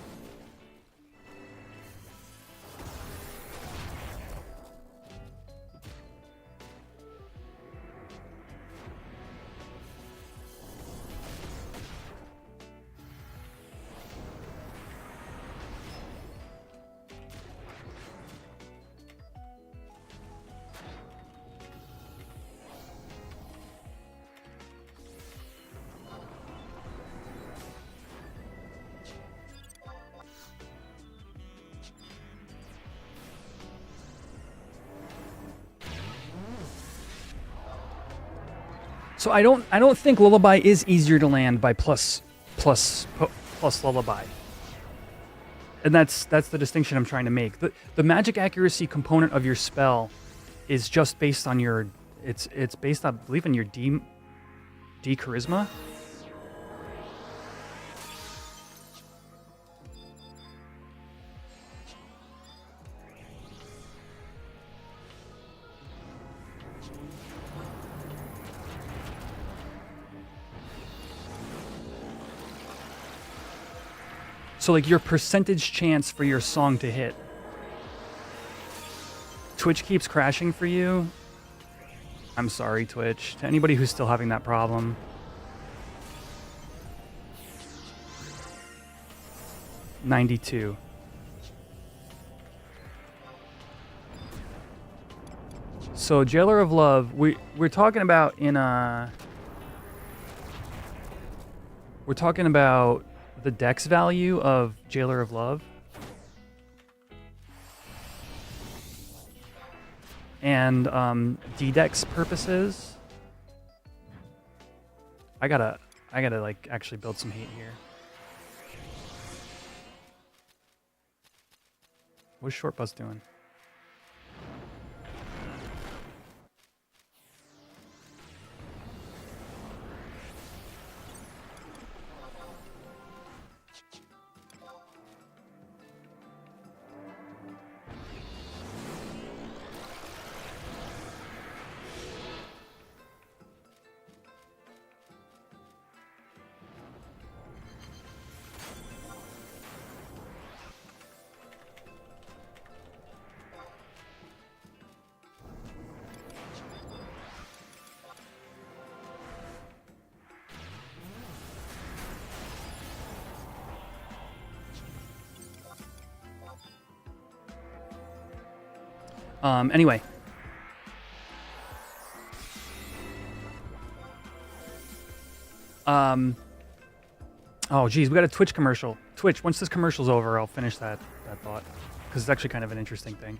So I don't think Lullaby is easier to land by plus Lullaby. And that's the distinction I'm trying to make. The magic accuracy component of your spell is just based on your it's based, I believe, in your D charisma. So, like, your percentage chance for your song to hit. Twitch keeps crashing for you. I'm sorry, Twitch. To anybody who's still having that problem. $92. So, Jailer of Love, we're talking about in a... We're talking about the dex value of Jailer of Love. And D-dex purposes. I gotta like actually build some hate here. What's Short Bus doing? Anyway. Oh, geez, we got a Twitch commercial. Twitch, once this commercial's over, I'll finish that thought. because it's actually kind of an interesting thing.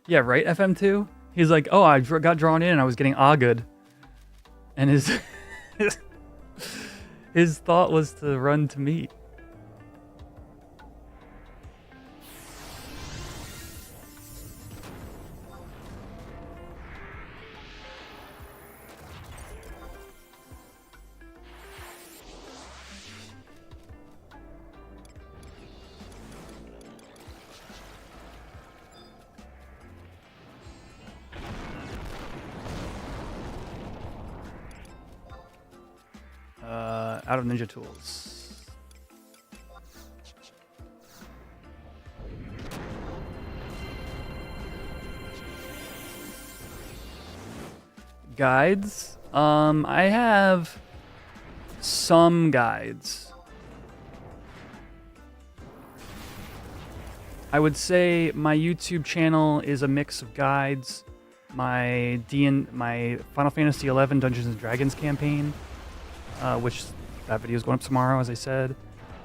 Yeah, right, FM2? He's like, oh, I got drawn in and I was getting good. And his thought was to run to meet. Out of ninja tools. Guides. I have some guides. I would say my YouTube channel is a mix of guides. My Final Fantasy XI Dungeons and Dragons campaign, which that video is going up tomorrow, as I said.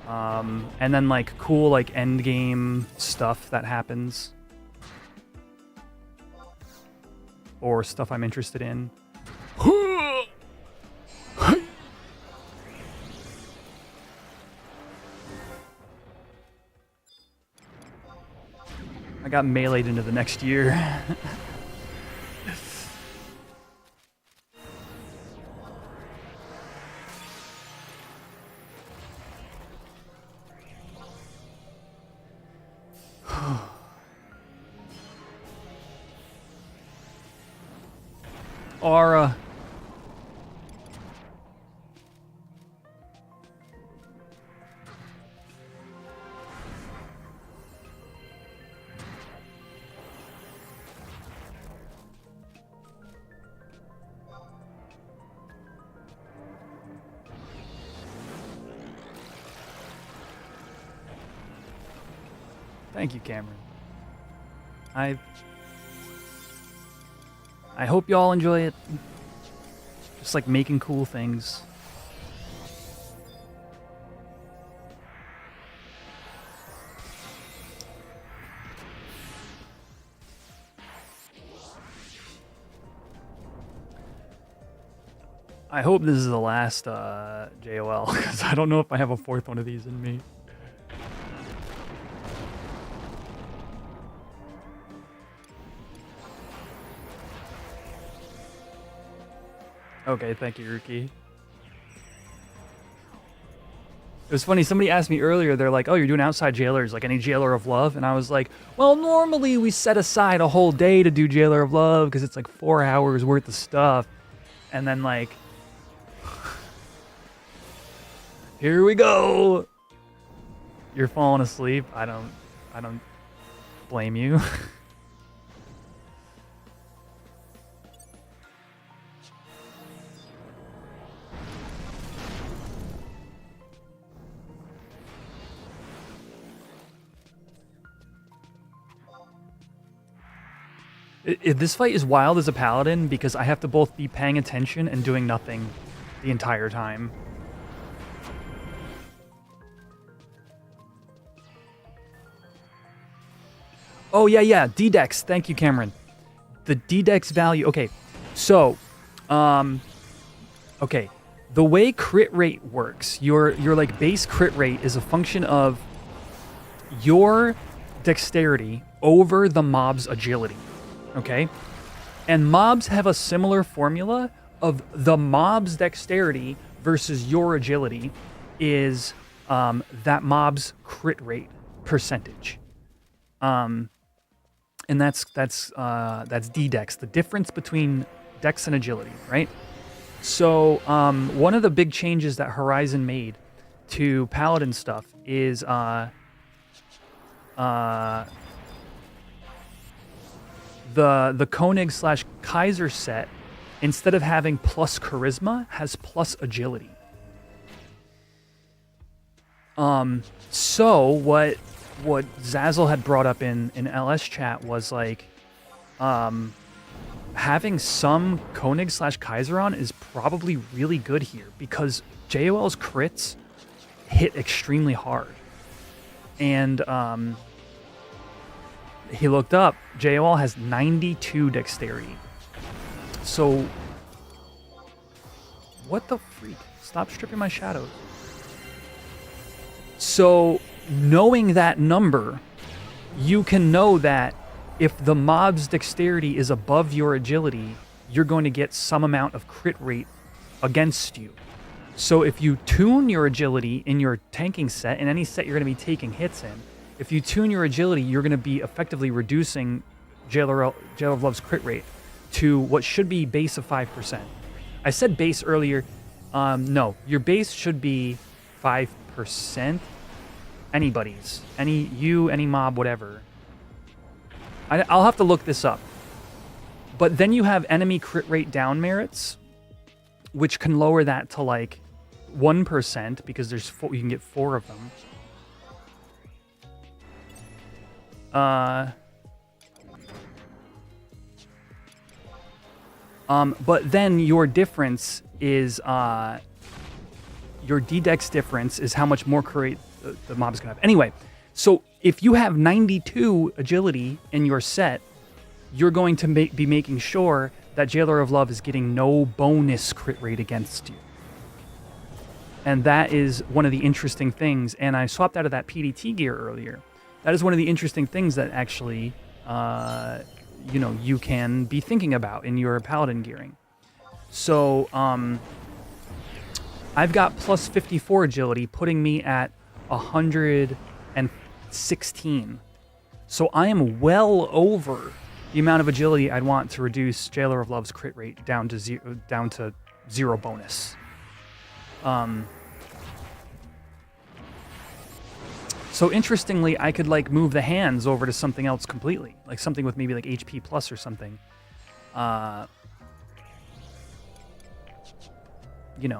And then like cool like endgame stuff that happens, or stuff I'm interested in. I got meleeed into the next year. Aura. Thank you, Cameron. I hope y'all enjoy it. Just like making cool things. I hope this is the last JOL, because I don't know if I have a fourth one of these in me. Okay, thank you, Ruki. It was funny, somebody asked me earlier, they're like, oh, you're doing outside jailers, like any Jailer of Love? And I was like, well, normally we set aside a whole day to do Jailer of Love because it's like 4 hours worth of stuff. And then like, here we go. You're falling asleep. I don't blame you. This fight is wild as a paladin because I have to both be paying attention and doing nothing the entire time. Oh, yeah, D-Dex. Thank you, Cameron. The D-Dex value. Okay, so, okay. The way crit rate works, your like base crit rate is a function of your dexterity over the mob's agility. Okay? And mobs have a similar formula of the mob's dexterity versus your agility is that mob's crit rate percentage. And that's D-Dex, the difference between Dex and agility, right? So one of the big changes that Horizon made to Paladin stuff is the Koenig / Kaiser set, instead of having plus charisma, has plus agility. So what Zazzle had brought up in LS chat was like, having some Koenig / Kaiser on is probably really good here because JOL's crits hit extremely hard. And he looked up, JOL has 92 dexterity. So, what the freak? Stop stripping my shadows. So, knowing that number, you can know that if the mob's dexterity is above your agility, you're going to get some amount of crit rate against you. So if you tune your agility in your tanking set, in any set you're going to be taking hits in, if you tune your agility, you're going to be effectively reducing Jailer of Love's crit rate to what should be base of 5%. I said base earlier. No, your base should be 5%. Anybody's. Any mob, whatever. I'll have to look this up. But then you have enemy crit rate down merits, which can lower that to like 1% because there's you can get 4 of them. But then your difference is your D-Dex difference is how much more crit the mob is gonna have. Anyway, so if you have 92 agility in your set, you're going to be making sure that Jailer of Love is getting no bonus crit rate against you. And that is one of the interesting things. And I swapped out of that PDT gear earlier. That is one of the interesting things that actually, you can be thinking about in your Paladin gearing. So I've got plus 54 agility, putting me at 116. So I am well over the amount of agility I'd want to reduce Jailer of Love's crit rate down to zero bonus. So interestingly, I could like move the hands over to something else completely, like something with maybe like HP plus or something.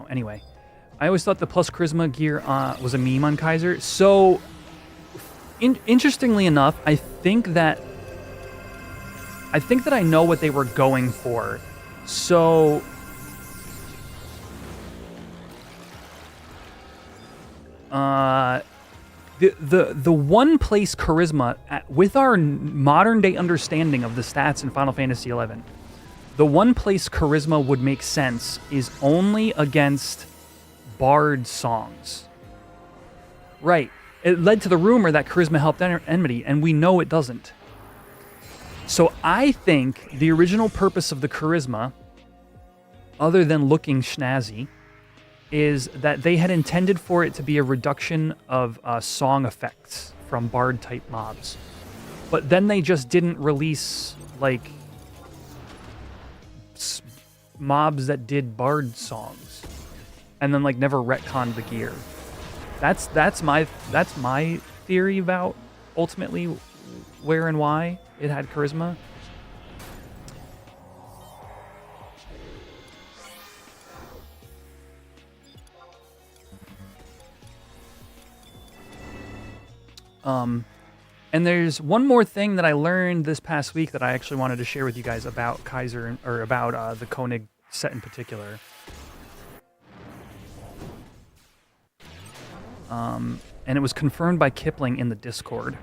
Anyway, I always thought the plus charisma gear was a meme on Kaiser. So interestingly enough, I think that I know what they were going for. So the one place charisma with our modern day understanding of the stats in Final Fantasy XI, the one place charisma would make sense is only against bard songs. Right. It led to the rumor that charisma helped enmity, and we know it doesn't. So I think the original purpose of the charisma, other than looking snazzy, is that they had intended for it to be a reduction of song effects from bard-type mobs. But then they just didn't release, like, mobs that did bard songs. And then, like, never retconned the gear. That's my theory about, ultimately, where and why it had charisma. And there's one more thing that I learned this past week that I actually wanted to share with you guys about Kaiser, or about the Koenig set in particular. And it was confirmed by Kipling in the Discord.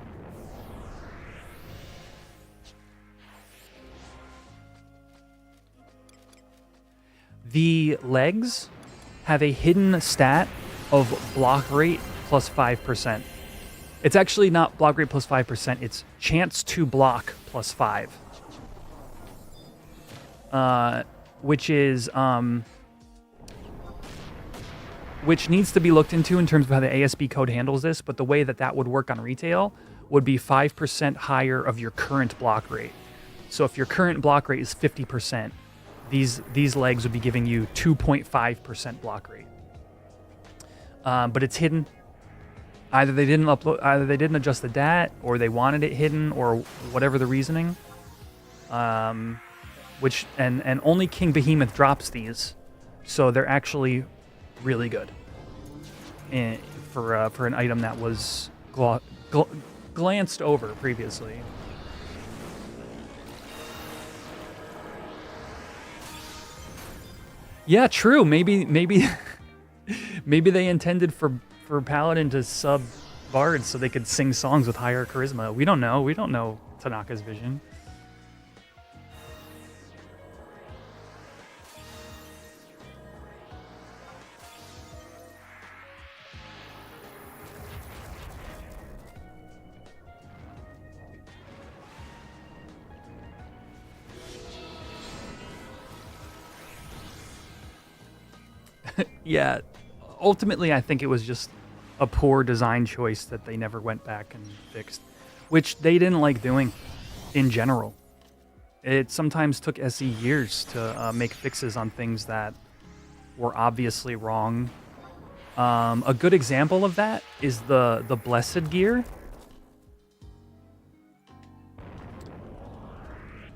The legs have a hidden stat of block rate plus 5%. It's actually not block rate plus 5%, it's chance to block plus 5. Which is, which needs to be looked into in terms of how the ASB code handles this, but the way that would work on retail would be 5% higher of your current block rate. So if your current block rate is 50%, these legs would be giving you 2.5% block rate. but it's hidden. Either they didn't upload, either they didn't adjust the DAT, or they wanted it hidden, or whatever the reasoning. Which and only King Behemoth drops these, so they're actually really good. For an item that was glanced over previously. Yeah, true. Maybe maybe they intended for Paladin to sub bards so they could sing songs with higher charisma. We don't know. We don't know Tanaka's vision. Yeah, ultimately, I think it was just a poor design choice that they never went back and fixed, which they didn't like doing in general. It sometimes took SE years to make fixes on things that were obviously wrong. A good example of that is the Blessed gear.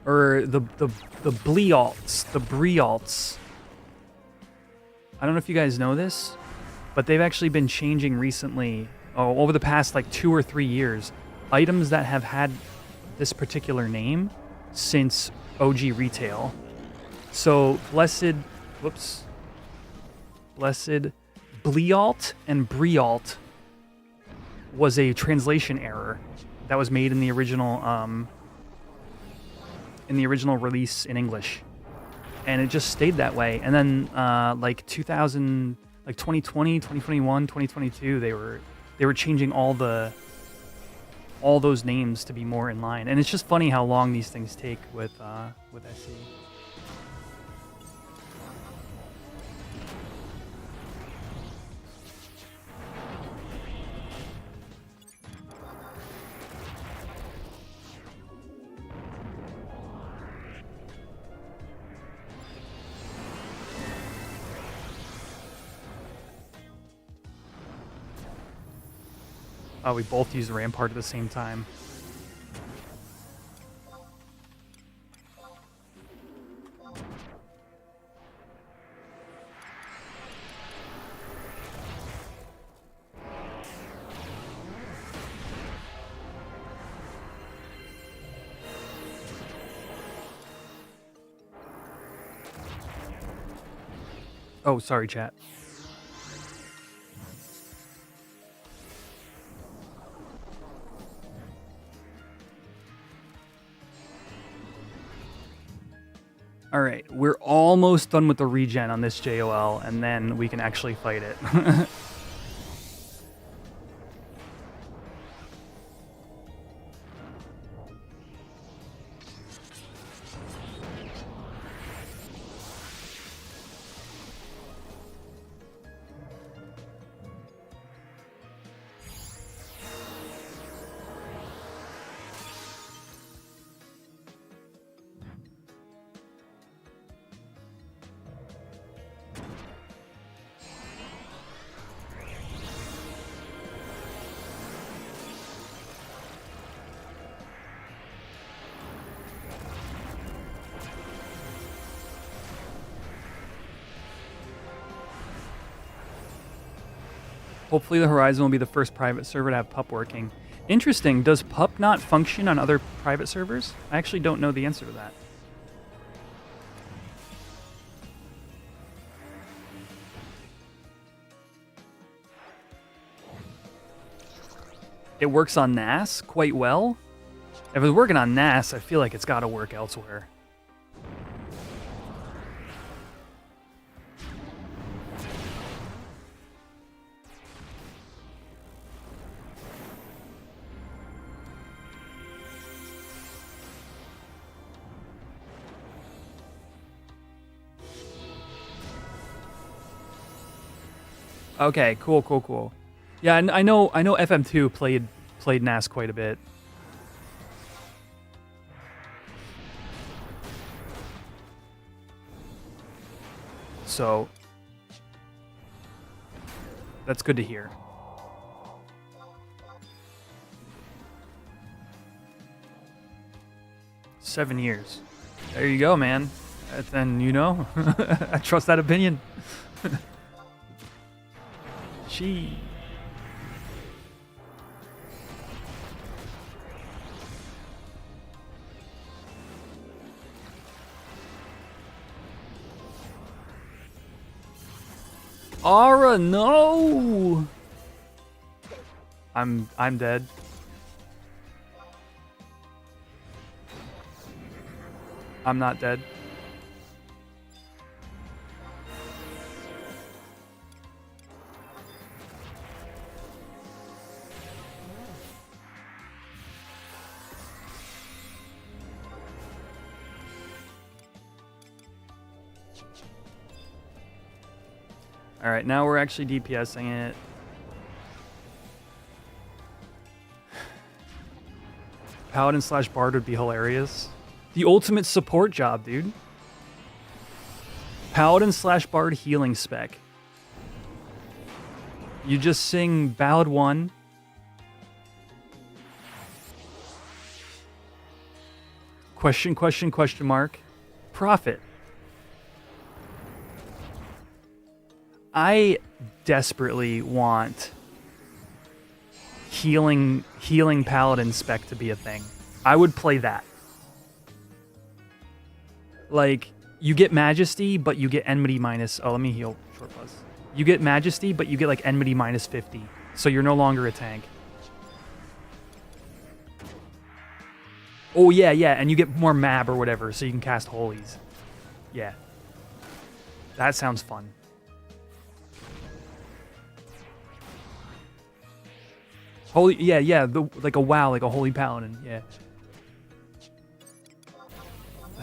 Or the Blealts, the Brealts. I don't know if you guys know this, but they've actually been changing recently, over the past like 2 or 3 years, items that have had this particular name since OG retail. So Blessed Blealt and Brealt was a translation error that was made in the original release in English. And it just stayed that way. And then like 2020, 2021, 2022, they were changing all those names to be more in line. And it's just funny how long these things take with SE. Oh, we both used Rampart at the same time. Oh, sorry, chat. All right, we're almost done with the regen on this JOL, and then we can actually fight it. Hopefully the Horizon will be the first private server to have PUP working. Interesting. Does PUP not function on other private servers? I actually don't know the answer to that. It works on NAS quite well. If it's working on NAS, I feel like it's got to work elsewhere. Okay, cool. Yeah, and I know FM2 played NAS quite a bit. So That's good to hear. "7 years. There you go, man. Then, you know, I trust that opinion. Gee. Aura, no! I'm dead. I'm not dead. All right, now we're actually DPSing it. Paladin / Bard would be hilarious. The ultimate support job, dude. Paladin / Bard healing spec. You just sing Ballad 1. Question, question, question mark. Profit. I desperately want healing Paladin spec to be a thing. I would play that. Like, you get Majesty, but you get Enmity minus... Oh, let me heal short buzz. You get Majesty, but you get, like, Enmity minus 50. So you're no longer a tank. Oh, yeah, yeah, and you get more Mab or whatever, so you can cast Holies. Yeah. That sounds fun. Holy... Yeah, yeah, like a WoW, like a Holy Paladin, yeah.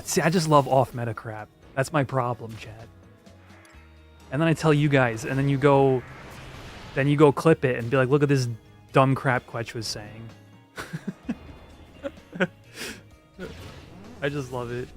See, I just love off-meta crap. That's my problem, Chad. And then I tell you guys, and then you go clip it and be like, look at this dumb crap Quetch was saying. I just love it.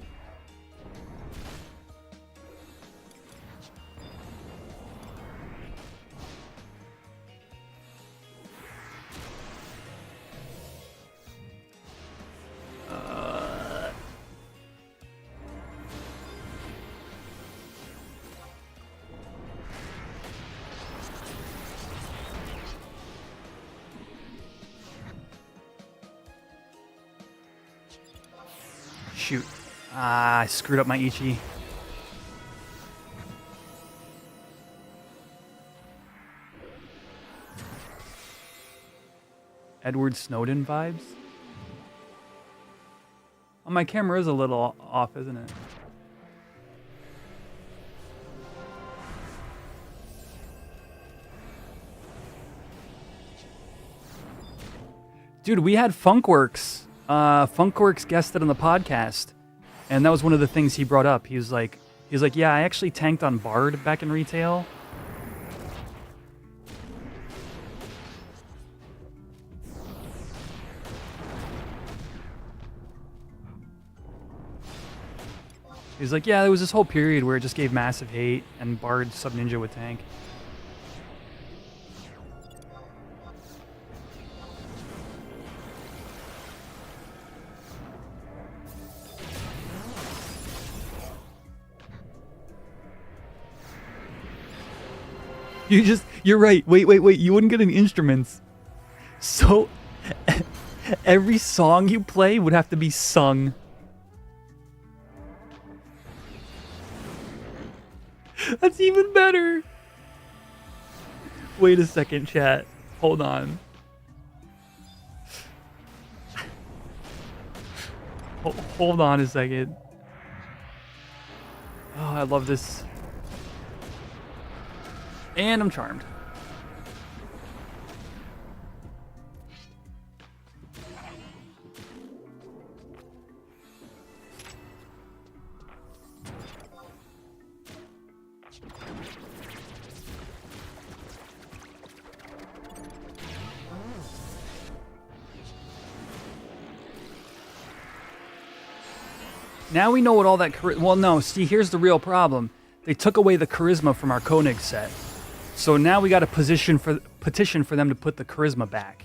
Shoot. Ah, I screwed up my Ichi. Edward Snowden vibes? Oh, my camera is a little off, isn't it? Dude, we had Funkworks. Funkworks guested on the podcast, and that was one of the things he brought up. He was like, yeah, I actually tanked on Bard back in retail. He's like, yeah, there was this whole period where it just gave massive hate, and Bard sub ninja would tank. You're right. Wait. You wouldn't get any instruments. So, every song you play would have to be sung. That's even better. Wait a second, chat. Hold on. Hold on a second. Oh, I love this. And I'm charmed. Now we know what all that... Well, no, see, here's the real problem. They took away the charisma from our Koenig set. So now we got to petition for them to put the charisma back.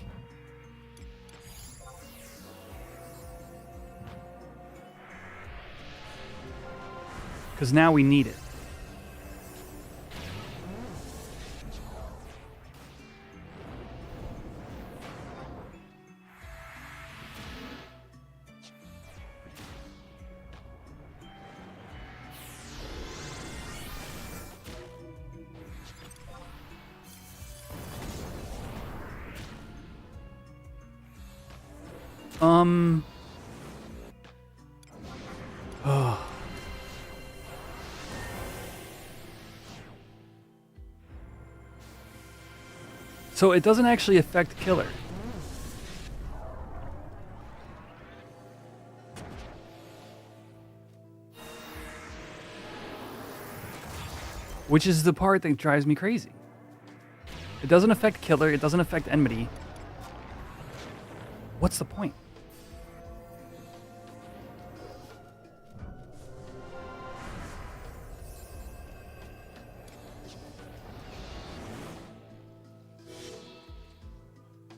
Because now we need it. Oh. So it doesn't actually affect killer. Which is the part that drives me crazy. It doesn't affect killer, it doesn't affect enmity. What's the point?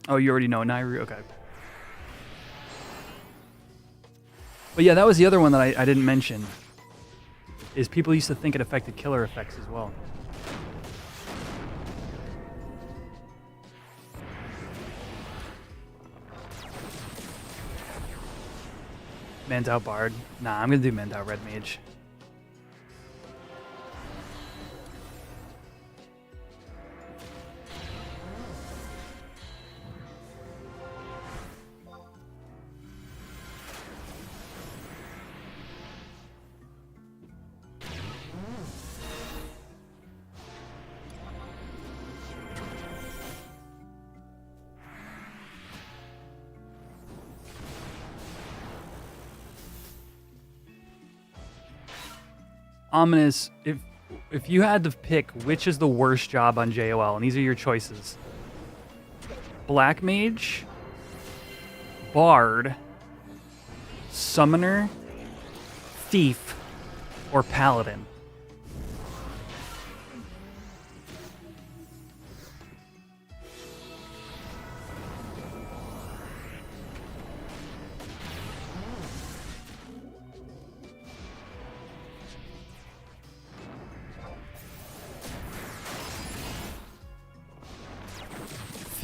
Oh, you already know Nairu? Okay. But yeah, that was the other one that I didn't mention. Is people used to think it affected killer effects as well. Mandao Bard. Nah, I'm gonna do Mandao Red Mage. Ominous, if you had to pick which is the worst job on JOL, and these are your choices: Black Mage, Bard, Summoner, Thief, or Paladin.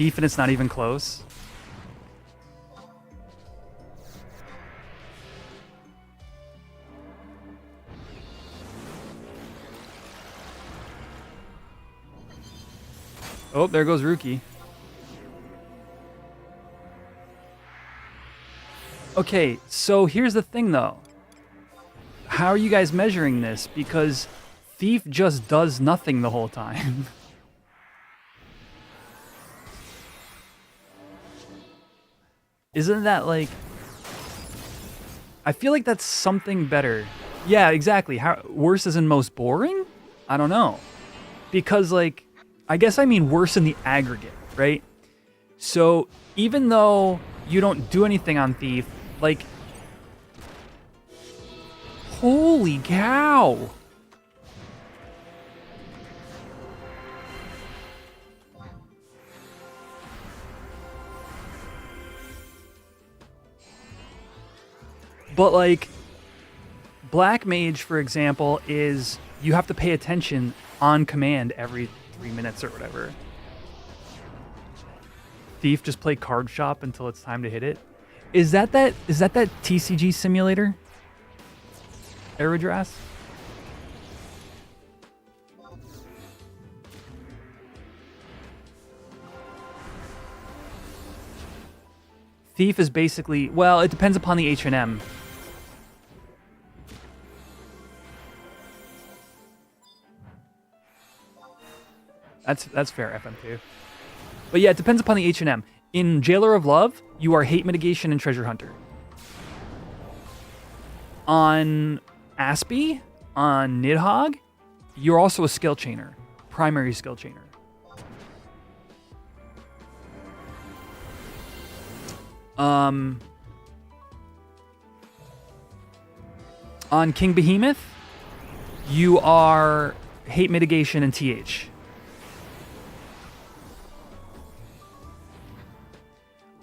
Thief, and it's not even close. Oh, there goes Rookie. Okay, so here's the thing though. How are you guys measuring this? Because Thief just does nothing the whole time. Isn't that like... I feel like that's something better. Yeah, exactly. How worse as in most boring? I don't know. Because like, I guess I mean worse in the aggregate, right? So even though you don't do anything on Thief, like... Holy cow! But like, Black Mage, for example, is you have to pay attention on command every 3 minutes or whatever. Thief, just play card shop until it's time to hit it. Is that TCG simulator? Aerodras? Thief is basically, well, it depends upon the H&M. That's fair, FM2. But yeah, it depends upon the H&M. In Jailer of Love, you are Hate Mitigation and Treasure Hunter. On Aspie, on Nidhogg, you're also a skill chainer. Primary skill chainer. On King Behemoth, you are Hate Mitigation and TH.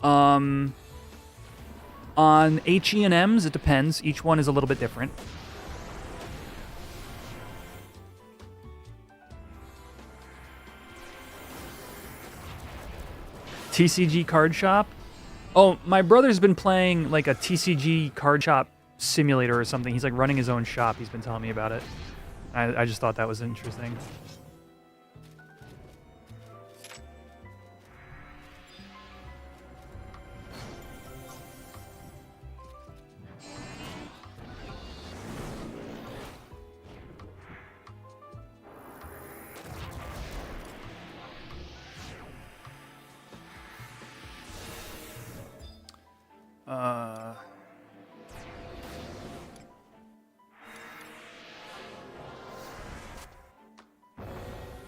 On HE&Ms, it depends. Each one is a little bit different. TCG card shop? Oh, my brother's been playing like a TCG card shop simulator or something. He's like running his own shop. He's been telling me about it. I just thought that was interesting.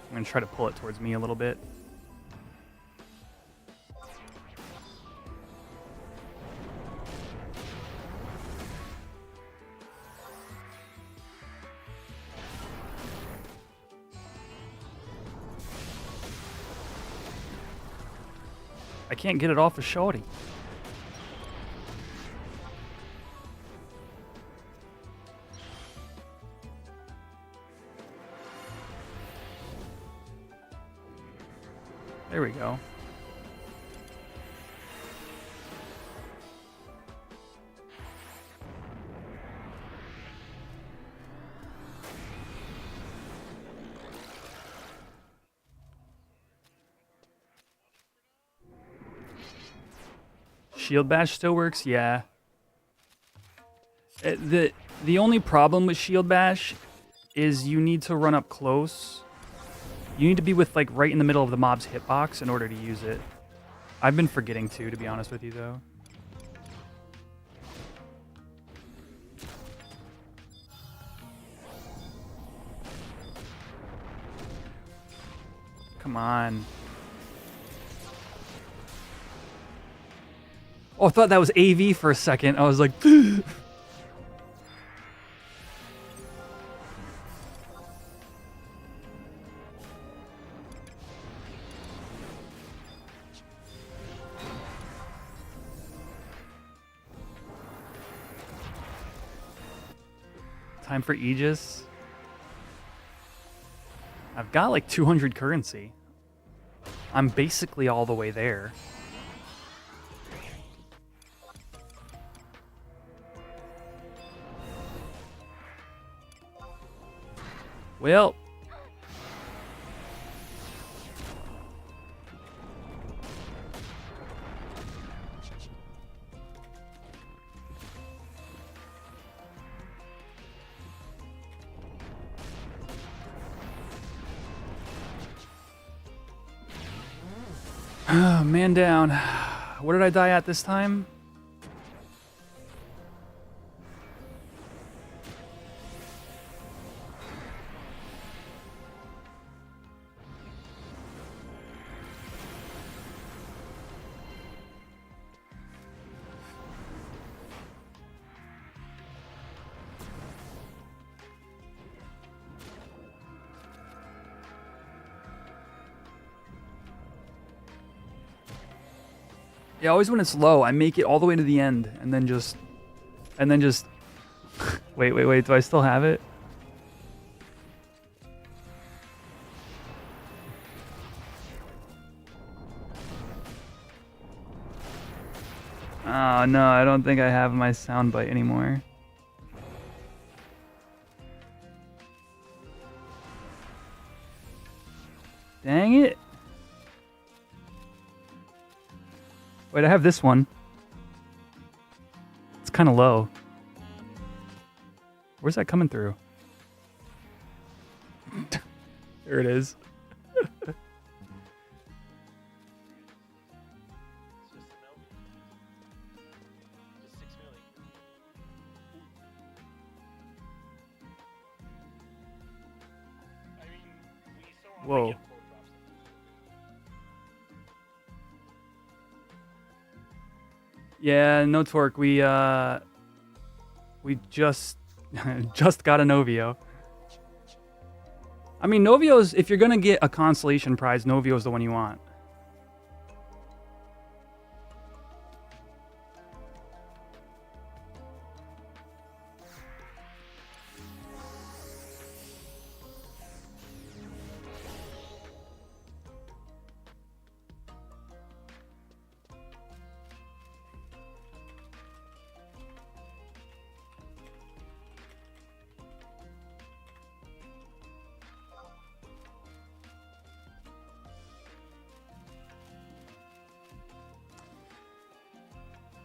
I'm going to try to pull it towards me a little bit. I can't get it off of shorty. There we go. Shield bash still works, yeah. The only problem with shield bash is you need to run up close. You need to be with like right in the middle of the mob's hitbox in order to use it. I've been forgetting to be honest with you though. Come on. Oh, I thought that was AV for a second. I was like, time for Aegis. I've got like 200 currency. I'm basically all the way there. Well, man down. What did I die at this time? Yeah, always when it's low, I make it all the way to the end, and then just, wait, do I still have it? Oh no, I don't think I have my soundbite anymore. Dang it. Wait, I have this one. It's kind of low. Where's that coming through? There it is. Whoa. Yeah, no torque. We just just got a Novio. I mean, Novio's, if you're gonna get a consolation prize, Novio's the one you want.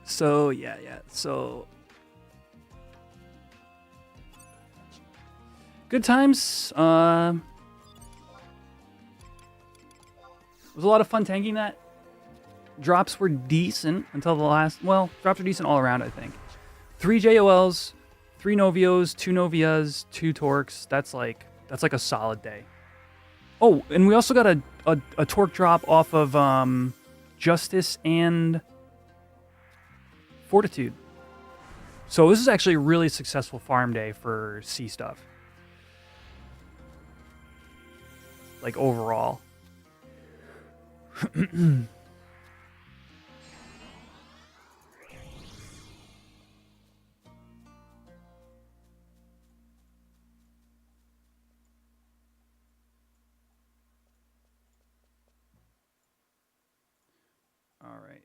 So yeah. So good times. It was a lot of fun tanking that. Drops were decent until the last. Well, drops are decent all around, I think. 3 JOLs, 3 Novios, 2 Novias, 2 Torques. That's like a solid day. Oh, and we also got a Torque drop off of Justice and Fortitude. So this is actually a really successful farm day for C stuff. Like overall. All right.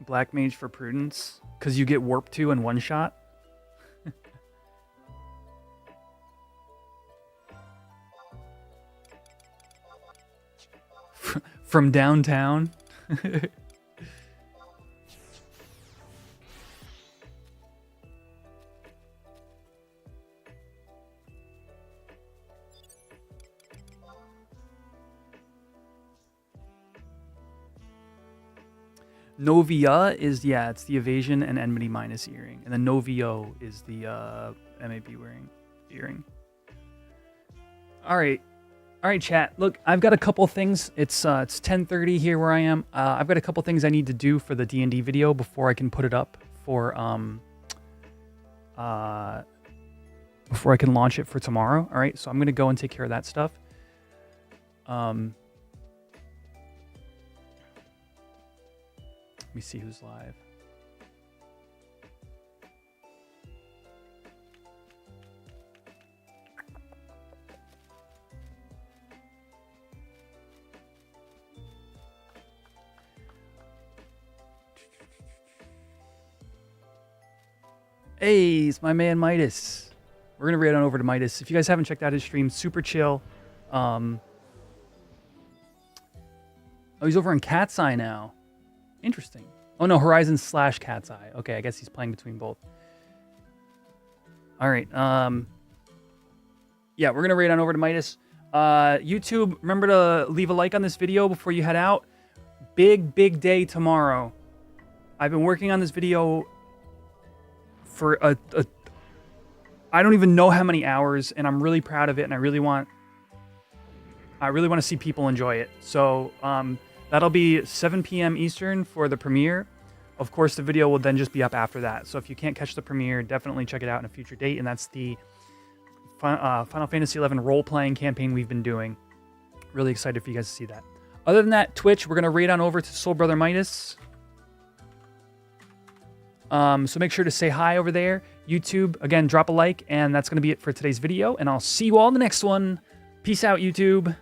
Black Mage for Prudence, because you get Warp 2 in one shot. From downtown. Novia is, yeah, it's the evasion and enmity minus earring. And then Novio is the MAP wearing earring. All right, chat. Look, I've got a couple things. It's 10:30 here where I am. I've got a couple things I need to do for the D&D video before I can put it up for before I can launch it for tomorrow. All right, so I'm gonna go and take care of that stuff. Let me see who's live. Hey, it's my man Midas. We're gonna raid on over to Midas. If you guys haven't checked out his stream, super chill. Oh, he's over on Cat's Eye now. Interesting. Oh no, Horizon / Cat's Eye. Okay, I guess he's playing between both. All right. Yeah, we're gonna raid on over to Midas. YouTube, remember to leave a like on this video before you head out. Big day tomorrow. I've been working on this video for I don't even know how many hours, and I'm really proud of it, and I really want to see people enjoy it. So that'll be 7 p.m. Eastern for the premiere. Of course, the video will then just be up after that. So if you can't catch the premiere, definitely check it out in a future date. And that's the Final Fantasy XI role-playing campaign we've been doing. Really excited for you guys to see that. Other than that, Twitch, we're going to raid on over to Soul Brother Midas. So make sure to say hi over there. YouTube, again, drop a like. And that's going to be it for today's video. And I'll see you all in the next one. Peace out, YouTube.